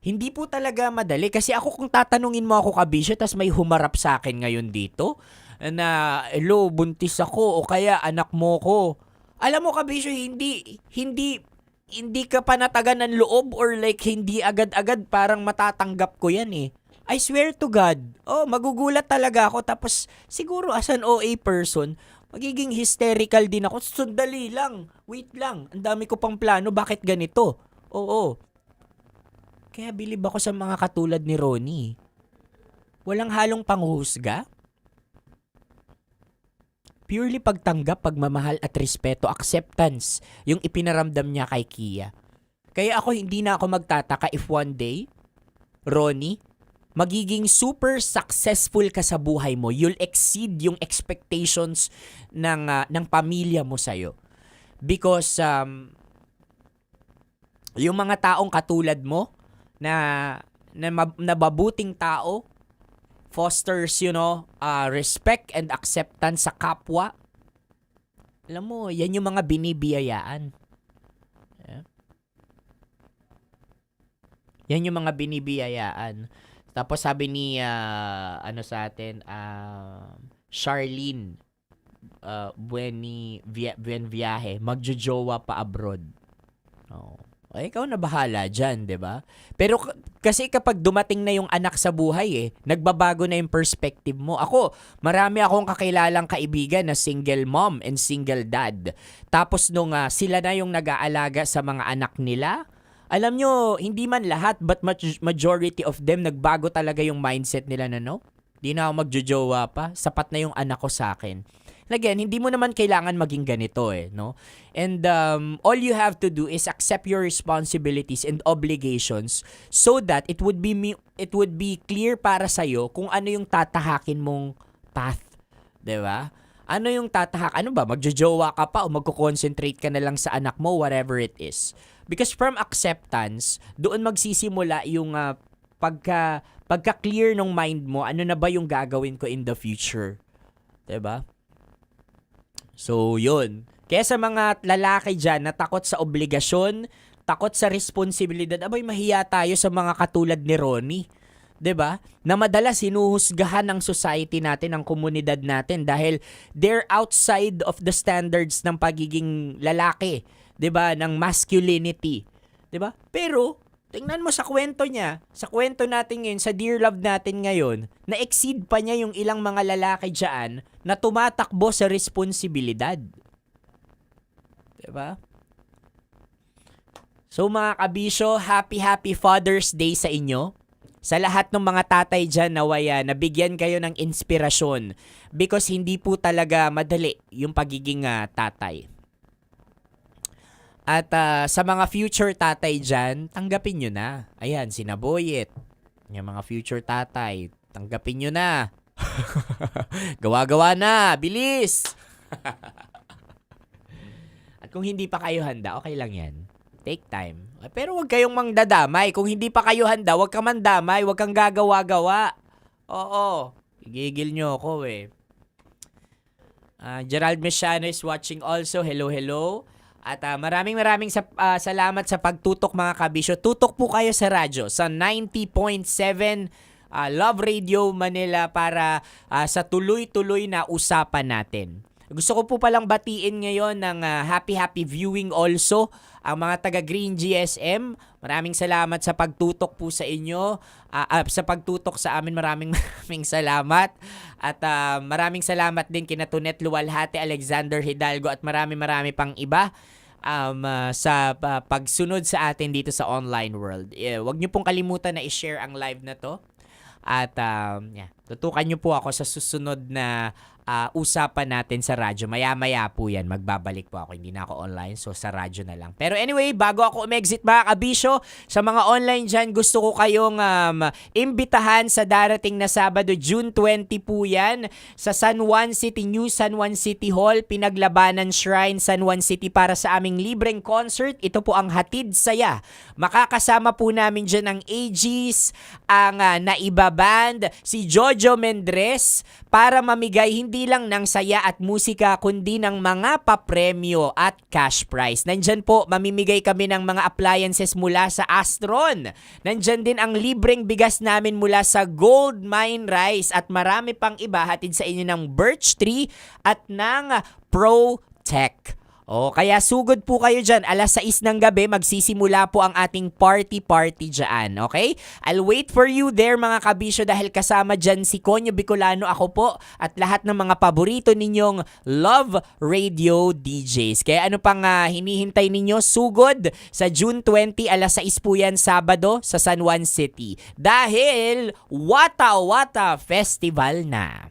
hindi po talaga madali. Kasi ako kung tatanungin mo ako, Kabisyo, tas may humarap sa akin ngayon dito na, hello, buntis ako o kaya anak mo ko. Alam mo, Kabisyo, hindi ka panatagan ng loob or like hindi agad-agad parang matatanggap ko yan eh. I swear to God, magugulat talaga ako. Tapos siguro as an OA person, magiging hysterical din ako. Sandali lang. Wait lang. Ang dami ko pang plano. Bakit ganito? Oo. Kaya bilib ako sa mga katulad ni Ronnie. Walang halong panghuhusga. Purely pagtanggap, pagmamahal at respeto, acceptance yung ipinaramdam niya kay Kia. Kaya ako hindi na ako magtataka if one day, Ronnie, magiging super successful ka sa buhay mo. You'll exceed yung expectations ng pamilya mo sa'yo. Because yung mga taong katulad mo na mabuting tao fosters, respect and acceptance sa kapwa. Alam mo, yan yung mga binibiyayaan. Yeah. Yan yung mga binibiyayaan. Tapos sabi ni sa atin, Charlene Buenviaje, magjojowa pa abroad. Oh. Ay, ikaw na bahala dyan, 'di ba? Pero kasi kapag dumating na yung anak sa buhay nagbabago na yung perspective mo. Ako, marami akong kakilalang kaibigan na single mom and single dad. Tapos nung sila na yung nag-aalaga sa mga anak nila, alam nyo, hindi man lahat but majority of them nagbago talaga yung mindset nila na di na ako magjojowa pa, sapat na yung anak ko sa akin. Again, hindi mo naman kailangan maging ganito no? And all you have to do is accept your responsibilities and obligations so that it would be clear para sa'yo kung ano yung tatahakin mong path. 'Di ba? Ano yung tatahak? Ano ba? Magjojowa ka pa o magko-concentrate ka na lang sa anak mo, whatever it is. Because from acceptance, doon magsisimula yung pagka-clear ng mind mo, ano na ba yung gagawin ko in the future. 'Di ba? So, yun. Kaya sa mga lalaki dyan na takot sa obligasyon, takot sa responsibilidad, abay mahiya tayo sa mga katulad ni Ronnie. 'Di ba? Na madalas hinuhusgahan ng society natin, ng komunidad natin dahil they're outside of the standards ng pagiging lalaki, 'di ba? Ng masculinity, 'di ba? Pero tingnan mo sa kwento niya, sa kwento natin ngayon, sa Dear Love natin ngayon, na-exceed pa niya yung ilang mga lalaki diyan na tumatakbo sa responsibilidad. 'Di ba? So mga kabisyo, happy Father's Day sa inyo. Sa lahat ng mga tatay dyan nawaya, nabigyan kayo ng inspirasyon because hindi po talaga madali yung pagiging tatay. At sa mga future tatay dyan, tanggapin nyo na. Ayan, sinaboyet. Yung mga future tatay, tanggapin nyo na. Gawa-gawa na, bilis! At kung hindi pa kayo handa, okay lang yan. Take time. Pero huwag kayong mangdadamay. Kung hindi pa kayo handa, huwag kang mandamay. Huwag kang gagawa-gawa. Oo. Igigil nyo ako Gerald Mesiano is watching also. Hello, hello. At maraming salamat sa pagtutok mga kabisyo. Tutok po kayo sa radyo sa 90.7 Love Radio Manila para sa tuloy-tuloy na usapan natin. Gusto ko po palang batiin ngayon ng happy viewing also ang mga taga Green GSM. Maraming salamat sa pagtutok po sa inyo. Sa pagtutok sa amin, maraming salamat. At maraming salamat din kina Tunet Luwalhati, Alexander Hidalgo at marami pang iba sa pagsunod sa atin dito sa online world. Huwag niyo pong kalimutan na i-share ang live na to. At Tutukan niyo po ako sa susunod na usapan natin sa radyo. Maya-maya po yan. Magbabalik po ako. Hindi na ako online. So, sa radyo na lang. Pero anyway, bago ako umexit mga kabisyo, sa mga online dyan, gusto ko kayong imbitahan sa darating na Sabado, June 20 po yan. Sa San Juan City, New San Juan City Hall, Pinaglabanan Shrine, San Juan City para sa aming libreng concert. Ito po ang Hatid Saya. Makakasama po namin dyan ang AGs, ang Naiba Band, si Jojo Mendres, para mamigay hindi lang ng saya at musika kundi ng mga papremyo at cash prize. Nandyan po, mamimigay kami ng mga appliances mula sa Astron. Nandyan din ang libreng bigas namin mula sa Gold Mine Rice at marami pang iba hatid sa inyo ng Birch Tree at ng Pro Tech. Kaya sugod po kayo dyan. 6:00 ng gabi, magsisimula po ang ating party dyan, okay? I'll wait for you there mga kabisyo dahil kasama dyan si Conyo Bicolano, ako po, at lahat ng mga paborito ninyong Love Radio DJs. Kaya ano pang hinihintay ninyo? Sugod sa June 20, 6:00 po yan, Sabado sa San Juan City. Dahil Wata Wata Festival na.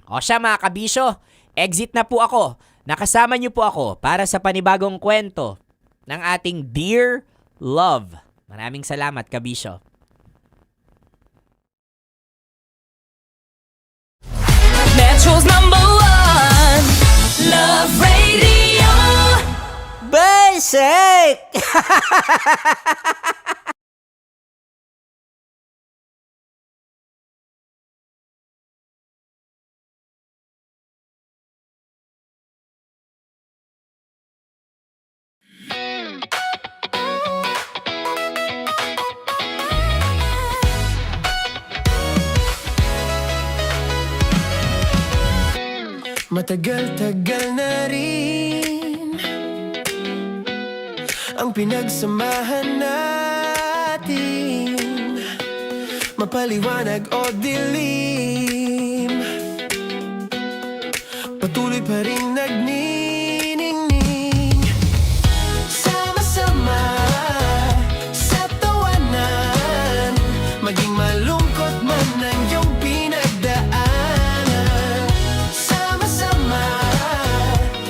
Siya mga kabisyo, exit na po ako. Nakasama niyo po ako para sa panibagong kwento ng ating Dear Love. Maraming salamat, kabisyo. Metro's #1 Love Radio. Basic! Matagal-tagal na rin ang pinagsamahan natin, mapaliwanag o dilim, patuloy pa rin nagniningning. Sama-sama sa tawanan, maging malungkot man ang iyong pinagdaanan. Sama-sama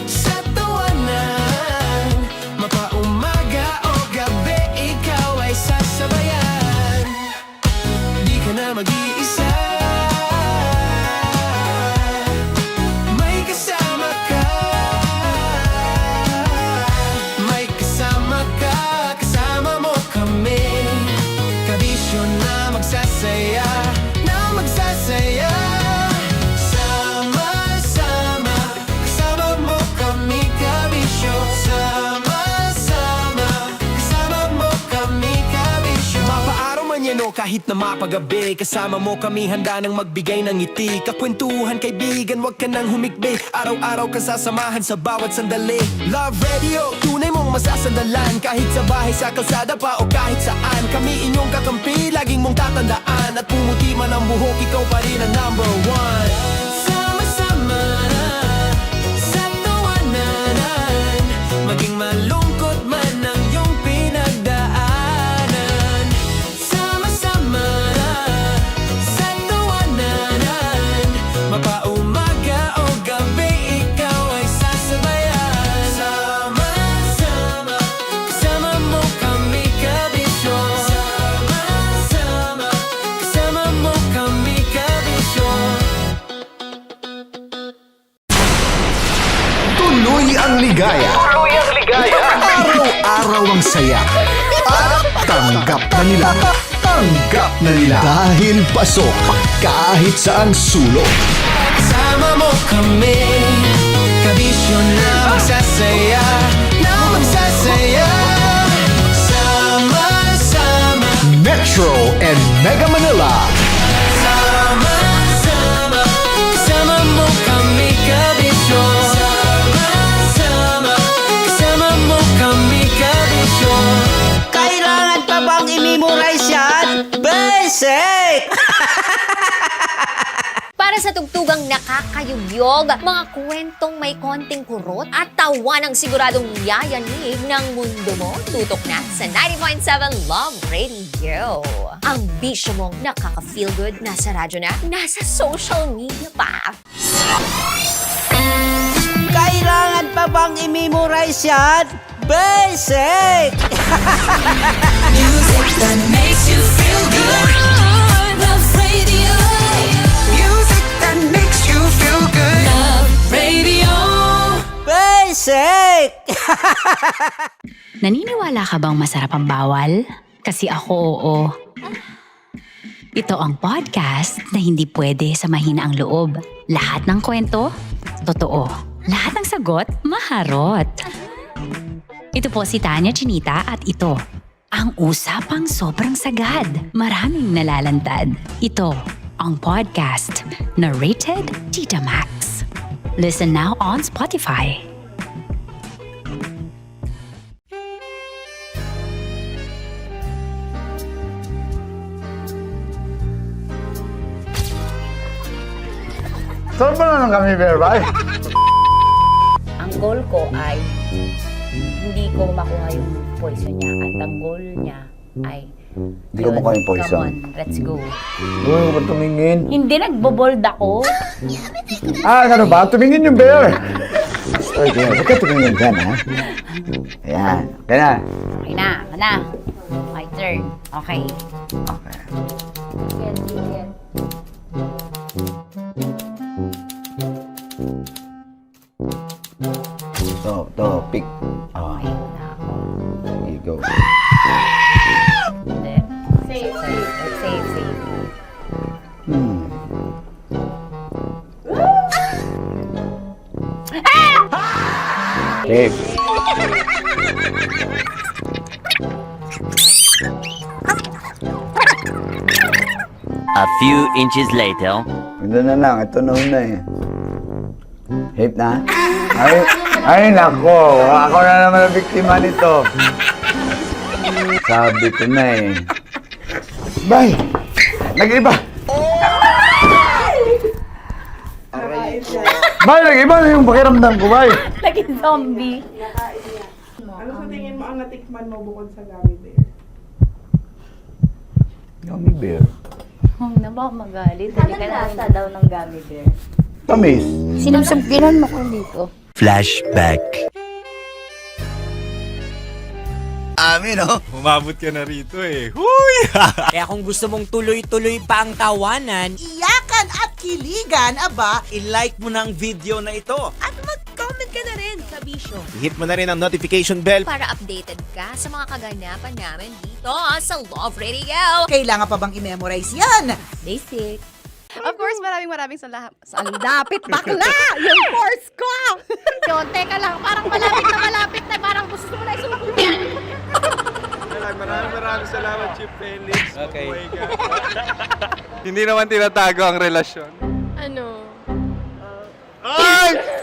sa tawanan, mapaumaga o gabi, ikaw ay sasabayan. Di ka na mag-iisa, may kasama ka. May kasama ka, kasama mo kami. Kabisyo na magsasaya, na magsasaya. Sama-sama, kasama mo kami, kabisyo. Sama-sama, kasama mo kami, kabisyo. Mapaaraw man yan o kahit na mapagabi, kasama mo kami, handa nang magbigay ng ngiti. Kakwentuhan, kaibigan, wag ka nang humikbi. Araw-araw ka sasamahan sa bawat sandali. Love Radio, tunay mong masasandalan. Kahit sa bahay, sa kalsada pa o kahit saan, kami inyong kakampi, laging mong tatandaan. At pumuti man ang buhok, ikaw pa rin ang #1. Sama-sama sa tawanan, maging malungkot man ang iyong pinagdaanan. Sama-sama sa tawanan, mapaumaga o gabi, ikaw ay sasabayan. Sama-sama, kasama mo kami, kabisyo. Sama-sama, kasama mo kami, kabisyo. Tuloy ang ligaya. Araw-araw ang saya. At tanggap na nila. Tanggap na nila. Dahil pasok kahit saang sulok. Kasama mo kami, kabisyo na magsasaya, na magsasaya. Sama-sama, Metro and Mega Manila. sama-sama, kasama mo kami, kabisyo. Sama-sama, kasama mo kami, kabisyo. Kailangan pa bang i-memorize yan? Basic! Para sa tugtugan bang nakakayugyog, mga kwentong may konting kurot at tawa ng siguradong yayanig ng mundo mo? Tutok na sa 90.7 Love Radio. Ang bisyo mong nakaka-feel good, nasa radyo na, nasa social media pa. Kailangan pa bang i-memorize yan? Basic! Music that makes you feel good. Love Radio. Music that makes you feel good. Love Radio. Basic! Naniniwala ka bang masarap ang bawal? Kasi ako oo. Ito ang podcast na hindi pwede samahin ang loob. Lahat ng kwento, totoo. Lahat ng sagot, maharot. Ito po si Tanya Chinita at ito, ang usapang sobrang sagad. Maraming nalalantad. Ito, ang podcast na Rated Tita Max. Listen now on Spotify. Saan ba na lang kami, Berbay? Ang goal ko ay hindi ko makuha yung poison niya at ang goal niya ay Hindi ko makuha yung poison. Come on, let's go. Huwag mo ba tumingin? Hindi, nagbobold ako. Ano ba? Tumingin yung bear! Story bear, huwag ka tumingin dyan, ha? Ayan, kaya na. Okay na, na. My turn. Okay. Okay. Yan, yan. To, pick. Oh. There you go. Safe, safe. Safe. A few inches later. Ito na lang, ito na una eh. Hip na? Ay nako, ako na naman ang biktima nito. Sabi ko na eh. Bay! Nag-iba! Bay, nag-iba na yung pakiramdam ko, bay! Naging zombie. Ano sa tingin mo ang natikman mo bukod sa gummy bear? Gummy bear? Huwag na ba magalit? Hindi ka nasa daw ng gummy bear. Tamis. Sinusumpinan mo ko dito. Flashback. Amin, oh. Umabot ka na rito eh. Huy! Kaya kung gusto mong tuloy-tuloy pa ang tawanan, Iyakan at kiligan, aba, I-like mo na ang video na ito. at mag-comment ka na rin sa bisyo. I-hit mo na rin ang notification bell. Para updated ka sa mga kaganapan namin dito sa Love Radio. Kailangan pa bang i-memorize yan? Basic. Of course, maraming salamat. Lapit bakla! Yung course ko! Yun, teka lang, parang malapit na, parang gusto mo na isulat. Maraming salamat, Chief Felix. Okay. Oh my God. Hindi naman tinatago ang relasyon. Ano?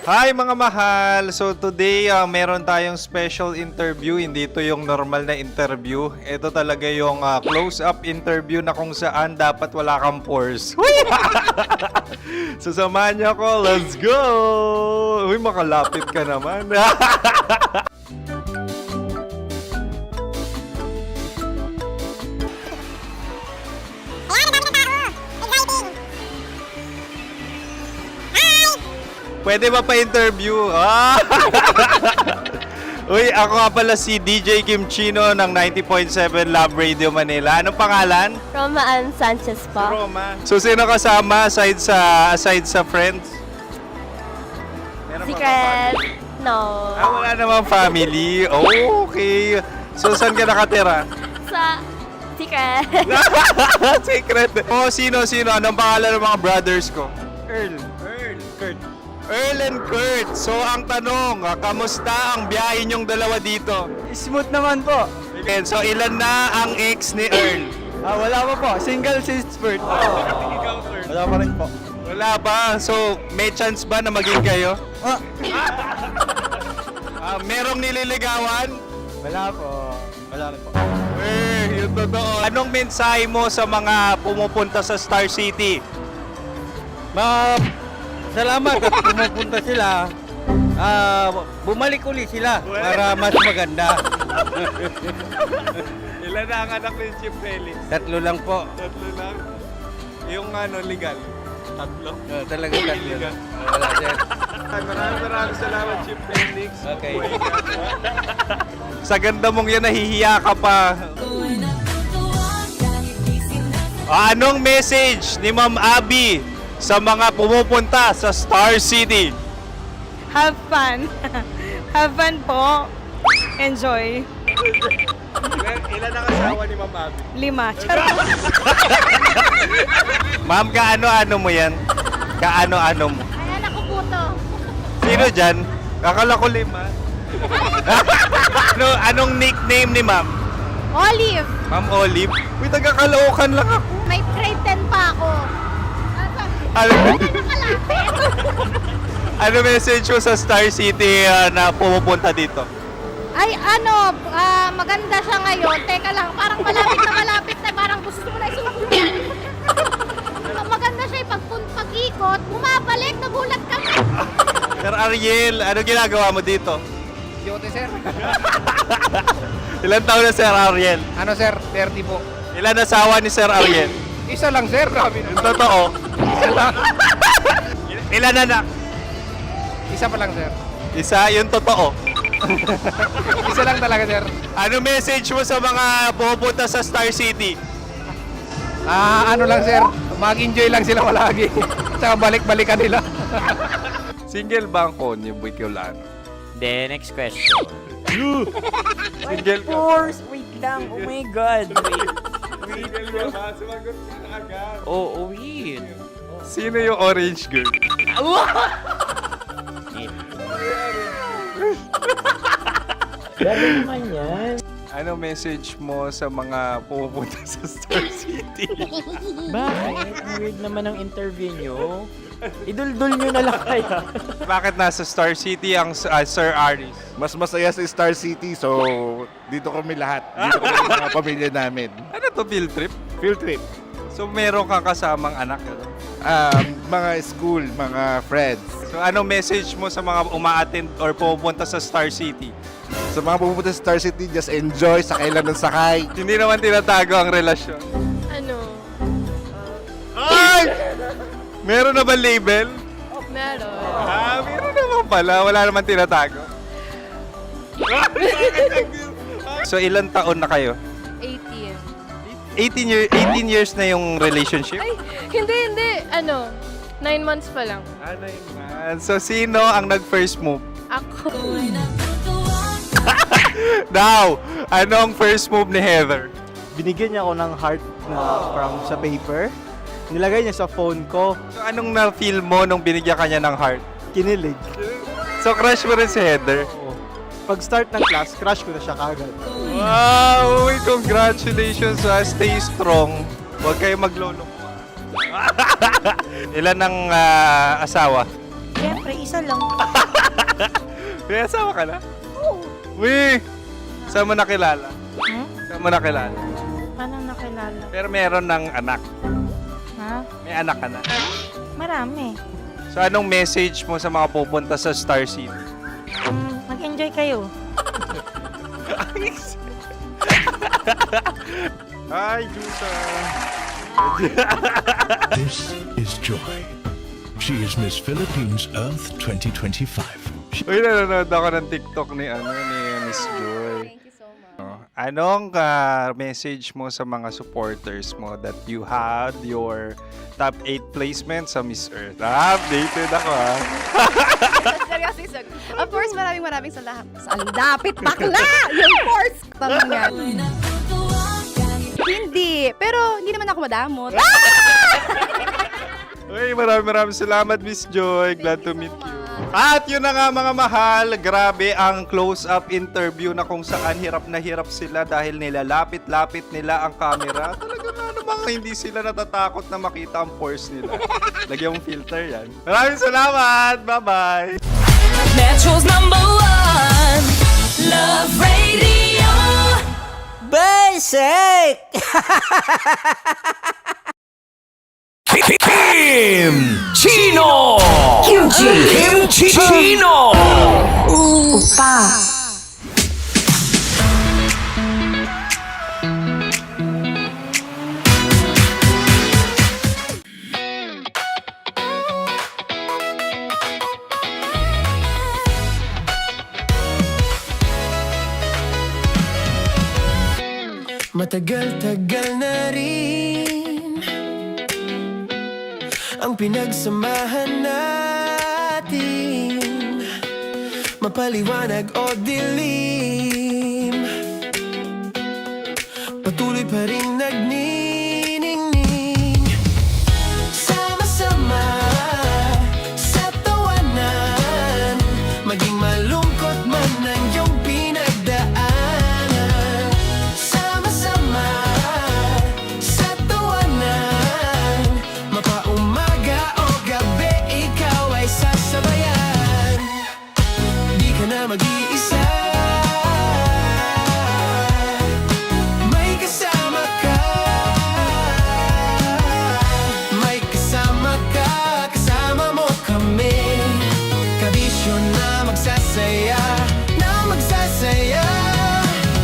Hi mga mahal! So today, meron tayong special interview. Hindi ito yung normal na interview. Ito talaga yung close-up interview na kung saan dapat wala kang pores. So samahan niyo ako. Let's go! Uy, makalapit ka naman. Pwede ba pa-interview? Uy, ako nga pala si DJ Kim Chino ng 90.7 Love Radio Manila. Anong pangalan? Roma Ann Sanchez po. Roma. So, sino kasama aside sa friends? Meron ba Secret. No. wala namang family. Oh, okay. So, saan ka nakatira? Sa Secret. Secret. Oh, sino? Anong pangalan ng mga brothers ko? Earl, Kurt. Earl and Kurt. So, ang tanong, kamusta ang biyahe niyong dalawa dito? Smooth naman po. Okay, so, ilan na ang ex ni Earl? Wala pa po. Single since birth. Wala pa rin po. Wala pa. So, may chance ba na maging kayo? Merong nililigawan? Wala po. Wala rin po. Yung totoo. Anong mensahe mo sa mga pumupunta sa Star City? Salamat at pumupunta sila. Bumalik uli sila para mas maganda. Ilan na ang anak ni Chief Felix? 3 lang po. 3 lang. Yung legal? 3? Talaga 3 lang. Wala, sir. Maraming salamat, Chief Felix. Okay. Sa ganda mong yan, nahihiya ka pa. Anong message ni Ma'am Abby sa mga pumupunta sa Star City? Have fun. Have fun po. Enjoy. Ilan ang asawa ni Ma'am Abby? 5. Charot. Ma'am, kaano-ano mo yan? Kaano-ano mo? Ay, anak ko po to. Sino dyan? Kakala ko 5. Anong nickname ni Ma'am? Olive, Ma'am Olive? Uy, taga-Caloocan lang ako. may grade 10 pa ako. Ano ano message mo sa Star City na pumupunta dito? Ay, maganda siya ngayon. Teka lang, parang malapit na, parang gusto mo na isulat. Maganda siya pag-ikot, bumabalik, nagulat kami. Sir Ariel, ano ginagawa mo dito? Yote, sir. Ilan taon na Sir Ariel? Ano, sir? 30 po. Ilan asawa ni Sir Ariel? Isa lang, sir. Grabe Yung totoo? Isa lang. Ilan anak? Isa pa lang, sir. Isa, yung totoo. Isa lang talaga, sir. Ano message mo sa mga pupunta sa Star City? Ano lang, sir. Mag-enjoy lang sila palagi. Tsaka balik-balikan nila. Single ba ang Connie Bicolano? Then, next question. Single ka? course! Wait lang. Oh my God. Wait. Single ka ba? Sumagot ka na agad. Oo, wait. Sino yung orange girl? Gano'n naman yan. Ano message mo sa mga pupunta sa Star City? Bakit? Ang weird naman ang interview nyo. Iduldul nyo na lang kaya. Bakit nasa Star City ang Sir Aris? Mas masaya sa Star City, so dito kami lahat. Dito kami mga pamilya namin. Ano to, field trip? Field trip. So meron kang kasamang anak? Mga school, mga friends. So ano message mo sa mga uma-attend or pupunta sa Star City? Sa mga pupunta sa Star City, just enjoy, sakay lang ng sakay. Hindi naman tinatago ang relasyon. Ano? Ay! Meron na ba label? Meron. Meron naman pala. Wala naman tinatago. So ilan taon na kayo? 18. 18 years na yung relationship? Ay, hindi. 9 months pa lang. 9 months. So sino ang nag-first move? Ako. Now, anong first move ni Heather? Binigyan niya ako ng heart na from sa paper. Nilagay niya sa phone ko. So anong na-feel mo nung binigyan ka niya ng heart? Kinilig. So crush mo rin si Heather? Pag start ng class, crush ko na siya kagad. Wow! Uy, congratulations! Stay strong. Huwag kayo maglolo. Ilan ang asawa? Siyempre, isa lang. May asawa ka na? Oo. Uy! Saan mo nakilala? Saan mo nakilala? Paano nakilala? Pero meron ng anak. Ha? May anak ka na. Marami. So anong message mo sa mga pupunta sa Star City? Mag-enjoy kayo. Hi, Jusa! This is Joy. She is Miss Philippines Earth 2025. Uy, nanonood ako ng TikTok ni Miss Joy. Thank you so much. Anong message mo sa mga supporters mo that you had your top 8 placement sa Miss Earth? Updated ako Seriously, of course, maraming salamat. Ang lapit bakla! Yung course! Tanong yan. Hindi. Pero hindi naman ako madamot. Uy, maraming salamat, Miss Joy. Glad to meet you. At yun na nga mga mahal, grabe ang close-up interview na kung saan hirap na hirap sila dahil nilalapit-lapit nila ang camera. Talaga nga namang hindi sila natatakot na makita ang pores nila. Lagyan mong filter yan. Maraming salamat! Bye-bye! Metro's #1 Love Radio. Basic! Team Chino. Kimchi Chino! Opa! Matagal-tagal na rin ang pinagsamahan natin, mapaliwanag o dilim, patuloy pa rin nagniningning. Sama-sama sa tawanan, maging malungkot man ang iyong pinagdaanan. Sama-sama sa tawanan, mapaumaga o gabi, ikaw ay sasabayan. Di ka na mag-iisa, may kasama ka. May kasama ka, kasama mo kami. Kabisyo na magsasaya, na magsasaya.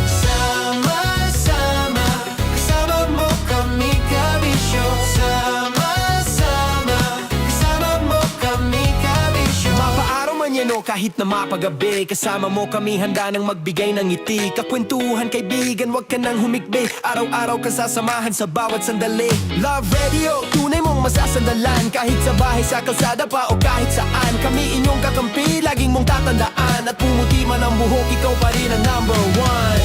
Sama-sama, kasama mo kami, kabisyo. Sama-sama, kasama mo kami, kabisyo. Mapaaraw man yan o kahit na mapagabi, kasama mo kami, handa nang magbigay ng ngiti. Kakwentuhan, kaibigan, wag ka nang humikbi. Araw-araw ka sasamahan sa bawat sandali. Love Radio, tunay mong masasandalan. Kahit sa bahay, sa kalsada pa o kahit saan, kami inyong kakampi, laging mong tatandaan. At pumuti man ang buhok, ikaw pa rin ang number one.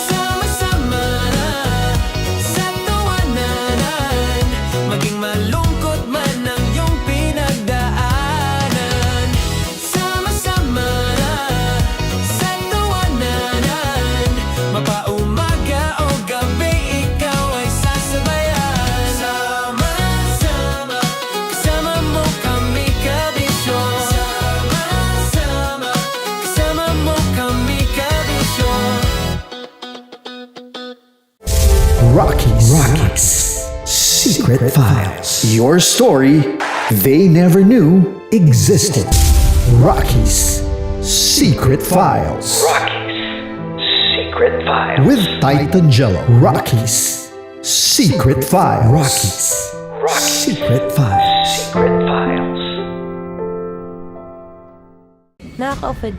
Sama-sama sa tawanan, maging malungkot man ang iyong pinagdaanan. Sama-sama sa tawanan, mapaumaga o gabi, ikaw ay sasabayan. Sama-sama, kasama mo kami, kabisyo. Sama-sama, kasama mo kami, kabisyo. Rockies. Secret Files. Your story they never knew existed. Rockies Secret Files. Secret Files. With Titan Jello. Rockies Secret Files. Secret Files. Secret Files. Nakaka-offend.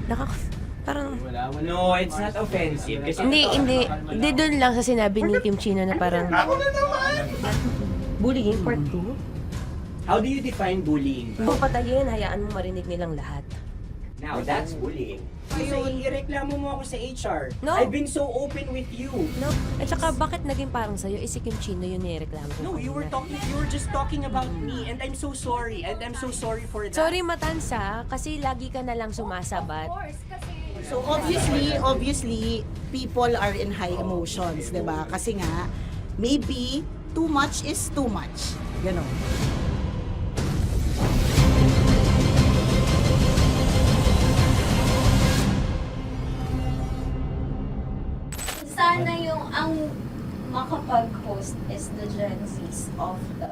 Parang... No, it's not offensive. Kasi Hindi doon lang sa sinabi ni Kim Chino na parang... Bullying, part 2? how do you define bullying? Kung patayin, hayaan mo marinig nilang lahat. Now, that's bullying. So, ireklamo mo ako sa HR. No. I've been so open with you. No? At saka, bakit naging parang sa'yo? Si Kim Chino yun nireklamo ko. No, you were just talking about me, and I'm so sorry. And I'm so sorry for that. Sorry, Matansa, kasi lagi ka na lang sumasabat. So obviously, people are in high emotions, 'di ba? Kasi nga maybe too much is too much. Ganon. Sana yung ang makapag-host is the Gen Zs of the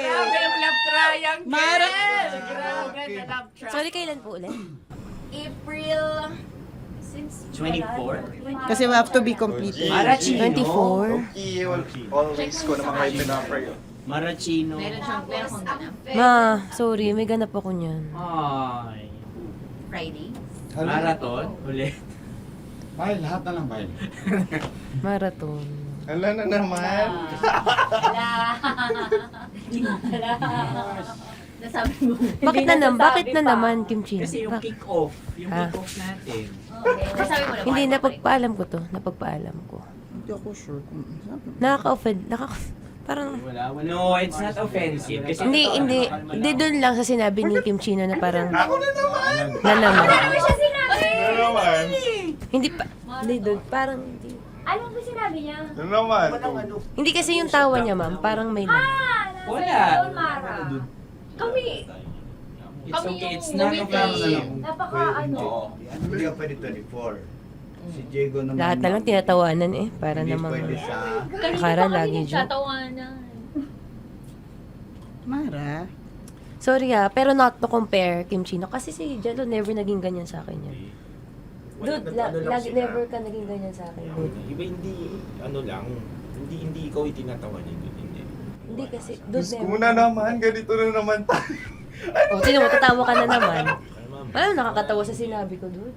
Grabe ang love triangle! Grabe na love triangle! Sorry, kailan po ulit? April... Since 24? Kasi we have to be completed. Marachino. 24. Always ko naman kayo pinapray. Marachino. meron siyang ganap. Ma, sorry, may ganap ako niyan. Ay. Friday. Marathon? Ulit. Mahal, lahat na lang mahal. Marathon. Ala na naman. Nasabi mo. Bakit na naman, Kim Chino? Kasi yung kick-off. Yung kick-off natin. Okay. Nasabi mo na. Hindi, napagpaalam ko to. Napagpaalam ko. Hindi ako sure kung Nakaka-offend. Parang... No, it's not offensive. Kasi Hindi doon lang sa sinabi ni Kim Chino na parang... Ako na naman! Na naman. Ano siya sinabi? Na naman! Hindi pa... Hindi doon. Parang... Hindi. Ano ba sinabi niya? Na naman! Hindi kasi yung tawa niya, ma'am. Parang may... Wala. Mara. Kami. It's okay, it's not offensive. Napaka ano. Hindi ka pwede 24. Si Diego naman. Lahat na lang tinatawanan eh. Para Hindi namang... pwede sa... Akara lagi joke. Tatawanan. Mara. Sorry pero not to compare Kim Chino. Kasi si Jello never naging ganyan sa akin yan. Dude, never ka naging ganyan sa akin, dude. Iba hindi, hindi ikaw itinatawanan yun. Hindi kasi, dude, Diyos ko na naman, ganito na naman tayo. O, sino mo, tatawa ka na naman. Alam, nakakatawa sa sinabi ko, dude.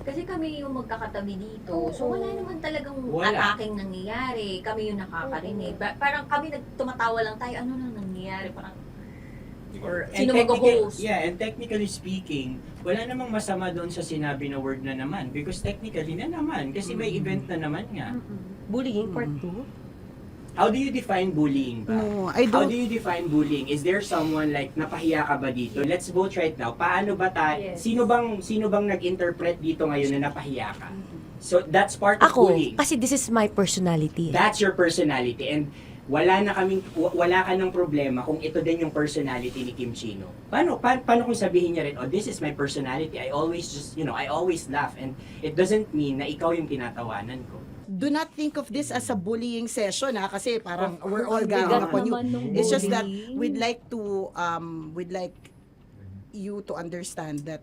Kasi kami yung magkakatabi dito. So wala naman talagang Wala. ataking nangyayari. Kami yung nakakarinig. Parang kami tumatawa lang tayo. Ano nang nangyayari? Parang or And sino mag-host? Yeah, and technically speaking, wala namang masama doon sa sinabi na word na naman. Because technically na naman. Kasi may event na naman nga. Bullying part 2? How do you define bullying ba? No, I How don't. do you define bullying? Is there someone like napahiya ka ba dito? Let's vote right now. Paano ba Yes. sino bang nag-interpret dito ngayon na napahiya ka? So that's part of Ako, bullying. kasi this is my personality. That's your personality and wala ka ng problema kung ito din yung personality ni Kim Chino. Paano kung sabihin niya rin, oh, this is my personality. I always I always laugh and it doesn't mean na ikaw yung tinatawanan ko. Do not think of this as a bullying session kasi parang we're all bigat ganging upon you. naman nung It's just that bullying. we'd like you to understand that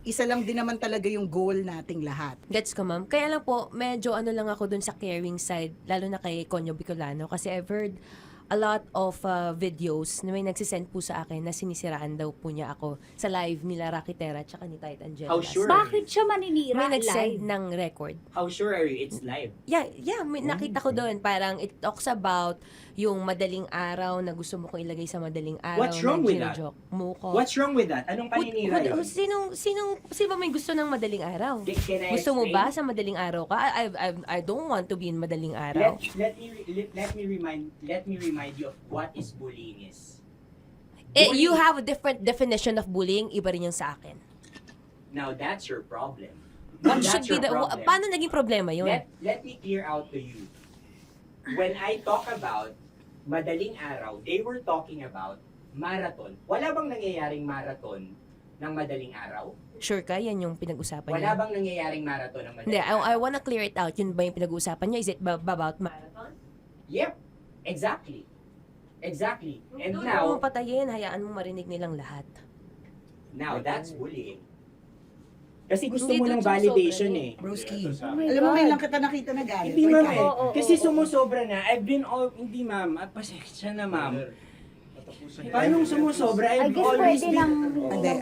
isa lang din naman talaga yung goal nating lahat. Gets ko, ma'am. Kaya lang po, medyo lang ako dun sa caring side, lalo na kay Conyo Bicolano. Kasi I've heard a lot of videos na may nagsisend po sa akin na sinisiraan daw po niya ako sa live nila Rocky Terra at ni Tight Angela. How sure? Bakit siya maninira May nag-send live? ng record. How sure are you it's live? Yeah, may nakita ko doon. Parang it talks about yung madaling araw na gusto mo kong ilagay sa madaling araw. What's wrong na with that? gino-joke mo ko. What's wrong with that? Anong paninira yun? Sino ba may gusto ng madaling araw? Can I Gusto mo explain? ba sa madaling araw ka? I don't want to be in madaling araw. Let me remind you of what is bullying is. You have a different definition of bullying, iba rin yung sa akin. Now that's your problem. What That's should be your the problem. paano naging problema yun? Let me clear out to you. When I talk about madaling araw, they were talking about marathon. Wala bang nangyayaring marathon ng madaling araw? Sure ka? Yan yung pinag-usapan Wala niya? bang nangyayaring marathon ng Hindi, madaling araw? I wanna clear it out. Yun ba yung pinag-usapan niya? Is it about marathon? Yep, exactly. And Doon now, mo patayin, hayaan mo marinig nilang lahat. now that's bullying. Kasi gusto Hindi mo doon ng validation sumusobra eh. Broski. Oh my Alam mo, God. may lang kita nakita na galit. Hindi Wait, ma'am kahit- eh. Kasi sumusobra na. I've been hindi ma'am. Pasensya na ma'am. Paano sumusobra? I I've guess always pwede lang been... Hindi,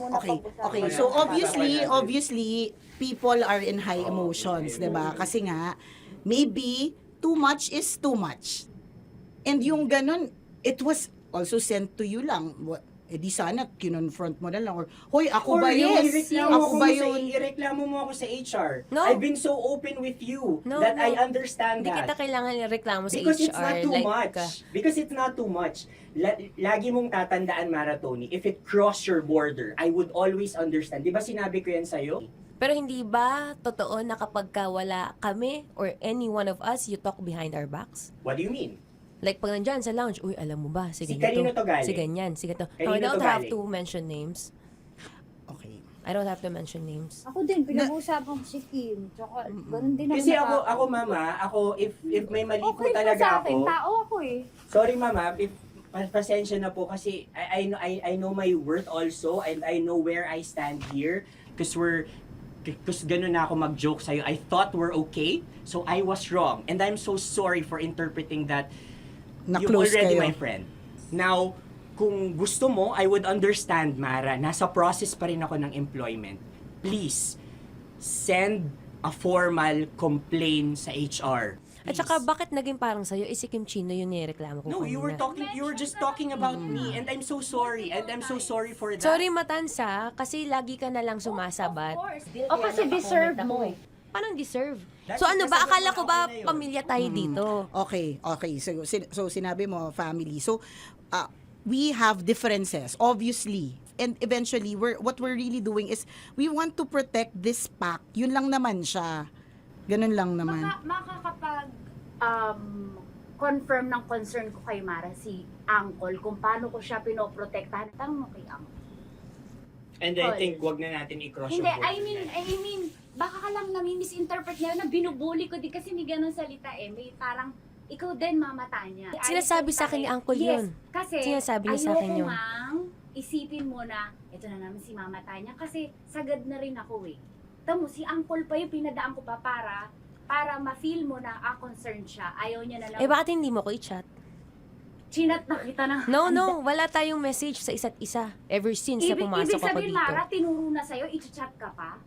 okay. So obviously people are in high emotions, 'di ba? Kasi nga maybe too much is too much. And yung ganun, it was also sent to you lang. Di sana kinonfront mo na lang or hoy, ako ba yun? Ako ba yun? Ireklamo mo ako sa HR. No. I've been so open with you No, that no. I understand Hindi kita that. kailangan ireklamo sa Because HR. it's not too like, much. Because it's not too much. Lagi mong tatandaan, Maratoni, if it cross your border, I would always understand. Di ba sinabi ko yan sa'yo? Pero hindi ba totoo na kapag wala kami or any one of us, you talk behind our backs? What do you mean? Like pag nandyan sa lounge, uy, alam mo ba, si Si ganito, kanino to galing? si ganyan, si ganito. Kanino No, I don't to have galing? to mention names. Okay. I don't have to mention names. Ako din, pinag-uusapan ko si Kim. Tsaka, ganun din Kasi naman ako mama, if may mali po okay talaga sa akin, ako. tao ako eh. Sorry mama, if pasensya na po kasi I know my worth also and I know where I stand here because ganun na ako mag-joke sa'yo. I thought we're okay, so I was wrong. And I'm so sorry for interpreting that you're Na-close already kayo. my friend. Now, kung gusto mo, I would understand, Mara. Nasa process pa rin ako ng employment. Please, send a formal complaint sa HR. At saka, bakit naging parang sa'yo, si Kim Chino yung nireklamo ko No, you were just talking about me and I'm so sorry. And I'm so sorry for that. Sorry, Matansa, kasi lagi ka na lang sumasabat. O kasi deserve mo. Parang deserve. That's So ano ba, because akala ko ba ako na yun. pamilya tayo dito? Okay. So sinabi mo family. So we have differences obviously. And eventually what we're really doing is we want to protect this pack. Yun lang naman siya. Ganun lang naman. Makakapag confirm ng concern ko kay Mara si Uncle kung paano ko siya pinoprotektahan. Tanong mo kay Uncle. And I think wag na natin i-cross Hindi, yung border. I mean, baka ka lang nami-misinterpret niya na binubuli ko di kasi may ganun salita eh. May parang ikaw din mamata niya. Sinasabi sa akin ni Uncle yes, yun. Kasi Sinasabi niya sa akin yun. ayoko ngang isipin mo na, ito na naman si mama Tanya, kasi sagad na rin ako eh. Tamo, si Uncle pa yung pinadaan ko pa para ma-feel mo na concerned siya. Ayaw niya na lang. Eh, bakit hindi mo ko i-chat? Chinat na kita na. No, wala tayong message sa isa't isa ever since na pumasok Ibig ako sabihin, dito. Mara, tinuro na sa'yo, i-chat ka pa?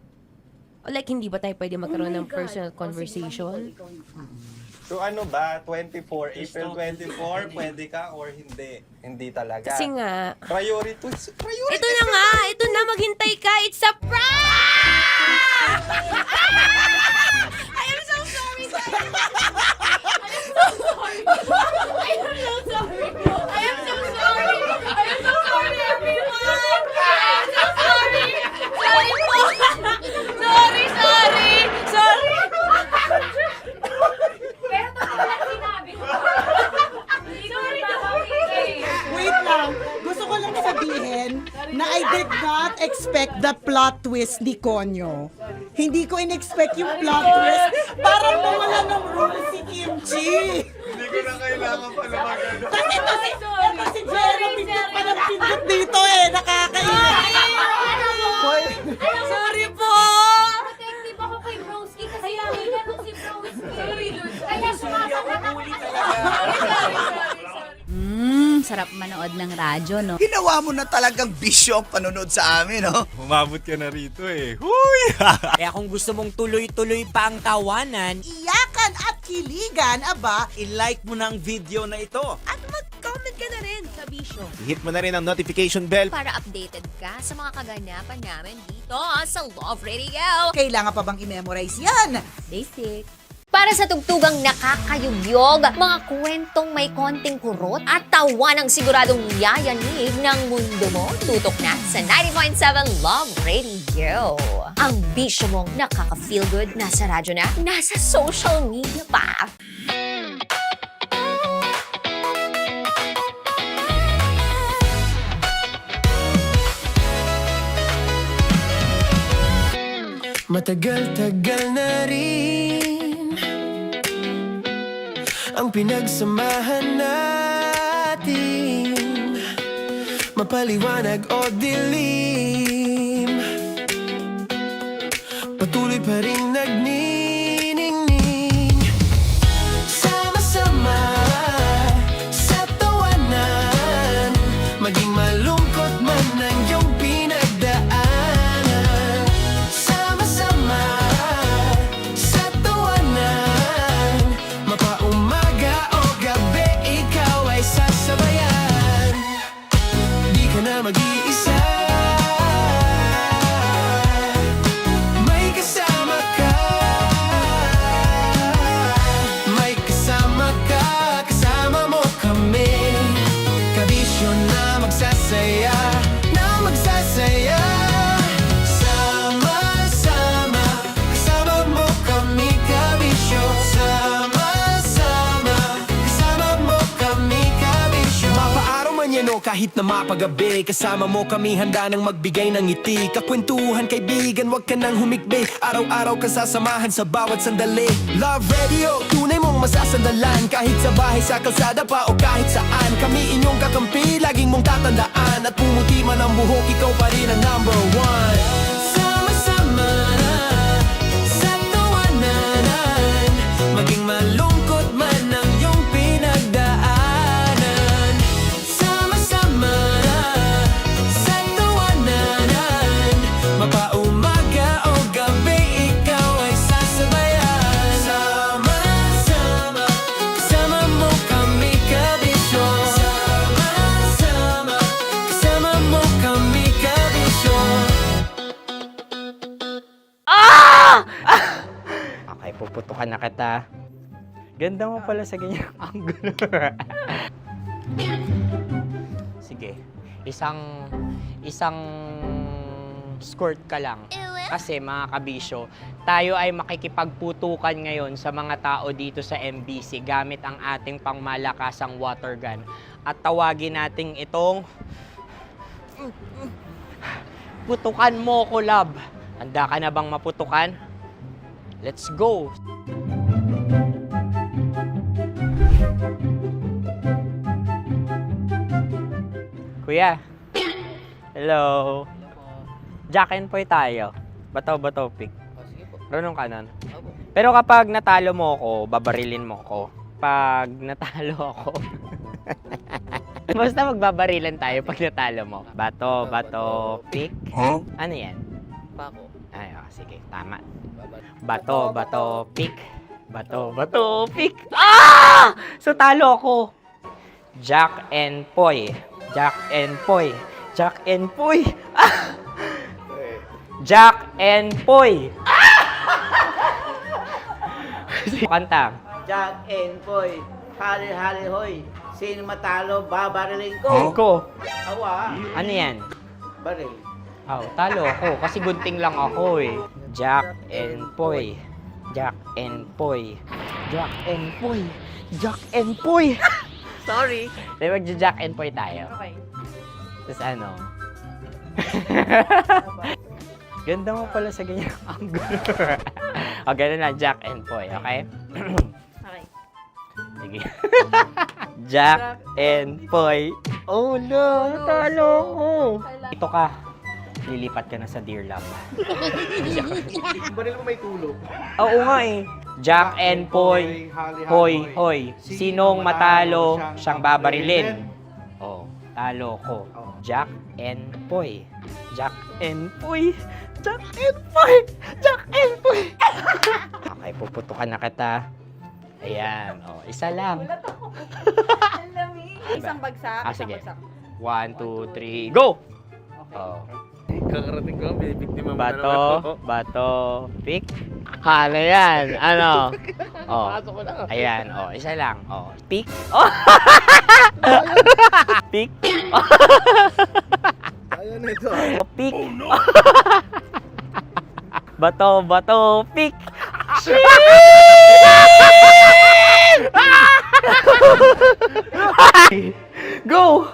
O like, hindi ba tayo pwede magkaroon Oh my ng God. personal O, sige, conversation? ikaw. So ano ba, 24, April 24, pwede ka or hindi? Hindi talaga. Kasi nga, Priority. ito na nga, ito na, maghintay ka, it's a prank! I am so sorry, guys! I am so sorry! I am so sorry! I am so sorry, everyone! I am so sorry! Sorry po! Sorry! Sorry! Pero totoo lang sinabi ko. Sorry, Wait lang. Gusto ko lang sabihin na I did not expect the plot twist ni Konyo. Hindi ko in-expect yung plot twist. Parang nawala ng role si Kimchi. Hindi ko na kailangan pala magano. Kasi ito si Jerry, pindot pa ng pindot dito eh. Nakakainis. Sorry po! Protective ako kay Broski kasi nakita nung si Broski. Kaya sumasagot ako. Sarap manood ng radyo, no? Ginawa mo na talagang bisyo ang panonood sa amin, no? Umabot ka na rito eh. Huy! Kaya kung gusto mong tuloy-tuloy pa ang tawanan, Iyakan at kiligan, aba. I-like mo na ang video na ito. At mag-comment ka na rin sa Bisyo. I-hit mo na rin ang notification bell. Para updated ka sa mga kaganapan namin dito sa Love Radio. Kailangan pa bang i-memorize yan? Basic. Para sa tugtugang nakakayugyog, mga kwentong may konting kurot at tawa ng siguradong yayanig ng mundo mo, tutok na sa 90.7 Love Radio. Ang bisyo mong nakaka-feel good, nasa radyo na, nasa social media pa. Matagal-tagal na rin ang pinagsamahan natin, mapaliwanag o dilim, patuloy pa rin nagniningning. Sama-sama sa tawanan, maging malungkot man ang iyong pinagdaanan. Sama-sama sa tawanan, mapaumaga o gabi, ikaw ay sasabayan. Di ka na mag-iisa, may kasama ka. May kasama ka, kasama mo kami. Kabisyo na magsasaya, na magsasaya. Sama-sama, kasama mo kami, kabisyo. Sama-sama, kasama mo kami, kabisyo. Mapaaraw man yan o kahit na mapagabi, kasama mo kami, handa nang magbigay ng ngiti. Kakwentuhan, kaibigan, wag ka nang humikbi. Araw-araw ka sasamahan sa bawat sandali. Love Radio, tunay mong masasandalan. Kahit sa bahay, sa kalsada pa o kahit saan, kami inyong kakampi, laging mong tatandaan. At pumuti man ang buhok, ikaw pa rin ang number one. Sama-sama na sa tawanan, maging malungkot man ang iyong pinagdaanan. Sama-sama na sa tawanan, mapaumaga o gabi, ikaw ay sasabayan. Sama-sama, kasama mo kami, kabisyo. Sama-sama, kasama mo kami, kabisyo. Okay, puputukan na kita. Ganda mo pala sa ganyang angulo. Sige, isang skirt ka lang. Kasi mga kabisyo, tayo ay makikipagputukan ngayon sa mga tao dito sa MBC gamit ang ating pangmalakasang water gun. At tawagin natin itong putukan mo ko, love. Handa ka na bang maputukan? Let's go! Kuya. Hello. Jack and Poy tayo. Bato-bato pick. Runong ka nun. Pero kapag natalo mo ako, babarilin mo ako. Pag natalo ako, basta magbabarilan tayo pag natalo mo. Bato, pick. Ano yan? Pako. Ay, sige, tama. Bato, pick. Bato, pick. So talo ako. Jack and Poy. Jack and Poy. Jack and Poy. Jack and Poy. Kanta. Jack and Poy, hali-hali hoy. Sino matalo, babarilin ko. Ko. Awa. Ano yan? Baril. Talo ako kasi gunting lang ako eh. Jack and Poy. Jack and Poy. Jack and Poy. Jack and Poy. Sorry. Di ba Jack and Poy tayo? Okay. Tapos ano? Ganda mo pala sa ganyan angulo. O, ganun lang, Jack and Poy, okay? Okay. Sige. Jack and Poy. Oh no, natalo ko. Ito ka. Lilipat ka na sa Dear Love. Baril mo may tulog. Oo nga eh. Jack and Poy. Hoy. Sinong matalo, siyang babarilin. Oh, talo ko. Jack and Poy. Jack and Poy. Jack and Poy. Jack and Poy. Okay, puputukan na kita. Ayan. Oh, isa lang. Isang bagsak. Sige. 1, 2, 3, go! Oh. Kakarating ko lang, binibiktima mo Bato, pick. Hala yan. Ano? Oh. Pasok ko na. Ayan. Oh, isa lang. Oh, pick. Oh. Pick. Ayaw na ito. Oh, pick. Bato, pick. Go!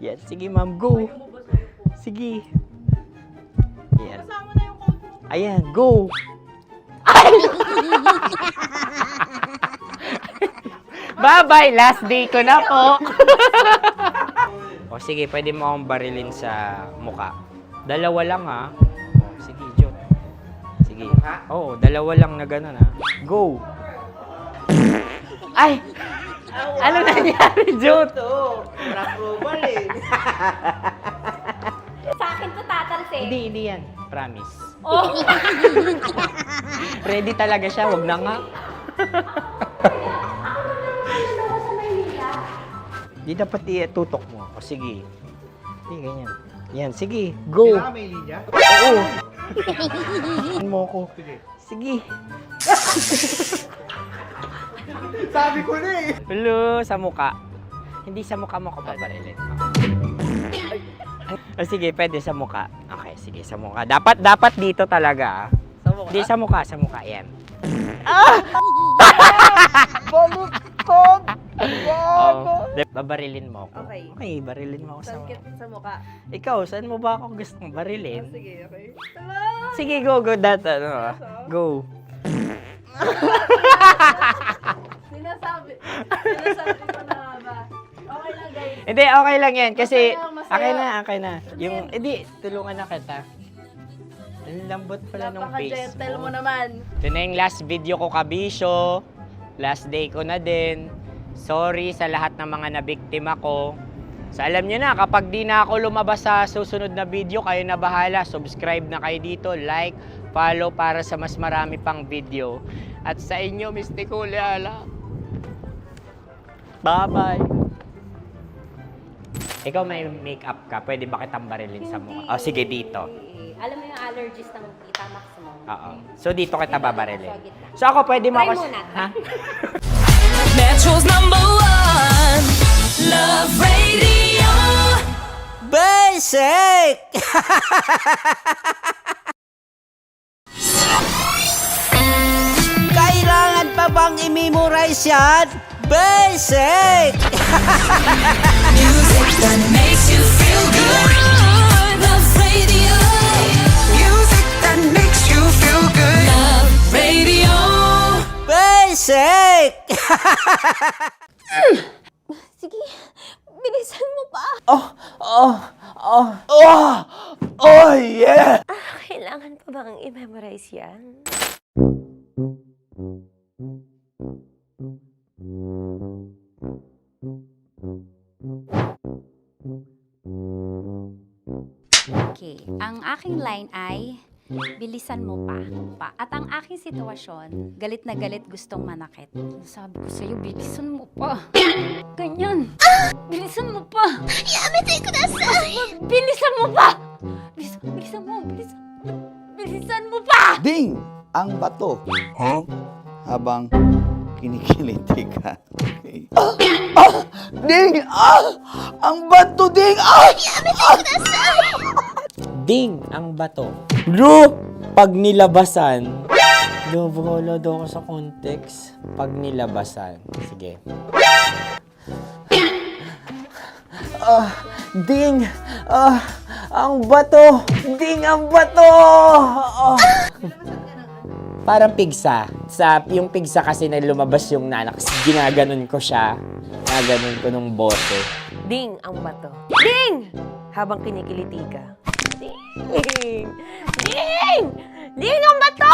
Yan, sige ma'am, go. Sige. Yan. Ayan, go. Bye-bye, last day ko na po. O sige, pwede mo akong barilin sa muka. Dalawa lang ha. O, sige, Jot. Sige. Oo, dalawa lang na gano'n ha. Go. Ay! Ano nangyari, Jot? Approval eh. Sa akin to tatalsik. Hindi yan. Promise. Oh. Ready talaga siya, wag na nga. Di dapat tutok mo. O sige. Sige, ganyan. Yan, sige. Go. Kailangan may linya? Oo. Mo ko. Sige. Sabi ko na eh. Hello, sa muka. Hindi sa muka mo ko paparilin. O sige, pwede sa muka. Okay, sige, sa muka. Dapat dito talaga. Sa mukha? Hindi, sa muka. Yan. Baluktot! Oh, babarilin mo ako. Okay. Barilin mo ako sa muka. Sa mukha. Ikaw, saan mo ba ako gustong barilin? Sige, okay. Sige, go. Go. Sinasabi ko na ba? Okay lang, guys. Hindi, okay lang yan. Kasi, Masaya. okay na. Yung, hindi, tulungan na kita. Ang lambot pala nung face Napaka-gentle mo. mo naman. Ito na yung last video ko, kabisyo. Last day ko na din. Sorry sa lahat ng mga nabiktima ko. So alam nyo na, kapag di na ako lumabas sa susunod na video, kayo na bahala. Subscribe na kayo dito, like, follow para sa mas marami pang video. At sa inyo, Mistiko Leala. Bye-bye. Ikaw may makeup ka, pwede ba kitang barilin sa mukha? O sige, dito. Alam mo yung allergies ng Tita Max mo? Oo. So dito kita babarilin. So ako pwede mo Try ako... muna. Ha? Metro's #1 Love Radio. Basic! Kailangan pa bang i-memorize yan? Basic! Music that makes you feel good. Love Radio. Music that makes you feel good. Love Radio. Sige, bilisan mo pa. Oh, yeah! Kailangan pa bang i-memorize yan? Okay, ang aking line ay, bilisan mo pa. At ang aking sitwasyon, galit na galit gustong manakit. Sabi ko sa'yo, bilisan mo pa. Ganyan. Bilisan mo pa. Yamitay ko na bilisan mo pa. Bilisan mo pa. Ding! Ang bato. Habang kinikiliti ka. Ding! Ang bato, Ding! Ding ang bato. Bro, pag nilabasan. Bahala daw ako sa context. Pag nilabasan. Sige. Ding! Ang bato! Ding ang bato! Parang pigsa. Yung pigsa kasi na lumabas yung nanak. Ginaganon ko siya. Ginaganon ko nung bote. Ding ang bato. Ding! Habang kinikiliti ka. Ding! Ding! Ding ang bato!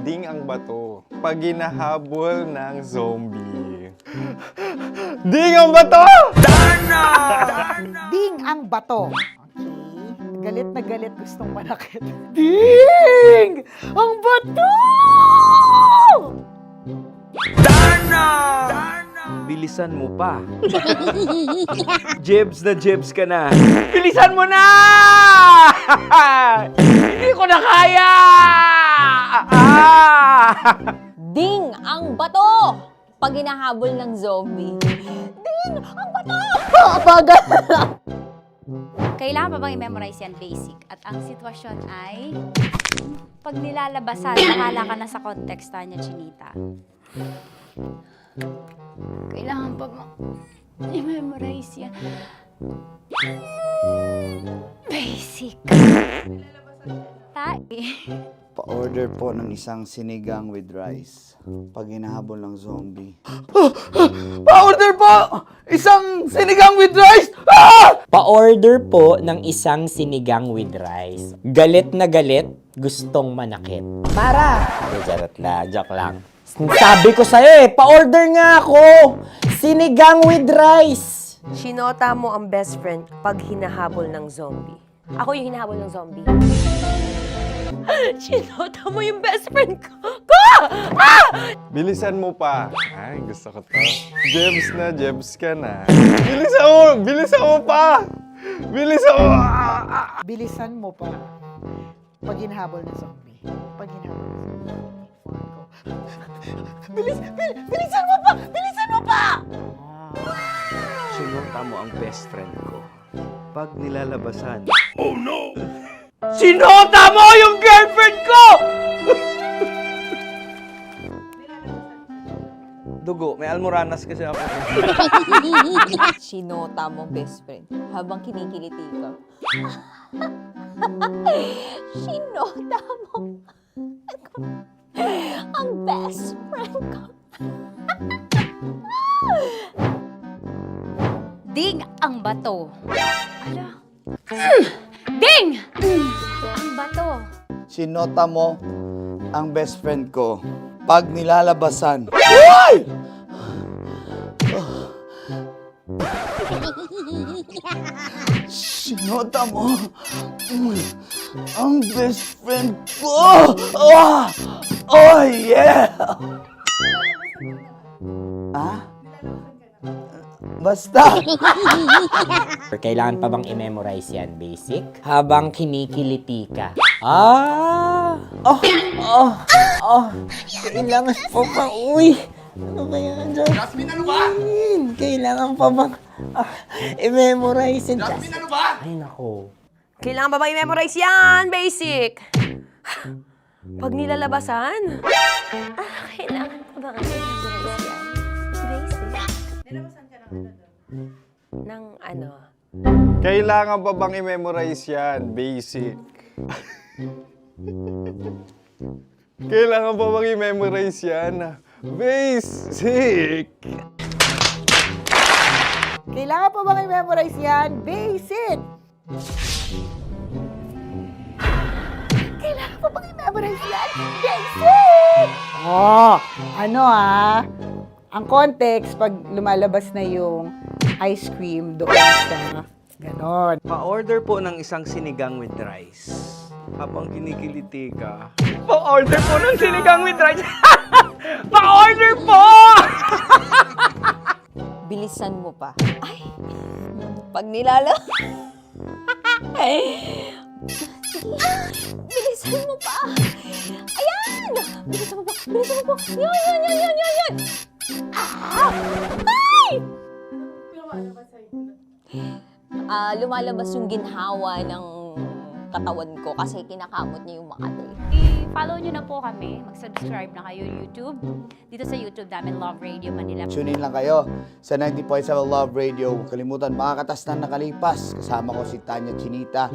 Ding ang bato. Pag hinahabol ng zombie. Ding ang bato! Ding ang bato. Okay. Galit na galit gustong manakit. Ding! Ang bato! Bilisan mo pa. Jebs na jebs ka na. Bilisan mo na! Hindi ko na kaya! Ding ang bato! Pag hinahabol ng zombie. Ding ang bato! Bagal! Kailangan pa bang i-memorize yan basic? At ang sitwasyon ay, pag nilalabasan, bahala ka na sa konteksta niya, Chinita. Kailangan pa bang i-memorize yan? Basic. Pa-order po ng isang sinigang with rice. Pag hinahabol ng zombie. Pa-order po! Isang sinigang with rice! Pa-order po ng isang sinigang with rice. Galit na galit, gustong manakit. Para! Joke lang. Sabi ko sa'yo pa-order nga ako! Sinigang with rice! Sinota mo ang best friend pag hinahabol ng zombie. Ako yung hinahabol ng zombie. Sinota mo yung best friend ko! Bilisan mo pa. Ay, gusto ko to. Jebs na, jebs ka na. Bilisan mo pa! Bilisan mo pa. Pag hinahabol ng zombie. Pag hinahabol ng zombie. Bilisan mo pa! Bilisan mo pa! Sinota mo ang best friend ko. Pag nilalabasan. Oh no! Sinota mo yung girlfriend ko! Dugo, may almoranas kasi ako. Sinota mo best friend habang kinikiliti ka. Sinota mo ang best friend ko. Ding ang bato. Ala. Ding! Ang bato. Sinota mo ang best friend ko. Pag nilalabasan. Uy! Sinota mo ang best friend ko. Oh yeah! Basta! Kailangan pa bang i-memorize yan, basic? Habang kinikiliti ka. Kailangan pa bang, ano ba yan, Jasmine, ano ba? Kailangan pa bang i-memorize yan, Jasmine, ano ba? Ay, nako. Kailangan ba i-memorize yan? Basic! Pag nilalabasan? Kailangan pa ba i-memorize yan? Basic. Nilalabasan ka ng ano? Kailangan pa bang i-memorize yan? Basic. Kailangan pa bang i-memorize yan? Basic! Kailangan pa bang i-memorize yan? Basic! Kailangan pa bang i-memorize yan? Basic! Oh, ano ang context pag lumalabas na yung ice cream doon sa ganon. Pa-order po ng isang sinigang with rice. Habang kinikiliti ka. Pa-order po ng sinigang with rice! Pa-order po! Bilisan mo pa. Ay, pag nilala. Bilisan mo pa. Ayan! Bilisan mo pa. Bilisan mo pa. Yan. Ah! Ay! Lumalabas yung ginhawa ng katawan ko kasi kinakamot niya yung Makati. I-follow nyo na po kami. Mag-subscribe na kayo YouTube. Dito sa YouTube namin, Love Radio Manila. Tune in lang kayo sa 90.7 Love Radio. Huwag kalimutan, makakatas na nakalipas. Kasama ko si Tanya Chinita.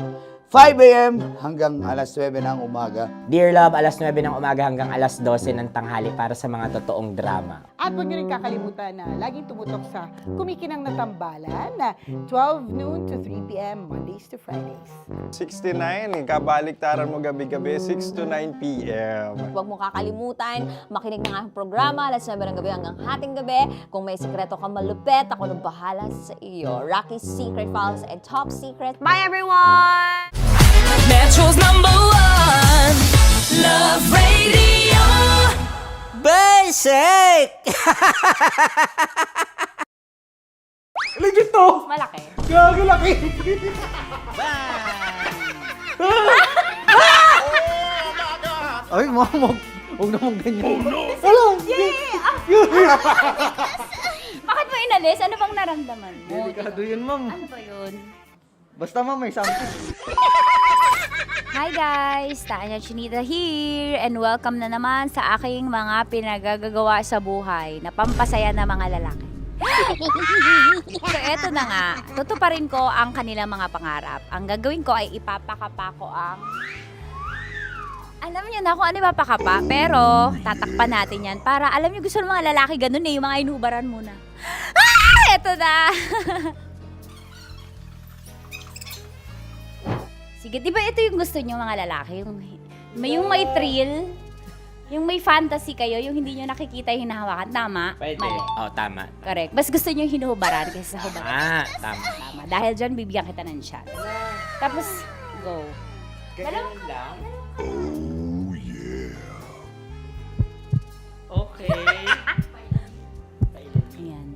5 a.m. hanggang alas 9 ng umaga. Dear Love, alas 9 ng umaga hanggang alas 12 ng tanghali para sa mga totoong drama. At huwag niyo rin kakalimutan na laging tumutok sa Kumikinang na Tambalan na 12 noon to 3 p.m. Mondays to Fridays. 69, kabaliktaran mo gabi-gabi, 6 to 9 p.m. Huwag mo kakalimutan, makinig ng aking programa, alas 9 ng gabi hanggang hating gabi. Kung may sekreto ka malupet, ako nang bahala sa iyo. Rocky's Secret Files and Top Secret. Bye everyone! Metro's #1 Love Radio. Basic! Legit to! Malaki. Gago laki! Ay, mamog. Huwag naman ganyan. Hello! Bakit mo inalis? Ano bang naramdaman mo? Delikado yun, ma'am. Ano ba yun? Basta ma'am, may something. Hi guys! Tanya Chinita here and welcome na naman sa aking mga pinagagagawa sa buhay na pampasaya ng mga lalaki. So eto na nga, tutuparin ko ang kanilang mga pangarap. Ang gagawin ko ay ipapakapa ko ang... Alam niyo na kung ano ipapakapa, pero tatakpan natin yan para alam niyo gusto ng mga lalaki ganun yung mga inubaran muna. Eto na! Sige, di ba ito yung gusto niyo mga lalaki? Yung may thrill, yung may fantasy kayo, yung hindi nyo nakikita yung hinahawakan. Tama? Pwede. Mali. Oh, tama. Correct. Mas gusto nyo yung hinuhubaran kaysa sa hubaran. Tama. Tama. Dahil dyan, bibigyan kita ng shot. Tapos, go. Ganun lang. Okay. Ayan.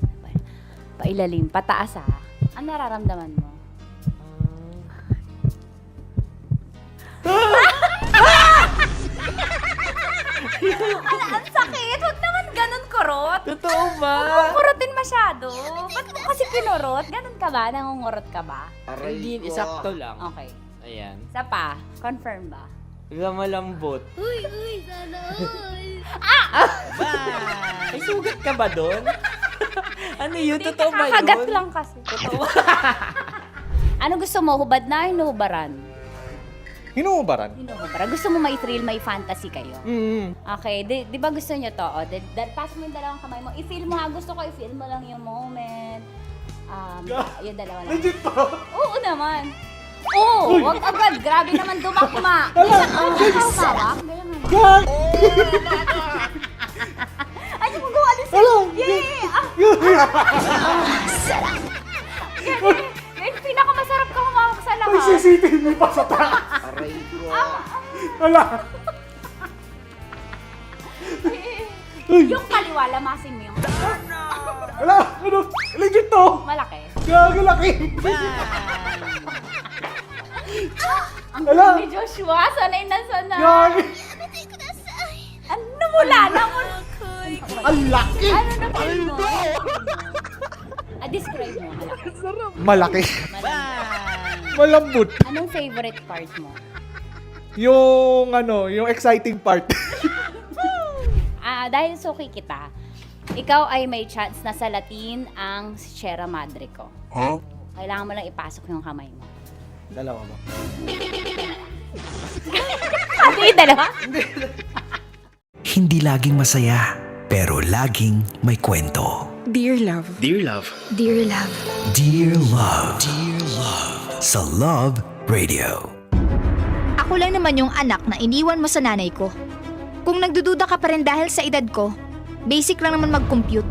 Pailalim. Pataas Ang nararamdaman mo? Ang sakit! Huwag naman ganun kurot! Totoo ba? Huwag mong kurotin masyado. Ba't mo kasi pinurot? Ganun ka ba? Nangungurot ka ba? Hindi, isakto lang. Okay. Ayan. Isa pa, confirm ba? Malambot. Uy, sana all! May sugat ka ba doon? Ano yun? Totoo ba yun? Kakagat lang kasi. Totoo. Ano gusto mo? Hubad na, hinuhubaran? Hinuhubaran? Hinuhubaran. Gusto mo may thrill, may fantasy kayo? Okay, di ba gusto nyo to? Pass mo yung dalawang kamay mo. I-feel mo ha. Gusto ko i-feel mo lang yung moment. Yung dalawa lang. Legit to? Oo naman. Oo, wag agad. Grabe naman dumakma. Hawak. Ay, yung magawa alis. Yay! Pinakamasarap ka humawak sa lahat. May CCTV pa sa taas. Aray ko. Wala. Yung kaliwa, lamasin mo yung... Wala. Ano? Legit to. Malaki. Gago laki. Ang galing ni Joshua. Sanay na sanay. Gago. Ano mula na mo? Ang laki. Ano na feel mo? Describe mo. Malaki. Malambot. Anong favorite part mo? Yung yung exciting part. Dahil suki kita, ikaw ay may chance na salatin ang Sierra Madre ko. Huh? Kailangan mo lang ipasok yung kamay mo. Dalawa ba? Hindi, dalawa? Hindi laging masaya. pero laging may kwento. Dear Love. Dear Love. Dear Love. Dear Love. Dear Love. Sa Love Radio. Ako lang naman yung anak na iniwan mo sa nanay ko. Kung nagdududa ka pa rin dahil sa edad ko, basic lang naman mag-compute.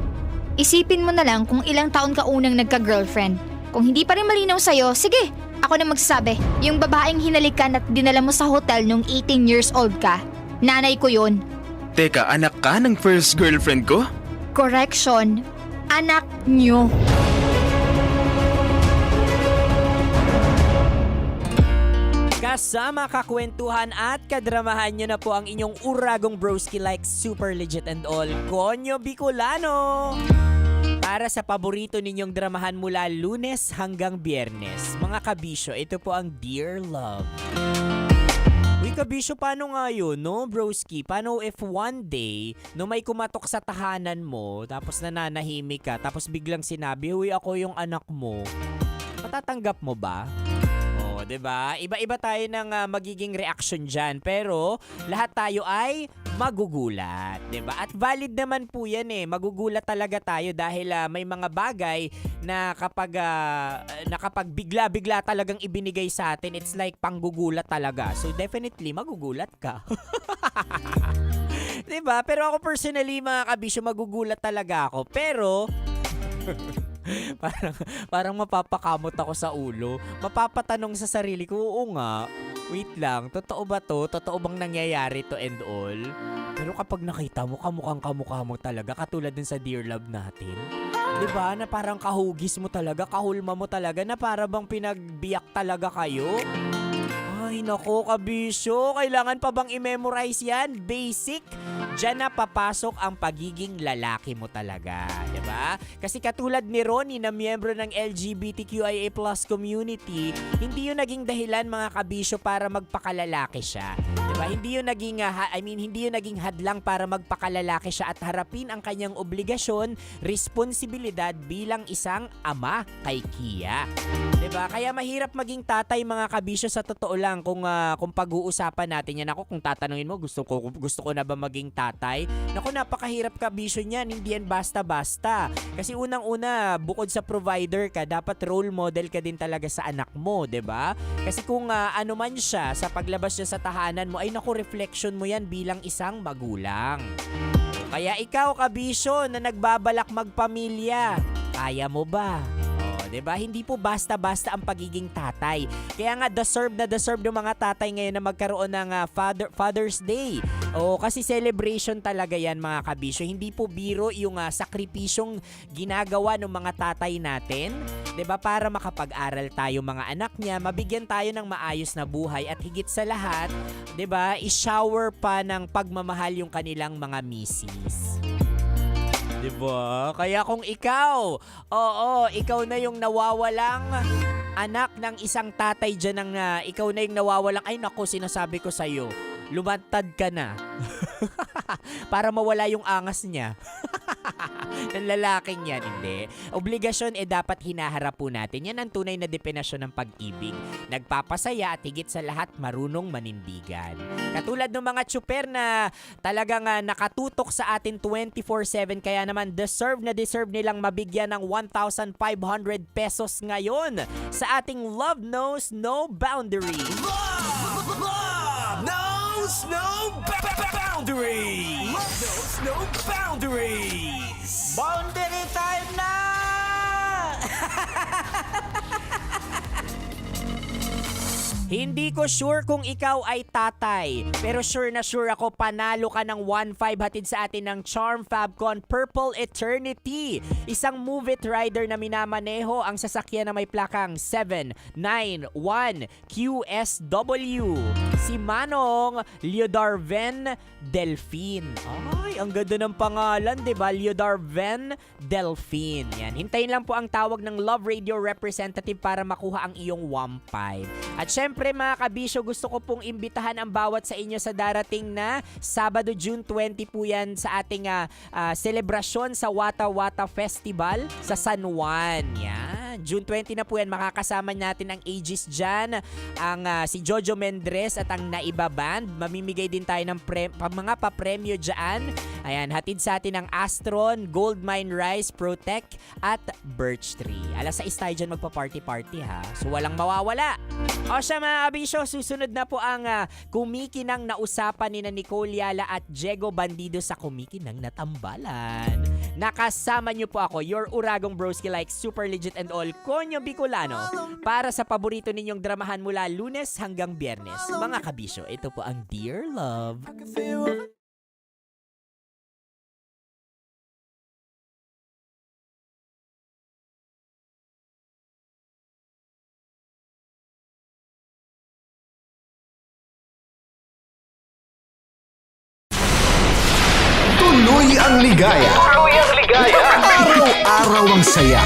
Isipin mo na lang kung ilang taon ka unang nagka-girlfriend. Kung hindi pa rin malinaw sa'yo, sige, ako na magsasabi. Yung babaeng hinalikan at dinala mo sa hotel nung 18 years old ka, nanay ko yun. Teka, anak ka ng first girlfriend ko? Correction, anak nyo. Kasama kakwentuhan at kadramahan nyo na po ang inyong uragong broski like super legit and all, Konyo Bicolano! Para sa paborito ninyong dramahan mula Lunes hanggang Biyernes, mga kabisyo, ito po ang Dear Love. Uy, kabisyo, paano nga yun, no, broski? Paano if one day, no, may kumatok sa tahanan mo, tapos nananahimik ka, tapos biglang sinabi, uy, ako yung anak mo, matatanggap mo ba? O, diba? Iba-iba tayo ng magiging reaction dyan, pero lahat tayo ay magugulat, 'di ba? At valid naman po 'yan eh. Magugulat talaga tayo dahil may mga bagay na kapag bigla-bigla talagang ibinigay sa atin, it's like panggugulat talaga. So definitely magugulat ka. 'Di ba? Pero ako personally, mga kabisyo, magugulat talaga ako. Pero parang mapapakamot ako sa ulo. Mapapatanong sa sarili ko, oo nga. Wait lang, totoo ba to? Totoo bang nangyayari to and all? Pero kapag nakita mo, kamukha mo talaga, katulad din sa Dear Love natin. Diba? Na parang kahugis mo talaga, kahulma mo talaga, na para bang pinagbiyak talaga kayo. Ay, nako, kabisyo. Kailangan pa bang i-memorize yan? Basic. Diyan na papasok ang pagiging lalaki mo talaga. Diba? Kasi katulad ni Ronnie na miyembro ng LGBTQIA+ community, hindi yun naging dahilan, mga kabisyo, para magpakalalaki siya. Diba? Hindi yun naging hadlang para magpakalalaki siya at harapin ang kanyang obligasyon, responsibilidad bilang isang ama kay Kia. Diba? Kaya mahirap maging tatay, mga kabisyo, sa totoo lang, kung pag-uusapan natin yan. Ako, kung tatanungin mo, gusto ko na ba maging tatay? Naku, napakahirap, kabisyo niyan. Hindi yan basta-basta. Kasi unang-una, bukod sa provider ka, dapat role model ka din talaga sa anak mo, 'di ba? Kasi kung ano man siya, sa paglabas niya sa tahanan mo, ay naku, reflection mo yan bilang isang magulang. Kaya ikaw, kabisyo, na nagbabalak magpamilya, kaya mo ba? Diba? Hindi po basta-basta ang pagiging tatay. Kaya nga deserve ng mga tatay ngayon na magkaroon ng Father's Day. Kasi celebration talaga yan, mga kabisyo. Hindi po biro yung sakripisyong ginagawa ng mga tatay natin. Diba? Para makapag-aral tayo, mga anak niya, mabigyan tayo ng maayos na buhay, at higit sa lahat, diba, i-shower pa ng pagmamahal yung kanilang mga misis. Diba? Kaya kung ikaw na yung nawawalang anak ng isang tatay dyan, ikaw na yung nawawalang, ay naku, sinasabi ko sa'yo, lumantad ka na. Para mawala yung angas niya. Ng lalaking yan, hindi. Obligasyon dapat hinaharap po natin. Yan ang tunay na depenasyon ng pag-ibig. Nagpapasaya at higit sa lahat marunong manindigan. Katulad ng mga tsuper na talagang nakatutok sa atin 24/7, kaya naman deserve nilang mabigyan ng 1,500 pesos ngayon sa ating Love Knows No Boundary. Love knows no boundaries. Love knows no boundaries. Boundary time na! Hindi ko sure kung ikaw ay tatay, pero sure na sure ako panalo ka ng 1.5 hatid sa atin ng Charm Fabcon Purple Eternity. Isang Move It rider na minamaneho ang sasakyan na may plakang 791 QSW. Si Manong Leodarven Delfin. Ay, ang ganda ng pangalan, diba? Leodarven Delfin. Yan. Hintayin lang po ang tawag ng Love Radio representative para makuha ang iyong 1.5. At syempre, mga kabisyo, gusto ko pong imbitahan ang bawat sa inyo sa darating na Sabado, June 20 po yan sa ating selebrasyon sa Wata Wata Festival sa San Juan. Yan. June 20 na po yan. Makakasama natin ang Aegis dyan, ang si Jojo Mendres at ang Naiba Band. Mamimigay din tayo ng mga papremyo dyan. Ayan, hatid sa atin ang Astron, Goldmine Rice, Protect at Birch Tree. Alas 6 tayo dyan magpa-party-party ha. So walang mawawala. O siya mga kabisyo, susunod na po ang Kumikinang na usapan ni Nicole Yala at Diego Bandido sa Kumikinang na Tambalan. Nakasama niyo po ako, your Uragong Broski like super legit and all, Konyo Bicolano, para sa paborito ninyong dramahan mula Lunes hanggang Biyernes. Mga kabisyo, ito po ang Dear Love. Tuloy ang ligaya. Araw-araw ang saya.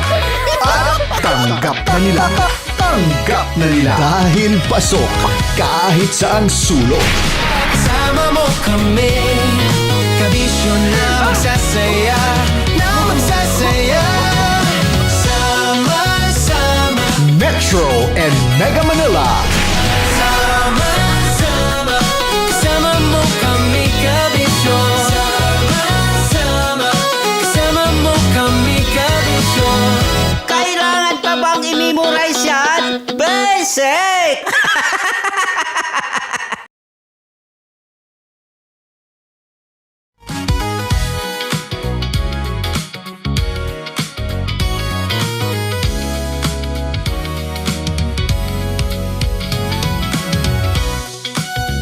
At tanggap na nila. Tanggap na nila. Dahil pasok kahit saang sulok. Kasama mo kami, kabisyo na magsasaya.